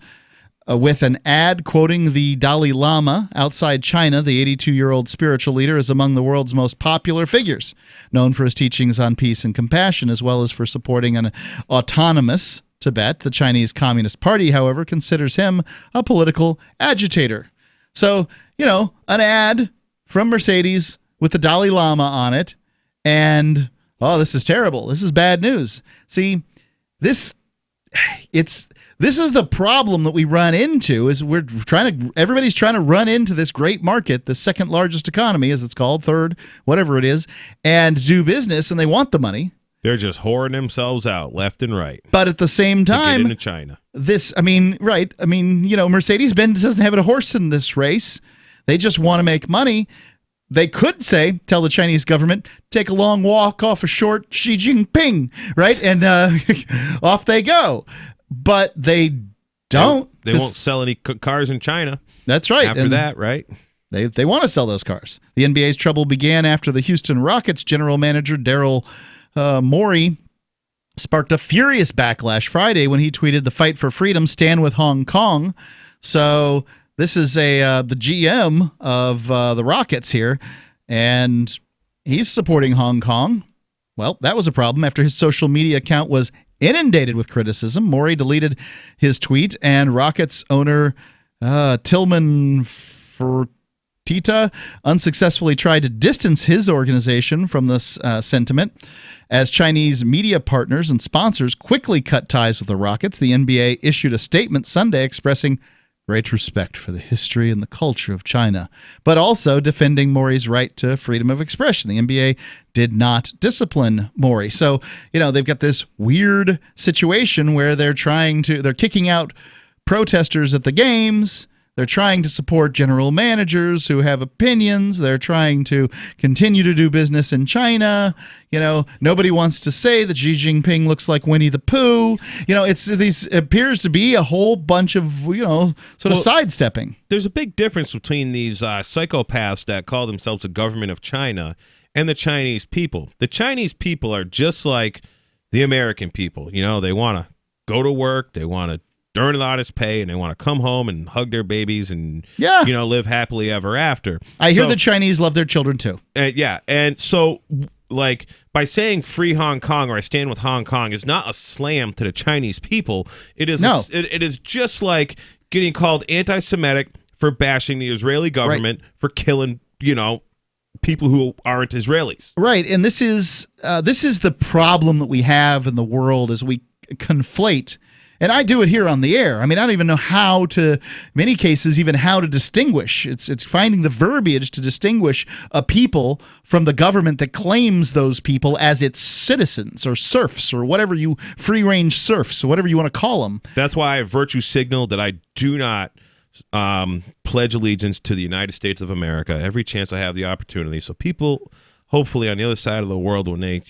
with an ad quoting the Dalai Lama. Outside China, the 82-year-old spiritual leader is among the world's most popular figures, known for his teachings on peace and compassion, as well as for supporting an autonomous Tibet. The Chinese Communist Party, however, considers him a political agitator. So, an ad from Mercedes with the Dalai Lama on it, and, oh, this is terrible. This is bad news. See, this is the problem that we run into, is everybody's trying to run into this great market, the second largest economy, as it's called, third, whatever it is, and do business, and they want the money.
They're just whoring themselves out left and right.
But at the same time,
to get into China.
Mercedes-Benz doesn't have a horse in this race. They just want to make money. They could tell the Chinese government, take a long walk off a short Xi Jinping, right? And off they go. But they don't.
They won't sell any cars in China.
That's right.
After that, right?
They want to sell those cars. The NBA's trouble began after the Houston Rockets general manager Daryl Morey sparked a furious backlash Friday when he tweeted, "The fight for freedom, stand with Hong Kong." So this is the GM of the Rockets here, and he's supporting Hong Kong. Well, that was a problem after his social media account was inundated with criticism. Morey deleted his tweet, and Rockets owner Tillman Fertitta unsuccessfully tried to distance his organization from this sentiment. As Chinese media partners and sponsors quickly cut ties with the Rockets, the NBA issued a statement Sunday expressing great respect for the history and the culture of China, but also defending Morey's right to freedom of expression. The NBA did not discipline Morey. So, they've got this weird situation where they're kicking out protesters at the games. They're trying to support general managers who have opinions. They're trying to continue to do business in China. Nobody wants to say that Xi Jinping looks like Winnie the Pooh. It appears to be a whole bunch of, sidestepping.
There's a big difference between these psychopaths that call themselves the government of China and the Chinese people. The Chinese people are just like the American people. They want to go to work. They want to earn an honest pay, and they want to come home and hug their babies and live happily ever after.
I hear the Chinese love their children too.
And so by saying free Hong Kong or I stand with Hong Kong is not a slam to the Chinese people. It is it is just like getting called anti-Semitic for bashing the Israeli government for killing people who aren't Israelis.
Right, and this is the problem that we have in the world, is we conflate. And I do it here on the air. I don't even know how to, many cases, even how to distinguish. It's finding the verbiage to distinguish a people from the government that claims those people as its citizens or serfs or whatever free-range serfs or whatever you want to call them.
That's why I virtue signal that I do not pledge allegiance to the United States of America every chance I have the opportunity. So people, hopefully on the other side of the world, when they,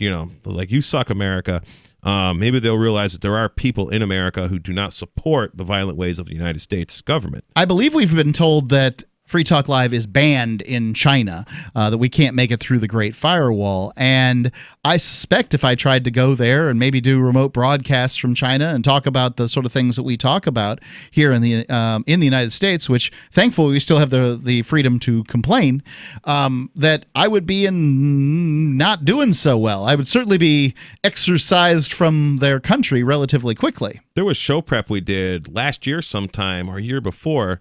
like, you suck, America, maybe they'll realize that there are people in America who do not support the violent ways of the United States government.
I believe we've been told that Free Talk Live is banned in China, that we can't make it through the Great Firewall. And I suspect if I tried to go there and maybe do remote broadcasts from China and talk about the sort of things that we talk about here in the United States, which thankfully we still have the freedom to complain, that I would be not doing so well. I would certainly be exorcised from their country relatively quickly.
There was show prep we did last year sometime or a year before,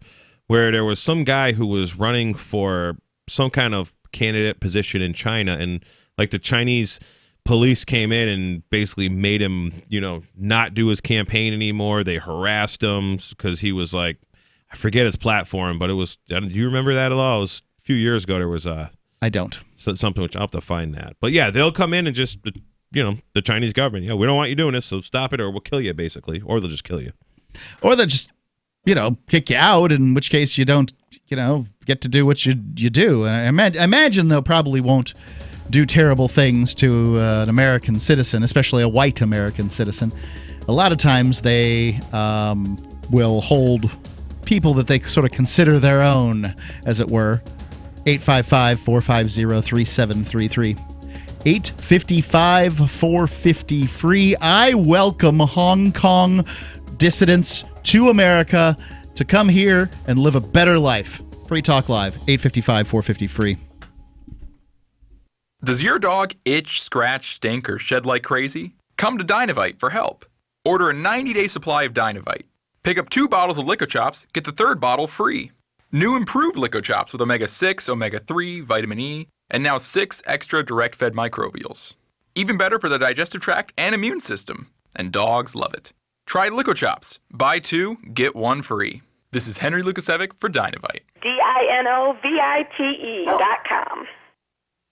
where there was some guy who was running for some kind of candidate position in China, and like the Chinese police came in and basically made him, not do his campaign anymore. They harassed him because he was like, I forget his platform, but it was, do you remember that at all? It was a few years ago. There was
I don't.
Something which I'll have to find that. But yeah, they'll come in and just, the Chinese government, we don't want you doing this, so stop it or we'll kill you, basically. Or they'll just kill you.
Or they'll just kick you out, in which case you don't, get to do what you do. And I imagine they'll probably won't do terrible things to an American citizen, especially a white American citizen. A lot of times they will hold people that they sort of consider their own, as it were. 855-450-3733. 855-450-FREE. I welcome Hong Kong dissidents to America to come here and live a better life. Free Talk Live, 855-450-FREE.
Does your dog itch, scratch, stink, or shed like crazy? Come to Dynavite for help. Order a 90-day supply of Dynavite. Pick up 2 bottles of Lico Chops, get the 3rd bottle free. New improved Lico Chops with omega-6, omega-3, vitamin E, and now 6 extra direct-fed microbials. Even better for the digestive tract and immune system. And dogs love it. Try Lico Chops. Buy 2, get 1 free. This is Henry Lukasevic for Dynavite.
DINOVITE.com.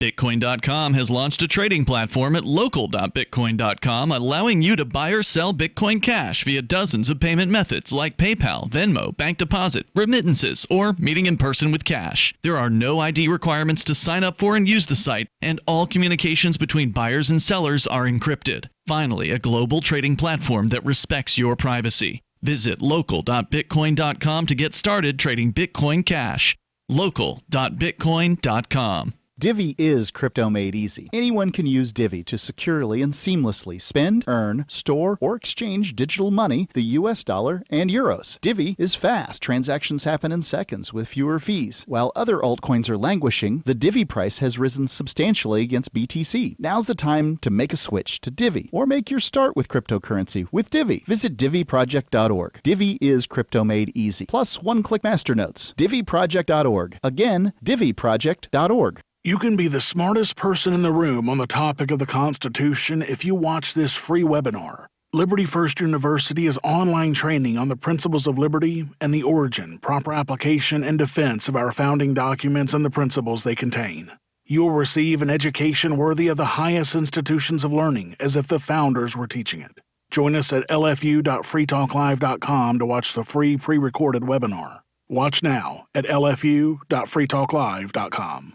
Bitcoin.com has launched a trading platform at local.bitcoin.com, allowing you to buy or sell Bitcoin Cash via dozens of payment methods like PayPal, Venmo, bank deposit, remittances, or meeting in person with cash. There are no ID requirements to sign up for and use the site, and all communications between buyers and sellers are encrypted. Finally, a global trading platform that respects your privacy. Visit local.bitcoin.com to get started trading Bitcoin Cash. local.bitcoin.com.
Divvy is crypto made easy. Anyone can use Divvy to securely and seamlessly spend, earn, store, or exchange digital money, the US dollar, and euros. Divvy is fast. Transactions happen in seconds with fewer fees. While other altcoins are languishing, the Divvy price has risen substantially against BTC. Now's the time to make a switch to Divvy or make your start with cryptocurrency with Divvy. Visit DivvyProject.org. Divvy is crypto made easy. Plus one-click masternodes. DivvyProject.org. Again, DivvyProject.org.
You can be the smartest person in the room on the topic of the Constitution if you watch this free webinar. Liberty First University is online training on the principles of liberty and the origin, proper application, and defense of our founding documents and the principles they contain. You will receive an education worthy of the highest institutions of learning, as if the founders were teaching it. Join us at lfu.freetalklive.com to watch the free pre-recorded webinar. Watch now at lfu.freetalklive.com.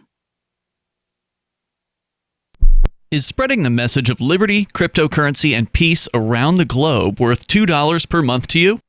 Is spreading the message of liberty, cryptocurrency, and peace around the globe worth $2 per month to you?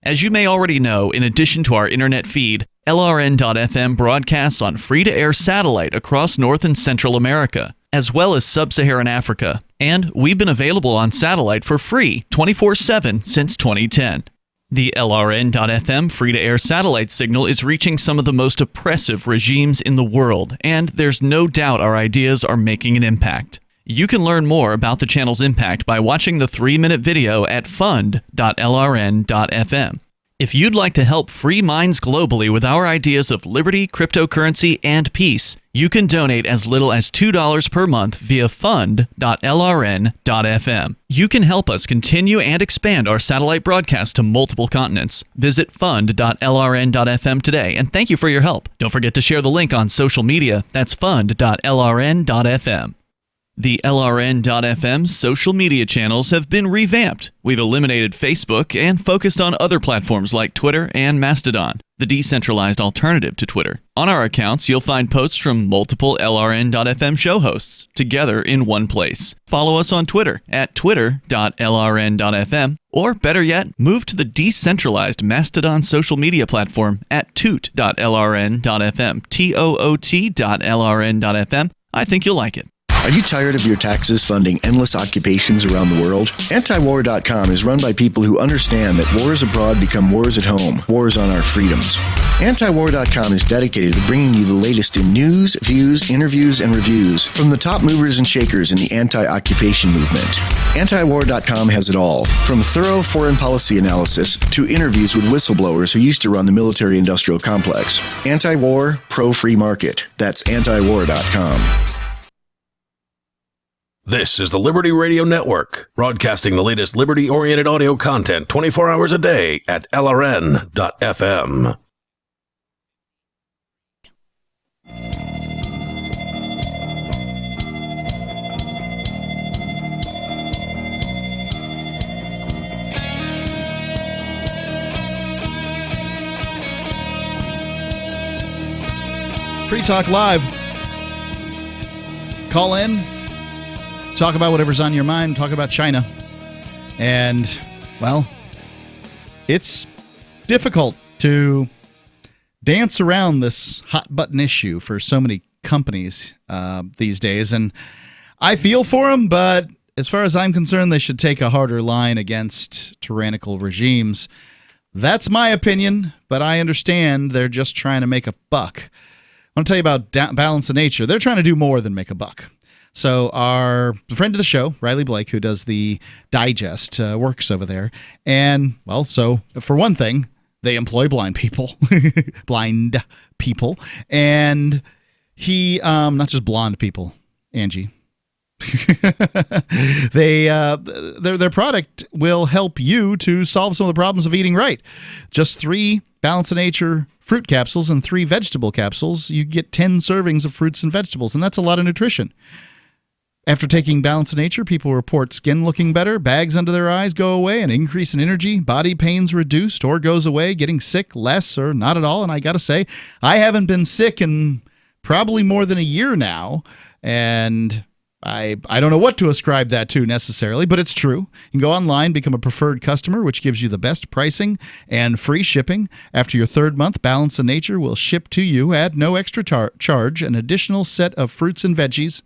As you may already know, in addition to our internet feed, LRN.FM broadcasts on free-to-air satellite across North and Central America, as well as Sub-Saharan Africa. And we've been available on satellite for free 24/7 since 2010. The LRN.FM free-to-air satellite signal is reaching some of the most oppressive regimes in the world, and there's no doubt our ideas are making an impact. You can learn more about the channel's impact by watching the 3-minute video at fund.lrn.fm. If you'd like to help free minds globally with our ideas of liberty, cryptocurrency, and peace, you can donate as little as $2 per month via fund.lrn.fm. You can help us continue and expand our satellite broadcast to multiple continents. Visit fund.lrn.fm today, and thank you for your help. Don't forget to share the link on social media. That's fund.lrn.fm. The LRN.FM social media channels have been revamped. We've eliminated Facebook and focused on other platforms like Twitter and Mastodon, the decentralized alternative to Twitter. On our accounts, you'll find posts from multiple LRN.FM show hosts together in one place. Follow us on Twitter at twitter.lrn.fm, or better yet, move to the decentralized Mastodon social media platform at toot.lrn.fm, toot.lrn.fm. I think you'll like it.
Are you tired of your taxes funding endless occupations around the world? Antiwar.com is run by people who understand that wars abroad become wars at home, wars on our freedoms. Antiwar.com is dedicated to bringing you the latest in news, views, interviews, and reviews from the top movers and shakers in the anti-occupation movement. Antiwar.com has it all, from thorough foreign policy analysis to interviews with whistleblowers who used to run the military-industrial complex. Anti-war, pro-free market. That's antiwar.com.
This is the Liberty Radio Network, broadcasting the latest liberty-oriented audio content 24 hours a day at LRN.FM.
Free Talk Live. Call in. Talk about whatever's on your mind. Talk about China. And, well, it's difficult to dance around this hot-button issue for so many companies these days. And I feel for them, but as far as I'm concerned, they should take a harder line against tyrannical regimes. That's my opinion, but I understand they're just trying to make a buck. I want to tell you about Balance of Nature. They're trying to do more than make a buck. So our friend of the show, Riley Blake, who does the digest, works over there. And, well, so for one thing, they employ blind people. Blind people. And he, not just blonde people, Angie. Their product will help you to solve some of the problems of eating right. Just 3 Balance of Nature fruit capsules and 3 vegetable capsules. You get 10 servings of fruits and vegetables, and that's a lot of nutrition. After taking Balance of Nature, people report skin looking better, bags under their eyes go away, an increase in energy, body pains reduced or goes away, getting sick less or not at all. And I got to say, I haven't been sick in probably more than a year now, and I don't know what to ascribe that to necessarily, but it's true. You can go online, become a preferred customer, which gives you the best pricing and free shipping. After your 3rd month, Balance of Nature will ship to you at no extra charge an additional set of fruits and veggies.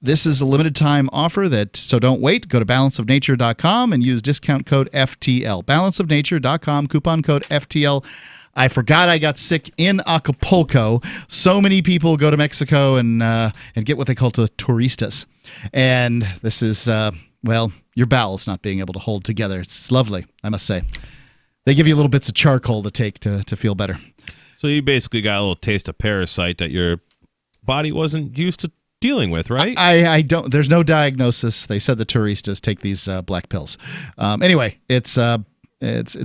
This is a limited time offer, so don't wait. Go to balanceofnature.com and use discount code FTL. Balanceofnature.com, coupon code FTL. I forgot I got sick in Acapulco. So many people go to Mexico and get what they call the turistas. And this is, your bowels not being able to hold together. It's lovely, I must say. They give you little bits of charcoal to take to feel better.
So you basically got a little taste of parasite that your body wasn't used to dealing with, right?
I don't. There's no diagnosis. They said the turistas take these black pills. Anyway, it's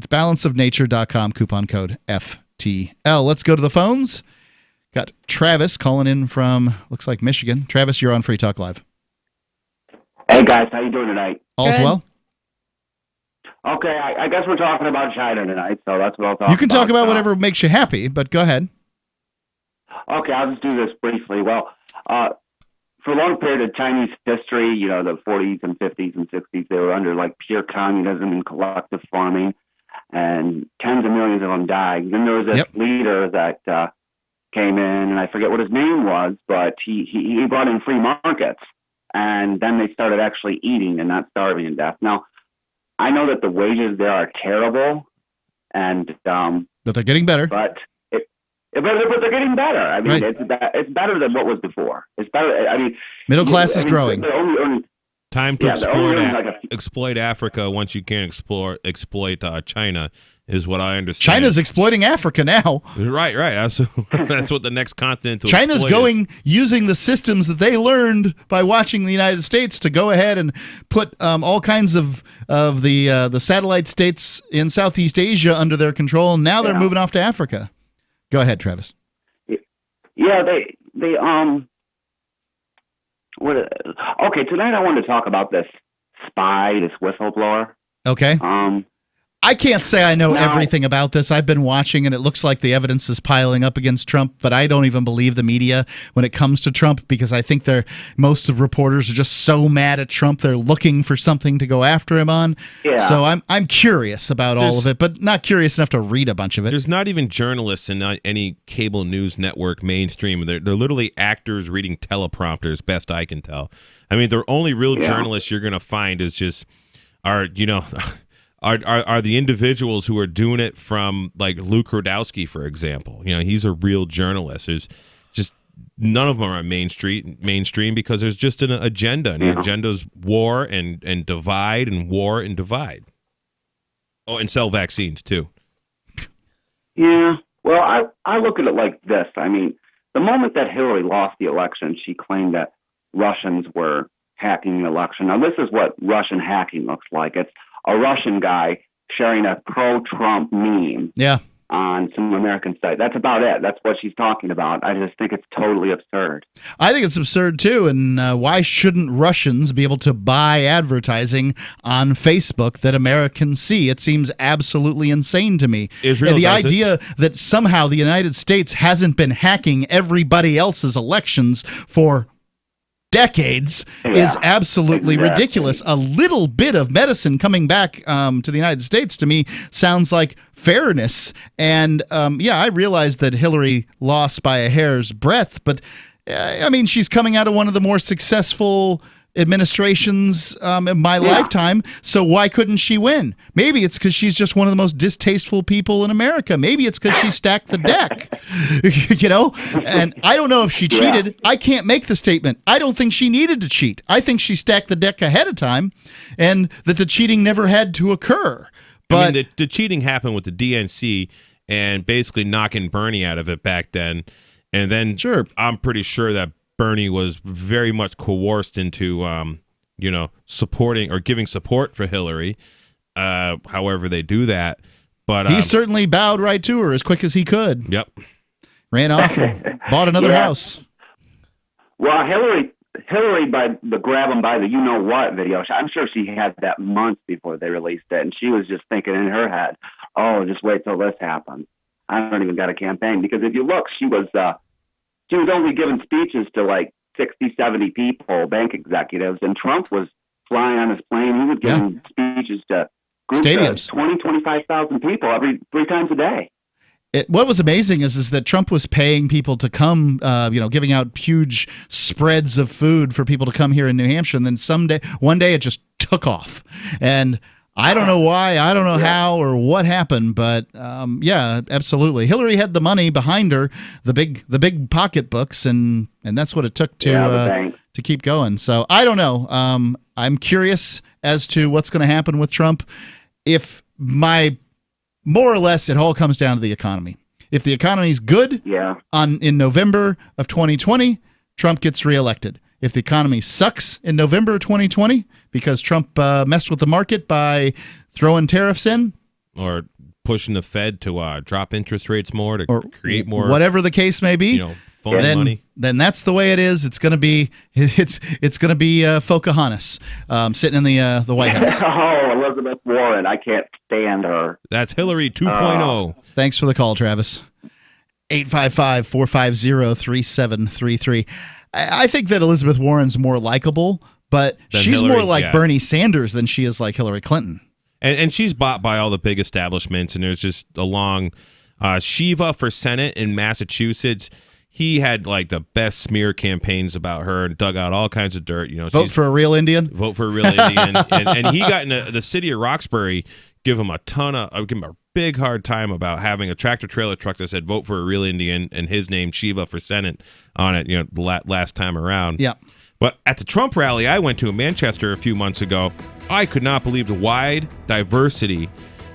balanceofnature.com, coupon code FTL. Let's go to the phones. Got Travis calling in from, looks like Michigan. Travis, you're on Free Talk Live.
Hey guys, how you doing tonight?
All's well?
Okay, I guess we're talking about China tonight, so that's what I'll talk about.
You can talk about whatever makes you happy, but go ahead.
Okay, I'll just do this briefly. Well, for a long period of Chinese history, the 40s and 50s and 60s, they were under pure communism and collective farming, and tens of millions of them died. Then there was this leader that came in, and I forget what his name was, but he brought in free markets, and then they started actually eating and not starving to death. Now, I know that the wages there are terrible, and
but they're getting better.
But they're getting better. I mean, it's better than what was before. It's better. I mean,
middle class is growing.
Time to exploit Africa once you can't exploit China is what I understand.
China's exploiting Africa now.
Right. That's what the next continent.
China's using the systems that they learned by watching the United States to go ahead and put all kinds of the satellite states in Southeast Asia under their control. And now they're moving off to Africa. Go ahead, Travis.
Yeah, they okay, tonight I wanted to talk about this spy, this whistleblower.
Okay. I can't say I know everything about this. I've been watching, and it looks like the evidence is piling up against Trump, but I don't even believe the media when it comes to Trump, because I think most of reporters are just so mad at Trump, they're looking for something to go after him on. Yeah. So I'm curious about all of it, but not curious enough to read a bunch of it.
There's not even journalists in any cable news network mainstream. They're literally actors reading teleprompters, best I can tell. I mean, the only real journalists you're going to find is are the individuals who are doing it from, like Luke Rudkowski, for example. He's a real journalist. There's just none of them are mainstream because there's just an agenda, and the agenda's war and divide and war and divide. Oh, and sell vaccines too.
Yeah. Well, I look at it like this. I mean, the moment that Hillary lost the election, she claimed that Russians were hacking the election. Now, this is what Russian hacking looks like. It's a Russian guy sharing a pro-Trump meme.
Yeah.
on some American site. That's about it. That's what she's talking about. I just think it's totally absurd.
I think it's absurd too. And why shouldn't Russians be able to buy advertising on Facebook that Americans see? It seems absolutely insane to me.
Israel
and the
does it.
idea that somehow the United States hasn't been hacking everybody else's elections for decades is absolutely ridiculous. A little bit of medicine coming back to the United States to me sounds like fairness. And I realize that Hillary lost by a hair's breadth, but I mean, she's coming out of one of the more successful administrations in my lifetime, so why couldn't she win? Maybe it's because she's just one of the most distasteful people in America. Maybe it's because she stacked the deck, and I don't know if she cheated. I can't make the statement. I don't think she needed to cheat. I think she stacked the deck ahead of time, and that the cheating never had to occur. But
I mean, the cheating happened with the DNC and basically knocking Bernie out of it back then, and then I'm pretty sure that Bernie was very much coerced into, supporting or giving support for Hillary. However they do that, but
he certainly bowed right to her as quick as he could.
Yep,
ran off and bought another house.
Well, Hillary, by the grab him by the you know what video, I'm sure she had that months before they released it, and she was just thinking in her head, "Oh, just wait till this happens. I don't even got a campaign." Because if you look, she was only giving speeches to like 60, 70 people, bank executives, and Trump was flying on his plane. He was giving speeches to groups
Stadiums.
of 20, 25,000 people every 3 times a day.
What was amazing is that Trump was paying people to come, giving out huge spreads of food for people to come here in New Hampshire. And then one day it just took off. And I don't know why, I don't know how or what happened, but absolutely. Hillary had the money behind her, the big pocketbooks, and that's what it took to keep going. So I don't know. I'm curious as to what's going to happen with Trump. If more or less, it all comes down to the economy. If the economy's good in November of 2020, Trump gets reelected. If the economy sucks in November of 2020 because Trump messed with the market by throwing tariffs in,
or pushing the Fed to drop interest rates more to create more,
whatever the case may be,
phony money,
then that's the way it is. It's going to be Pocahontas sitting in the White House.
Oh, Elizabeth Warren, I can't stand her.
That's Hillary 2.0.
Thanks for the call, Travis. 855-450-3733. I think that Elizabeth Warren's more likable, but she's more like Bernie Sanders than she is like Hillary Clinton.
And she's bought by all the big establishments, and there's just a long Shiva for Senate in Massachusetts. He had like the best smear campaigns about her and dug out all kinds of dirt.
Vote for a real Indian.
Vote for a real Indian, and he got in the city of Roxbury. Give him a big hard time about having a tractor trailer truck that said "Vote for a real Indian" and his name Shiva for Senate on it. Last time around.
Yeah.
But at the Trump rally I went to in Manchester a few months ago, I could not believe the wide diversity.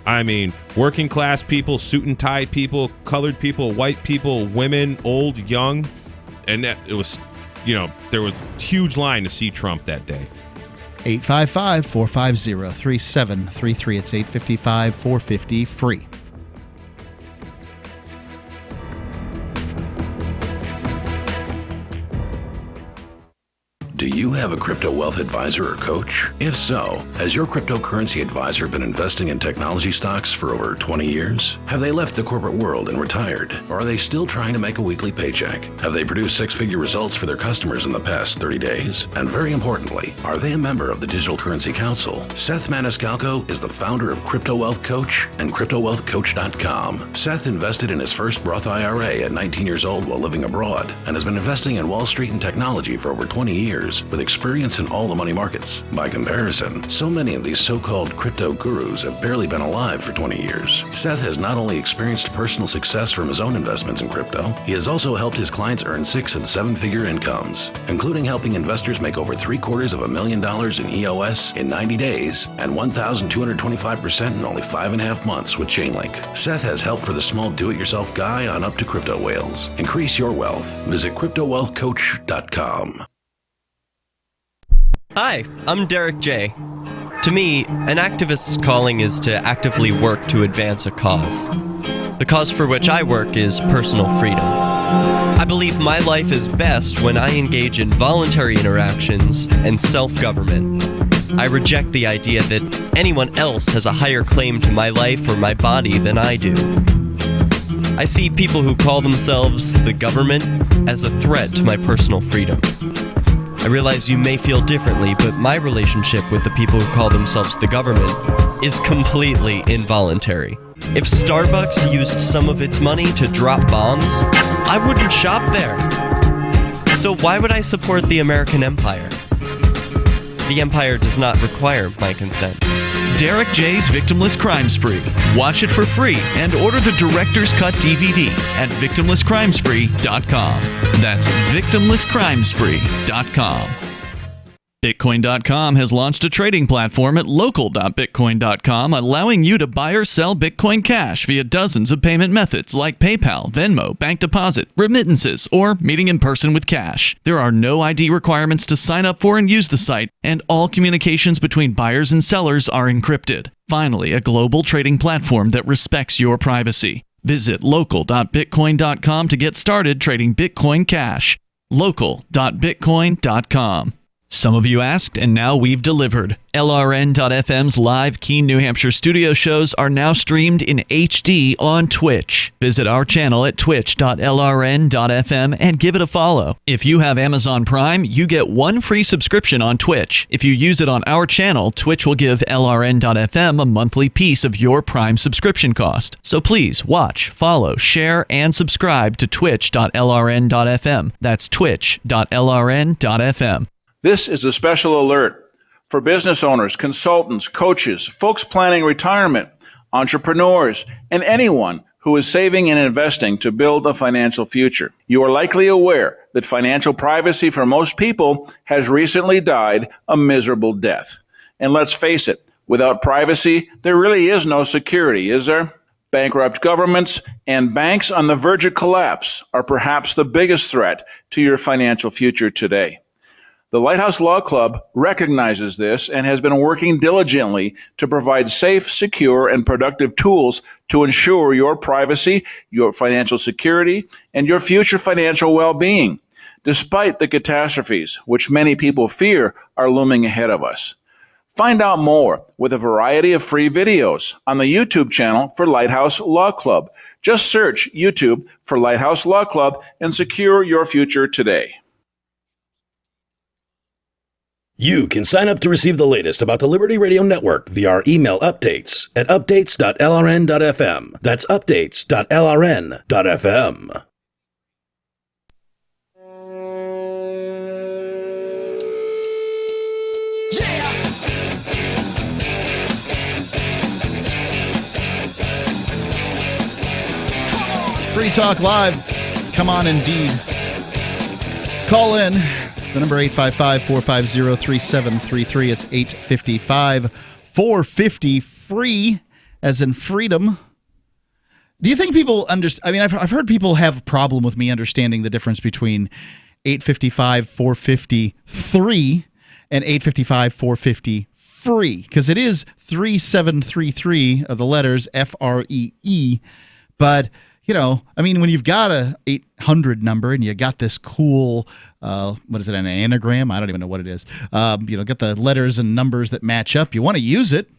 I mean, working class people, suit and tie people, colored people, white people, women, old, young, and it was, there was a huge line to see Trump that day.
855-450-3733. It's 855-450-FREE.
Do you have a crypto wealth advisor or coach? If so, has your cryptocurrency advisor been investing in technology stocks for over 20 years? Have they left the corporate world and retired? Or are they still trying to make a weekly paycheck? Have they produced 6-figure results for their customers in the past 30 days? And very importantly, are they a member of the Digital Currency Council? Seth Maniscalco is the founder of Crypto Wealth Coach and CryptoWealthCoach.com. Seth invested in his first Roth IRA at 19 years old while living abroad and has been investing in Wall Street and technology for over 20 years with experience in all the money markets. By comparison, so many of these so-called crypto gurus have barely been alive for 20 years. Seth has not only experienced personal success from his own investments in crypto, he has also helped his clients earn 6- and 7-figure incomes, including helping investors make over $750,000 in EOS in 90 days and 1,225% in only 5.5 months with Chainlink. Seth has help for the small do-it-yourself guy on up to crypto whales. Increase your wealth. Visit CryptoWealthCoach.com.
Hi, I'm Derek J. To me, an activist's calling is to actively work to advance a cause. The cause for which I work is personal freedom. I believe my life is best when I engage in voluntary interactions and self-government. I reject the idea that anyone else has a higher claim to my life or my body than I do. I see people who call themselves the government as a threat to my personal freedom. I realize you may feel differently, but my relationship with the people who call themselves the government is completely involuntary. If Starbucks used some of its money to drop bombs, I wouldn't shop there. So why would I support the American empire? The empire does not require my consent.
Derek J's Victimless Crime Spree. Watch it for free and order the Director's Cut DVD at victimlesscrimespree.com. That's victimlesscrimespree.com. Bitcoin.com has launched a trading platform at local.bitcoin.com, allowing you to buy or sell Bitcoin Cash via dozens of payment methods like PayPal, Venmo, bank deposit, remittances, or meeting in person with cash. There are no ID requirements to sign up for and use the site, and all communications between buyers and sellers are encrypted. Finally, a global trading platform that respects your privacy. Visit local.bitcoin.com to get started trading Bitcoin Cash. local.bitcoin.com. Some of you asked, and now we've delivered. LRN.FM's live Keene, New Hampshire studio shows are now streamed in HD on Twitch. Visit our channel at twitch.lrn.fm and give it a follow. If you have Amazon Prime, you get one free subscription on Twitch. If you use it on our channel, Twitch will give LRN.FM a monthly piece of your Prime subscription cost. So please watch, follow, share, and subscribe to twitch.lrn.fm. That's twitch.lrn.fm.
This is a special alert for business owners, consultants, coaches, folks planning retirement, entrepreneurs, and anyone who is saving and investing to build a financial future. You are likely aware that financial privacy for most people has recently died a miserable death. And let's face it, without privacy, there really is no security, is there? Bankrupt governments and banks on the verge of collapse are perhaps the biggest threat to your financial future today. The Lighthouse Law Club recognizes this and has been working diligently to provide safe, secure, and productive tools to ensure your privacy, your financial security, and your future financial well-being, despite the catastrophes which many people fear are looming ahead of us. Find out more with a variety of free videos on the YouTube channel for Lighthouse Law Club. Just search YouTube for Lighthouse Law Club and secure your future today.
You can sign up to receive the latest about the Liberty Radio Network via our email updates at updates.lrn.fm. That's updates.lrn.fm.
Free Talk Live. Come on, indeed. Call in. The number 855-450-3733. It's 855-450-FREE, as in freedom. Do you think people understand? I mean, I've heard people have a problem with me understanding the difference between 855-450-3 and 855-450-FREE, because it is 3733 of the letters FREE, but you know, I mean, when you've got a 800 number and you got this cool, what is it, an anagram? I don't even know what it is. Got the letters and numbers that match up. You want to use it.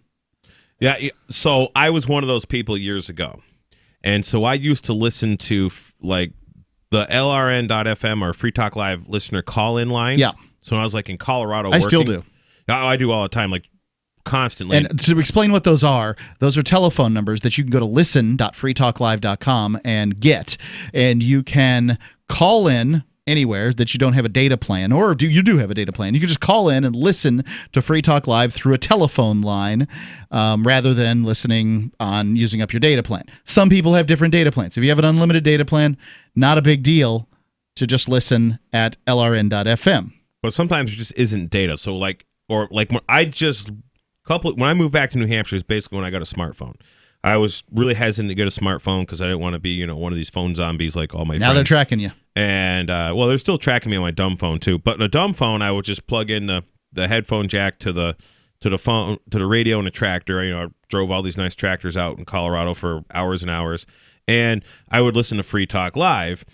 Yeah, so I was one of those people years ago. And so I used to listen to, like, the LRN.FM or Free Talk Live listener call-in lines.
Yeah.
So when I was, like, in Colorado
I still do.
I do all the time, like, constantly.
And to explain what those are telephone numbers that you can go to listen.freetalklive.com and get. And you can call in anywhere that you don't have a data plan, or you do have a data plan. You can just call in and listen to Free Talk Live through a telephone line rather than listening on using up your data plan. Some people have different data plans. If you have an unlimited data plan, not a big deal to just listen at lrn.fm.
But sometimes it just isn't data. So when I moved back to New Hampshire is basically when I got a smartphone. I was really hesitant to get a smartphone because I didn't want to be, one of these phone zombies like all my friends.
Now they're tracking you.
And, they're still tracking me on my dumb phone too. But in a dumb phone, I would just plug in the headphone jack to to the phone, to the radio and the tractor. I drove all these nice tractors out in Colorado for hours and hours, and I would listen to Free Talk Live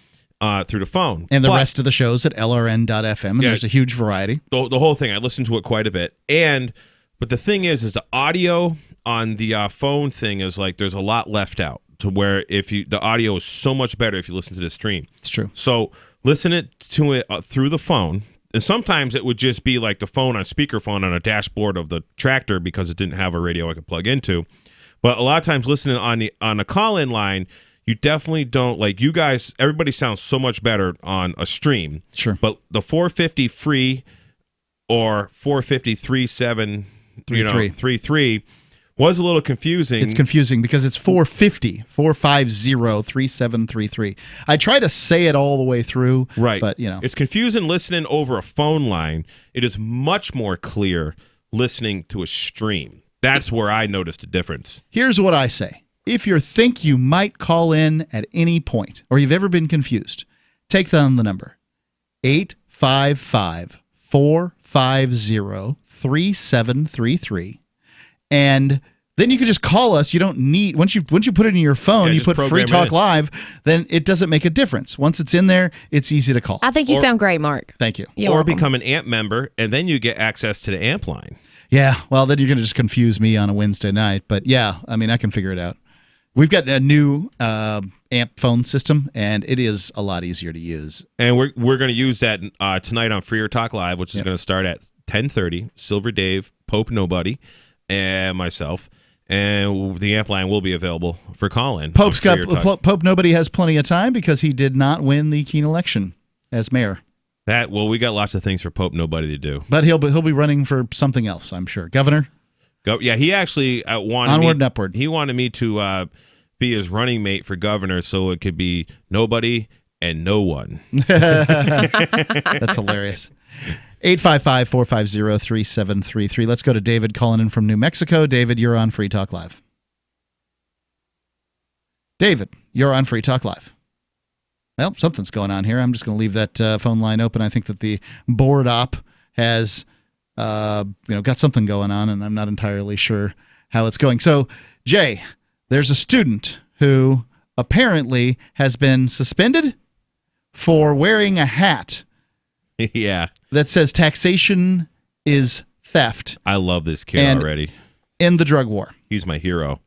through the phone.
And the rest of the shows at LRN.FM, and there's a huge variety.
The whole thing, I listened to it quite a bit. But the thing is the audio on the phone thing is like there's a lot left out to where the audio is so much better if you listen to the stream.
It's true.
So listen to it through the phone. And sometimes it would just be like the phone on speakerphone on a dashboard of the tractor because it didn't have a radio I could plug into. But a lot of times listening on the call-in line, you definitely don't, like you guys, everybody sounds so much better on a stream.
Sure.
But the 450 free or 450 3733 was a little confusing.
It's confusing because it's 450-3733. I try to say it all the way through.
Right.
But,
It's confusing listening over a phone line. It is much more clear listening to a stream. That's where I noticed a difference.
Here's what I say. If you think you might call in at any point, or you've ever been confused, take down the number 855-450-3733, and then you can just call us. You don't need once you put it in your phone, you put Free Talk Live, then it doesn't make a difference. Once it's in there, it's easy to call.
I think you sound great, Mark.
Thank you.
Or become an AMP member, and then you get access to the AMP line.
Yeah, well, then you're going to just confuse me on a Wednesday night. But yeah, I mean, I can figure it out. We've got a new AMP phone system, and it is a lot easier to use.
And we're going to use that tonight on Freer Talk Live, which is going to start at 10:30. Silver Dave, Pope Nobody, and myself. And the AMP line will be available for call-in.
Pope Nobody has plenty of time because he did not win the Keene election as mayor.
We got lots of things for Pope Nobody to do.
But he'll be running for something else, I'm sure. Governor?
Yeah, he actually wanted
onward and upward.
He wanted me to be his running mate for governor, so it could be nobody and no one.
That's hilarious. 855-450-3733. Let's go to David calling in from New Mexico. David, you're on Free Talk Live. David, you're on Free Talk Live. Well, something's going on here. I'm just going to leave that phone line open. I think that the board op has got something going on, and I'm not entirely sure how it's going. So, Jay, there's a student who apparently has been suspended for wearing a hat.
Yeah.
That says taxation is theft.
I love this kid already.
In the drug war.
He's my hero.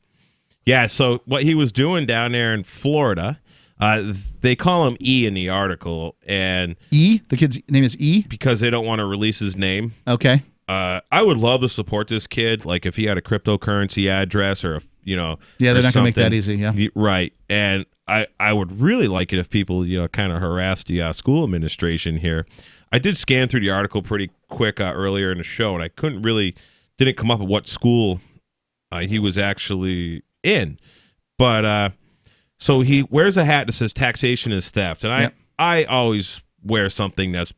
Yeah, so what he was doing down there in Florida, they call him E in the article. And
E? The kid's name is E?
Because they don't want to release his name.
Okay.
I would love to support this kid, like if he had a cryptocurrency address or,
Yeah, they're not going to make that easy, yeah.
Right. And I would really like it if people, kind of harassed the school administration here. I did scan through the article pretty quick earlier in the show, and I didn't come up with what school he was actually in. But so he wears a hat that says taxation is theft. And I always wear something that's,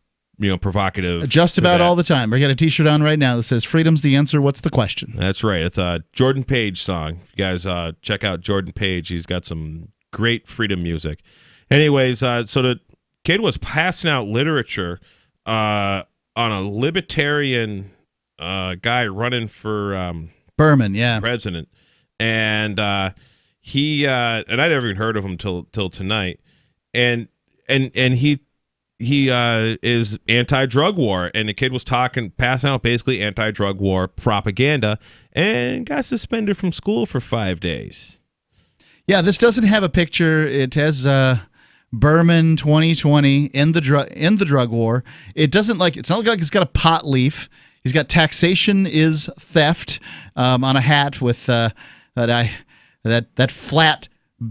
provocative.
Just about all the time. We got a T-shirt on right now that says "Freedom's the answer. What's the question?"
That's right. It's a Jordan Page song. If you guys check out Jordan Page, he's got some great freedom music. Anyways, so the kid was passing out literature on a libertarian guy running for
Berman,
president, and he and I never even heard of him till tonight, and he is anti-drug war, and the kid was passing out basically anti-drug war propaganda, and got suspended from school for 5 days.
Yeah, this doesn't have a picture. It has Berman 2020 in the drug war. It's not like it's got a pot leaf. He's got taxation is theft on a hat with that flat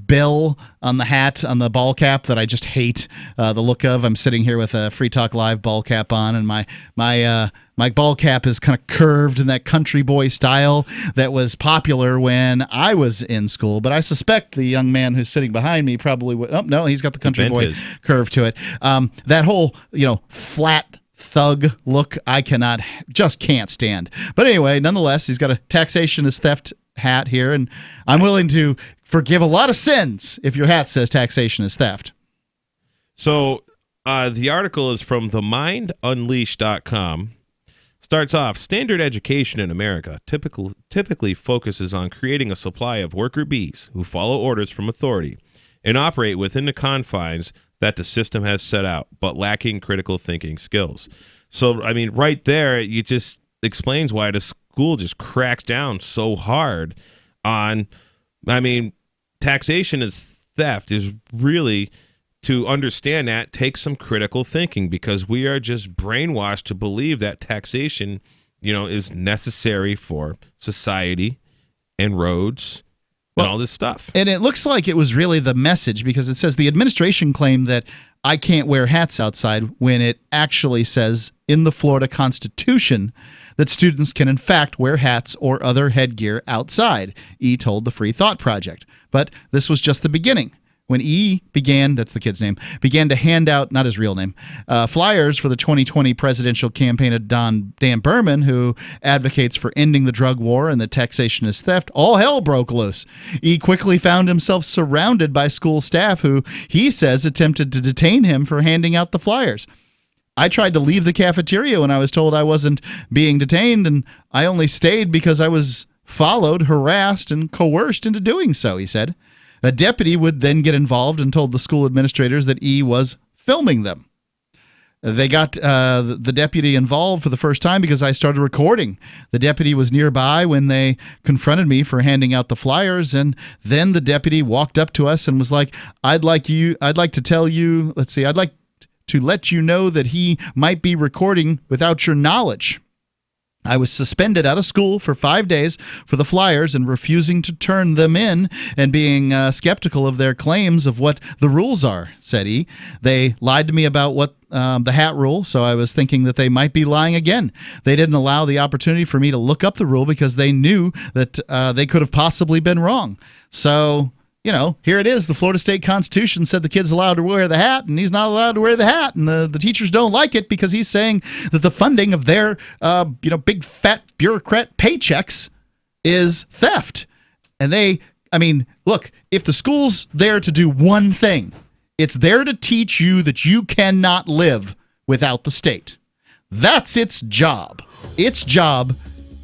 bill on the hat, on the ball cap that I just hate the look of. I'm sitting here with a Free Talk Live ball cap on, and my ball cap is kind of curved in that country boy style that was popular when I was in school. But I suspect the young man who's sitting behind me probably would. Oh no, he's got the country boy curve to it. That whole flat thug look I just can't stand. But anyway, nonetheless, he's got a taxation is theft hat here, and I'm willing to forgive a lot of sins if your hat says taxation is theft.
So the article is from themindunleashed.com. Starts off, standard education in America typically focuses on creating a supply of worker bees who follow orders from authority and operate within the confines that the system has set out, but lacking critical thinking skills. So, I mean, right there, it just explains why the school just cracks down so hard on, I mean, taxation is theft is really, to understand that, takes some critical thinking, because we are just brainwashed to believe that taxation, is necessary for society and roads and all this stuff.
And it looks like it was really the message, because it says the administration claimed that I can't wear hats outside, when it actually says in the Florida Constitution that students can in fact wear hats or other headgear outside, E told the Free Thought Project. But this was just the beginning. When E began, that's the kid's name, began to hand out, not his real name, flyers for the 2020 presidential campaign of Dan Berman, who advocates for ending the drug war and that taxation is theft, all hell broke loose. E quickly found himself surrounded by school staff who, he says, attempted to detain him for handing out the flyers. I tried to leave the cafeteria when I was told I wasn't being detained, and I only stayed because I was followed, harassed, and coerced into doing so, he said. A deputy would then get involved and told the school administrators that E was filming them. They got the deputy involved for the first time because I started recording. The deputy was nearby when they confronted me for handing out the flyers, and then the deputy walked up to us and was like, I'd like to let you know that he might be recording without your knowledge. I was suspended out of school for 5 days for the flyers and refusing to turn them in and being skeptical of their claims of what the rules are, said he. They lied to me about what the hat rule, so I was thinking that they might be lying again. They didn't allow the opportunity for me to look up the rule because they knew that they could have possibly been wrong. So, here it is. The Florida State Constitution said the kid's allowed to wear the hat, and he's not allowed to wear the hat. And the teachers don't like it because he's saying that the funding of their, big fat bureaucrat paychecks is theft. And look, if the school's there to do one thing, it's there to teach you that you cannot live without the state. That's its job. Its job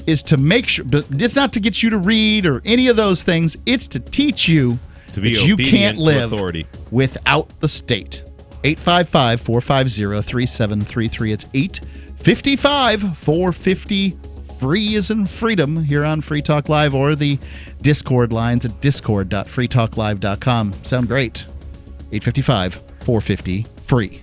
is to make sure, but it's not to get you to read or any of those things. It's to teach you
to be
that you can't live
authority
without the state. 855-450-3733. It's 855-450-FREE as in freedom here on Free Talk Live, or the Discord lines at discord.freetalklive.com. Sound great. 855-450-FREE.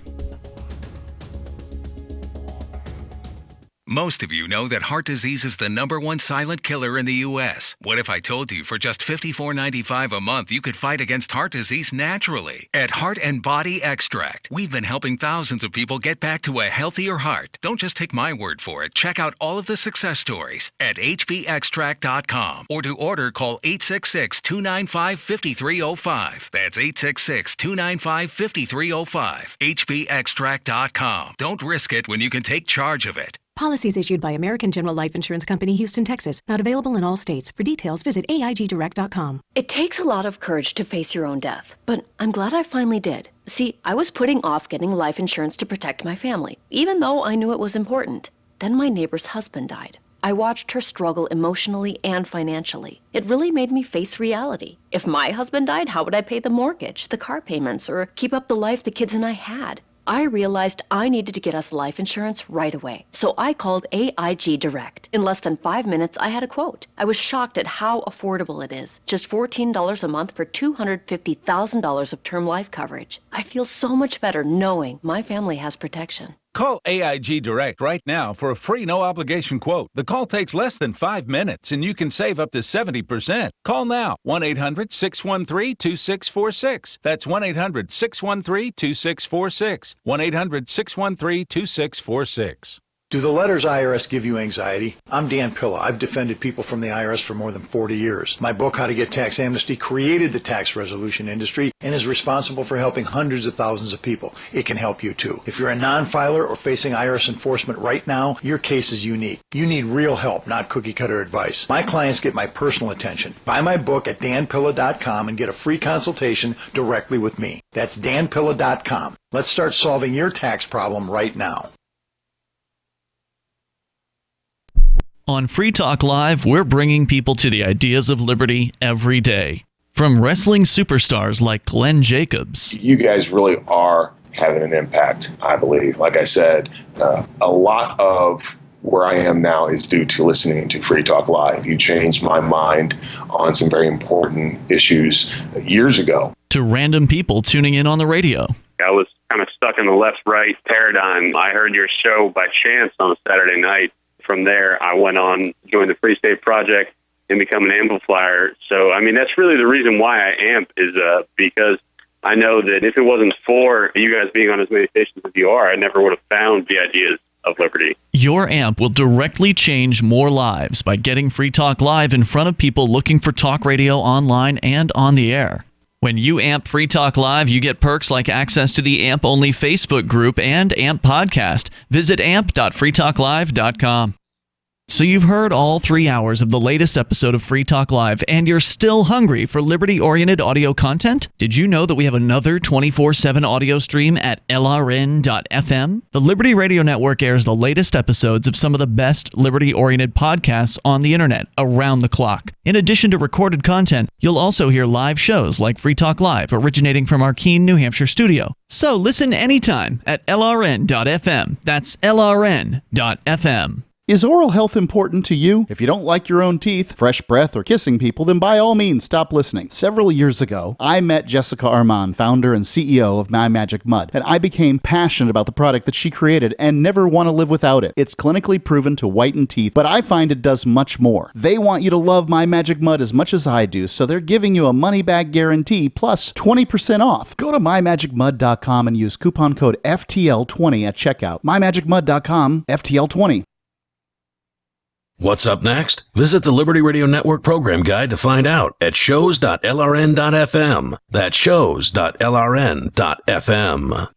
Most of you know that heart disease is the #1 silent killer in the U.S. What if I told you for just $54.95 a month you could fight against heart disease naturally? At Heart and Body Extract, we've been helping thousands of people get back to a healthier heart. Don't just take my word for it. Check out all of the success stories at hbextract.com, or to order, call 866-295-5305. That's 866-295-5305. hbextract.com. Don't risk it when you can take charge of it.
Policies issued by American General Life Insurance Company, Houston, Texas. Not available in all states. For details, visit AIGdirect.com.
It takes a lot of courage to face your own death, but I'm glad I finally did. See, I was putting off getting life insurance to protect my family, even though I knew it was important. Then my neighbor's husband died. I watched her struggle emotionally and financially. It really made me face reality. If my husband died, how would I pay the mortgage, the car payments, or keep up the life the kids and I had? I realized I needed to get us life insurance right away. So I called AIG Direct. In less than 5 minutes, I had a quote. I was shocked at how affordable it is. Just $14 a month for $250,000 of term life coverage. I feel so much better knowing my family has protection.
Call AIG Direct right now for a free no-obligation quote. The call takes less than 5 minutes, and you can save up to 70%. Call now, 1-800-613-2646. That's 1-800-613-2646. 1-800-613-2646.
Do the letters IRS give you anxiety? I'm Dan Pilla. I've defended people from the IRS for more than 40 years. My book, How to Get Tax Amnesty, created the tax resolution industry and is responsible for helping hundreds of thousands of people. It can help you too. If you're a non-filer or facing IRS enforcement right now, your case is unique. You need real help, not cookie-cutter advice. My clients get my personal attention. Buy my book at danpilla.com and get a free consultation directly with me. That's danpilla.com. Let's start solving your tax problem right now.
On Free Talk Live, we're bringing people to the ideas of liberty every day. From wrestling superstars like Glenn Jacobs.
You guys really are having an impact, I believe. Like I said, a lot of where I am now is due to listening to Free Talk Live. You changed my mind on some very important issues years ago.
To random people tuning in on the radio.
I was kind of stuck in the left-right paradigm. I heard your show by chance on a Saturday night. From there, I went on, joined the Free State Project, and become an amplifier. So, I mean, that's really the reason why I amp is because I know that if it wasn't for you guys being on as many stations as you are, I never would have found the ideas of liberty.
Your amp will directly change more lives by getting Free Talk Live in front of people looking for talk radio online and on the air. When you amp Free Talk Live, you get perks like access to the AMP-only Facebook group and AMP podcast. Visit amp.freetalklive.com. So you've heard all 3 hours of the latest episode of Free Talk Live, and you're still hungry for liberty-oriented audio content? Did you know that we have another 24/7 audio stream at LRN.FM? The Liberty Radio Network airs the latest episodes of some of the best liberty-oriented podcasts on the internet around the clock. In addition to recorded content, you'll also hear live shows like Free Talk Live, originating from our Keene, New Hampshire studio. So listen anytime at LRN.FM. That's LRN.FM.
Is oral health important to you? If you don't like your own teeth, fresh breath, or kissing people, then by all means stop listening. Several years ago, I met Jessica Armand, founder and CEO of My Magic Mud, and I became passionate about the product that she created and never want to live without it. It's clinically proven to whiten teeth, but I find it does much more. They want you to love My Magic Mud as much as I do, so they're giving you a money-back guarantee plus 20% off. Go to mymagicmud.com and use coupon code FTL20 at checkout. mymagicmud.com, FTL20.
What's up next? Visit the Liberty Radio Network program guide to find out at shows.lrn.fm. That's shows.lrn.fm.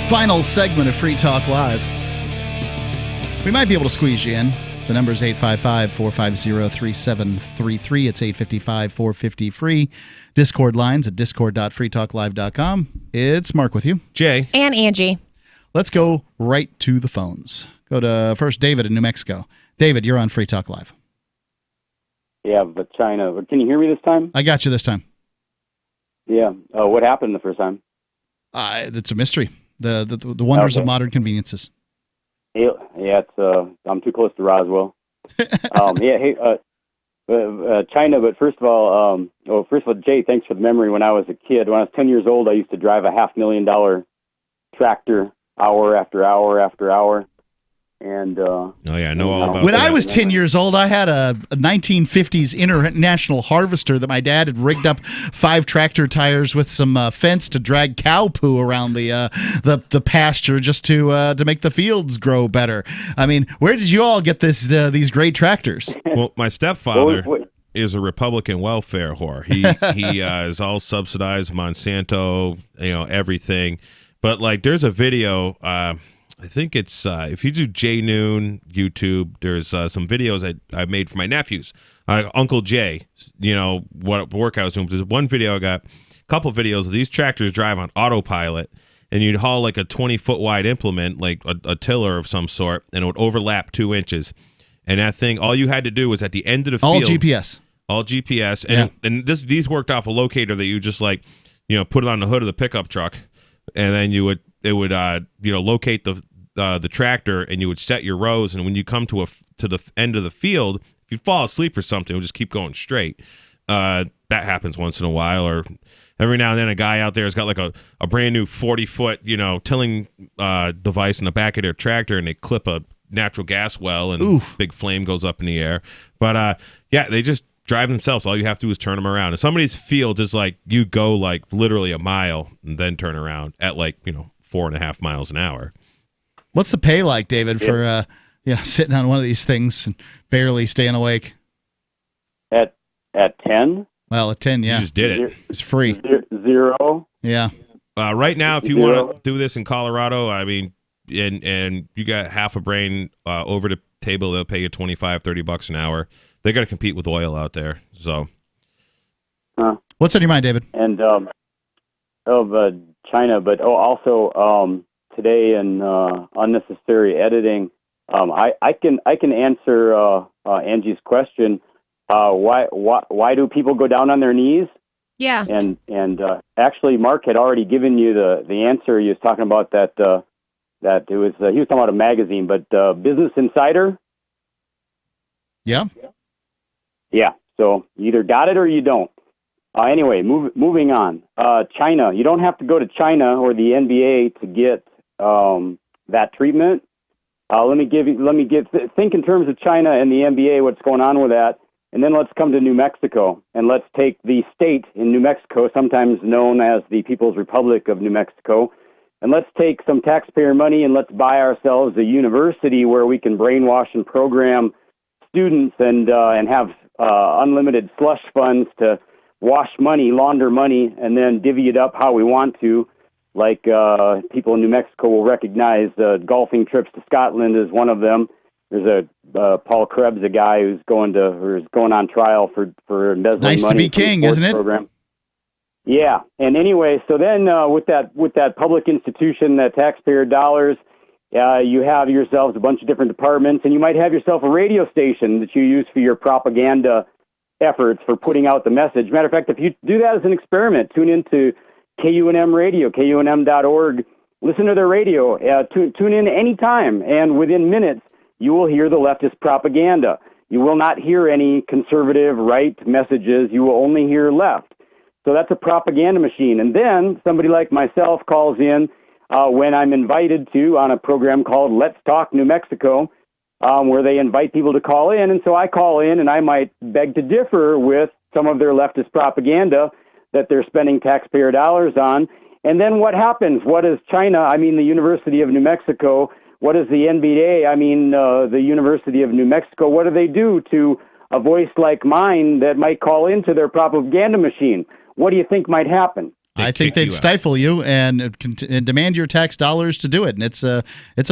Final segment of Free Talk Live. We might be able to squeeze you in. The number is 855-450-3733. It's 855-450-FREE. Discord lines at discord.freetalklive.com. It's Mark with you.
Jay.
And Angie.
Let's go right to the phones. Go to first David in New Mexico. David, you're on Free Talk Live.
Yeah, but China. Can you hear me this time?
I got you this time.
Yeah. What happened the first time?
It's a mystery. The wonders of modern conveniences.
Yeah, it's I'm too close to Roswell. Hey, China. But first of all, Jay, thanks for the memory. When I was a kid, when I was 10 years old, I used to drive a $500,000 tractor hour after hour after hour. And
oh yeah, I know all about
when
that.
I was 10 years old, I had a 1950s International Harvester that my dad had rigged up 5 tractor tires with some fence to drag cow poo around the pasture just to make the fields grow better. I mean, where did you all get these great tractors?
Well, my stepfather is a Republican welfare whore. He is all subsidized Monsanto, everything. But like, there's a video. I think it's if you do Jay Noon YouTube, there's some videos I made for my nephews. Uncle Jay, what work I was doing. There's one video I got, a couple videos of these tractors drive on autopilot, and you'd haul like a 20-foot wide implement, like a tiller of some sort, and it would overlap 2 inches. And that thing, all you had to do was at the end of the field. All GPS. And these worked off a locator that you just put it on the hood of the pickup truck, and then it would locate the tractor, and you would set your rows, and when you come to the end of the field, if you fall asleep or something, it would just keep going straight. That happens once in a while, or every now and then a guy out there has got like a brand new 40-foot tilling device in the back of their tractor, and they clip a natural gas well, and big flame goes up in the air. But they just drive themselves. All you have to do is turn them around. And some of these fields is like you go like literally a mile and then turn around at 4.5 miles an hour.
What's the pay like, David, for sitting on one of these things and barely staying awake?
At 10?
Well, at 10, yeah.
You just did it.
It's free.
Zero?
Yeah.
Right now, if you want to do this in Colorado, I mean, and you got half a brain over table, they'll pay you $25-$30 an hour. They got to compete with oil out there. So,
what's on your mind, David?
And of China, but also today in unnecessary editing, I can answer Angie's question. Why do people go down on their knees?
Yeah.
And actually, Mark had already given you the answer. He was talking about that it was he was talking about a magazine, but Business Insider.
Yeah.
Yeah. So you either got it or you don't. Anyway, moving on. China. You don't have to go to China or the NBA to get that treatment. Think in terms of China and the NBA, what's going on with that. And then let's come to New Mexico, and let's take the state in New Mexico, sometimes known as the People's Republic of New Mexico, and let's take some taxpayer money and let's buy ourselves a university where we can brainwash and program students and have unlimited slush funds to wash money, launder money, and then divvy it up how we want to. Like people in New Mexico will recognize golfing trips to Scotland is one of them. There's Paul Krebs, a guy who's going on trial for embezzling money.
Nice to be king, isn't it?
Program. Yeah, and anyway, so then with that public institution, that taxpayer dollars, you have yourselves a bunch of different departments, and you might have yourself a radio station that you use for your propaganda efforts for putting out the message. Matter of fact, if you do that as an experiment, tune into KUNM Radio, KUNM.org. Listen to their radio. Tune in anytime, and within minutes, you will hear the leftist propaganda. You will not hear any conservative right messages. You will only hear left. So that's a propaganda machine. And then somebody like myself calls in when I'm invited to on a program called Let's Talk New Mexico, where they invite people to call in. And so I call in and I might beg to differ with some of their leftist propaganda that they're spending taxpayer dollars on. And then what happens? What is China, the University of New Mexico, what is the NBA, the University of New Mexico, what do they do to a voice like mine that might call into their propaganda machine? What do you think might happen?
I think they'd stifle you and demand your tax dollars to do it. And it's a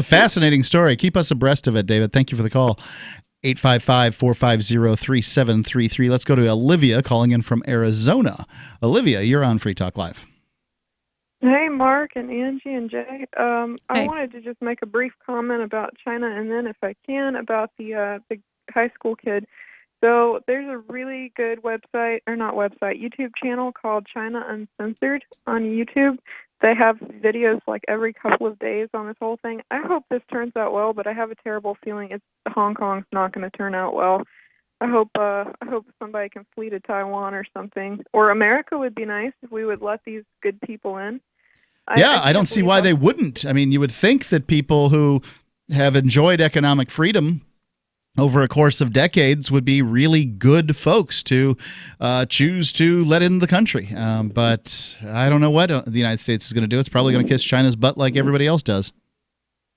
fascinating story. Keep us abreast of it, David. Thank you for the call. 855-450-3733. Let's go to Olivia calling in from Arizona. Olivia, you're on Free Talk Live.
Hey, Mark and Angie and Jay. I
Hey.
wanted to just make a brief comment about China, and then, if I can, about the high school kid. So there's a really good YouTube channel called China Uncensored on YouTube. They have videos like every couple of days on this whole thing. I hope this turns out well, but I have a terrible feeling Hong Kong's not going to turn out well. I hope somebody can flee to Taiwan or something. Or America would be nice if we would let these good people in.
I don't see why they wouldn't. You would think that people who have enjoyed economic freedom over a course of decades would be really good folks to choose to let in the country. But I don't know what the United States is going to do. It's probably going to kiss China's butt like everybody else does.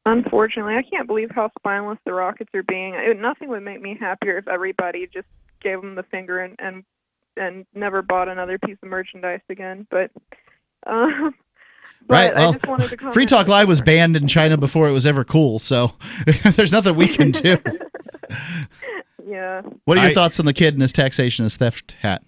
Unfortunately, I can't believe how spineless the rockets are being. Nothing would make me happier if everybody just gave them the finger and never bought another piece of merchandise again. But
right. Well,
I just wanted to comment.
Free Talk Live was banned in China before it was ever cool, so there's nothing we can do.
Yeah.
What are your thoughts on the kid and his taxationist theft hat?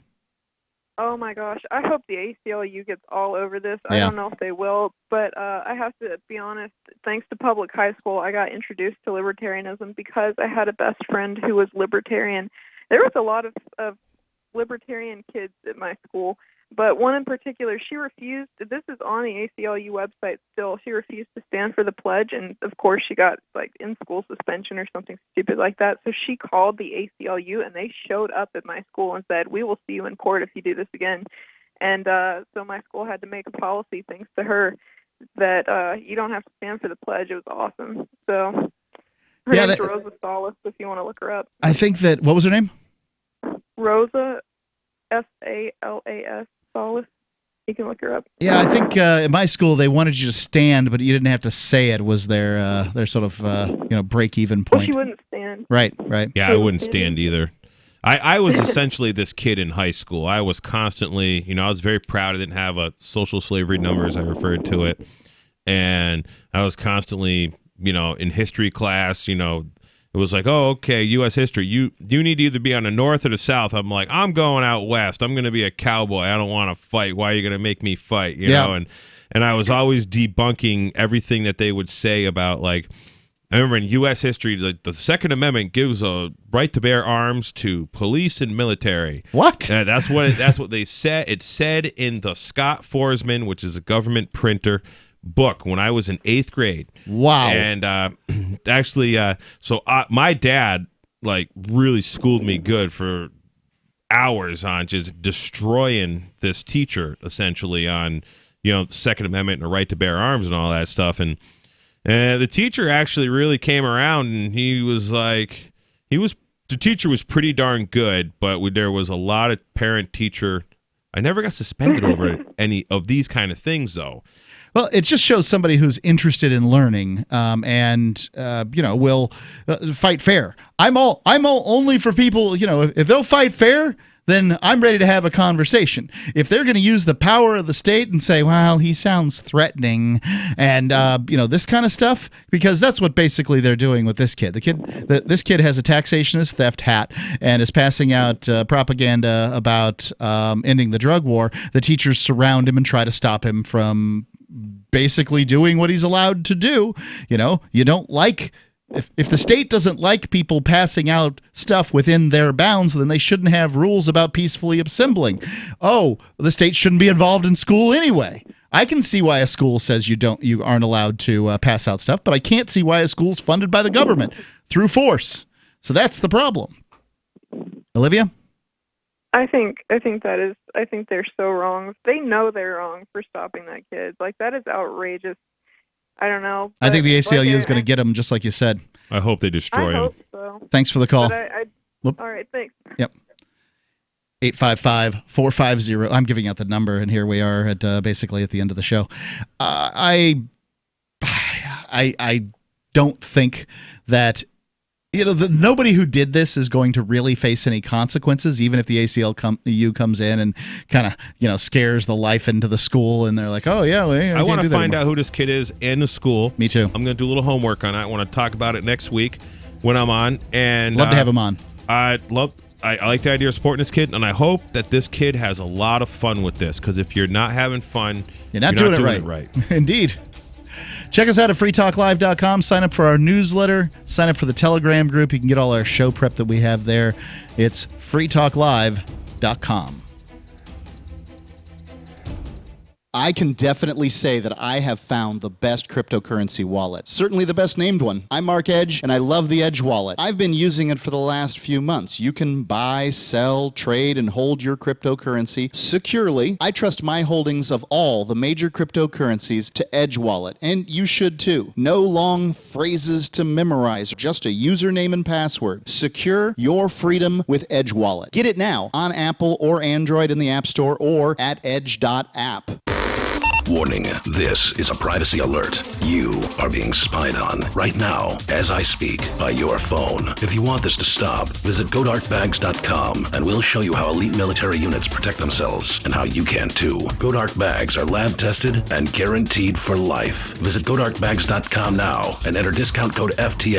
Oh my gosh, I hope the ACLU gets all over this.
Yeah.
I don't know if they will, but I have to be honest, thanks to public high school, I got introduced to libertarianism because I had a best friend who was libertarian. There was a lot of libertarian kids at my school, but one in particular, she refused, this is on the ACLU website still, she refused to stand for the pledge, and of course she got in-school suspension or something stupid like that, so she called the ACLU, and they showed up at my school and said, "We will see you in court if you do this again." And so my school had to make a policy, thanks to her, that you don't have to stand for the pledge. It was awesome. So her name's Rosa Salas, if you want to look her up.
I think that, what was her name?
Rosa, Salas. Salas. You can look her up.
Yeah, I think at my school they wanted you to stand, but you didn't have to say it. Was their sort of break-even point?
Well, she wouldn't stand.
Right.
Yeah, I wouldn't stand either. I was essentially this kid in high school. I was constantly, I was very proud I didn't have a social slavery number, as I referred to it, and I was constantly, in history class, it was like, oh, okay, U.S. history. You need to either be on the north or the south. I'm like, I'm going out west. I'm going to be a cowboy. I don't want to fight. Why are you going to make me fight? You know? And I was always debunking everything that they would say about, like, I remember in U.S. history, the Second Amendment gives a right to bear arms to police and military.
What?
That's what they said. It said in the Scott Forsman, which is a government printer, book when I was in 8th grade.
Wow.
And actually, my dad like really schooled me good for hours on just destroying this teacher, essentially, on, you know, Second Amendment and the right to bear arms and all that stuff. And the teacher actually really came around, and he was like, the teacher was pretty darn good, but there was a lot of parent-teacher. I never got suspended over any of these kind of things, though.
Well, it just shows somebody who's interested in learning, and will fight fair. I'm all only for people. You know, if they'll fight fair, then I'm ready to have a conversation. If they're going to use the power of the state and say, well, he sounds threatening, and this kind of stuff, because that's what basically they're doing with this kid. This kid has a taxation is theft hat and is passing out propaganda about ending the drug war. The teachers surround him and try to stop him from basically doing what he's allowed to do. You know, you don't like, if the state doesn't like people passing out stuff within their bounds, then they shouldn't have rules about peacefully assembling. Oh, the state shouldn't be involved in school anyway. I can see why a school says you aren't allowed to pass out stuff, but I can't see why a school's funded by the government through force. So that's the problem. Olivia?
I think they're so wrong. They know they're wrong for stopping that kid. Like, that is outrageous. I don't know.
I think the ACLU is going to get him, just like you said.
I hope they destroy him.
I hope so.
Thanks for the call.
All right, thanks.
Yep. 855-450. I'm giving out the number, and here we are at basically at the end of the show. I don't think that nobody who did this is going to really face any consequences, even if the ACLU comes in and kind of scares the life into the school, and they're like, oh yeah,
I want to find out who this kid is in the school.
Me too.
I'm going to do a little homework on it. I want to talk about it next week when I'm on. And
love to have him on.
I like the idea of supporting this kid, and I hope that this kid has a lot of fun with this, because if you're not having fun,
you're not doing it right. Indeed. Check us out at freetalklive.com. Sign up for our newsletter. Sign up for the Telegram group. You can get all our show prep that we have there. It's freetalklive.com. I can definitely say that I have found the best cryptocurrency wallet. Certainly the best named one. I'm Mark Edge, and I love the Edge wallet. I've been using it for the last few months. You can buy, sell, trade, and hold your cryptocurrency securely. I trust my holdings of all the major cryptocurrencies to Edge wallet, and you should too. No long phrases to memorize, just a username and password. Secure your freedom with Edge wallet. Get it now on Apple or Android in the App Store or at edge.app.
Warning, this is a privacy alert. You are being spied on right now as I speak by your phone. If you want this to stop, visit GoDarkBags.com and we'll show you how elite military units protect themselves and how you can too. GoDark Bags are lab tested and guaranteed for life. Visit GoDarkBags.com now and enter discount code FTL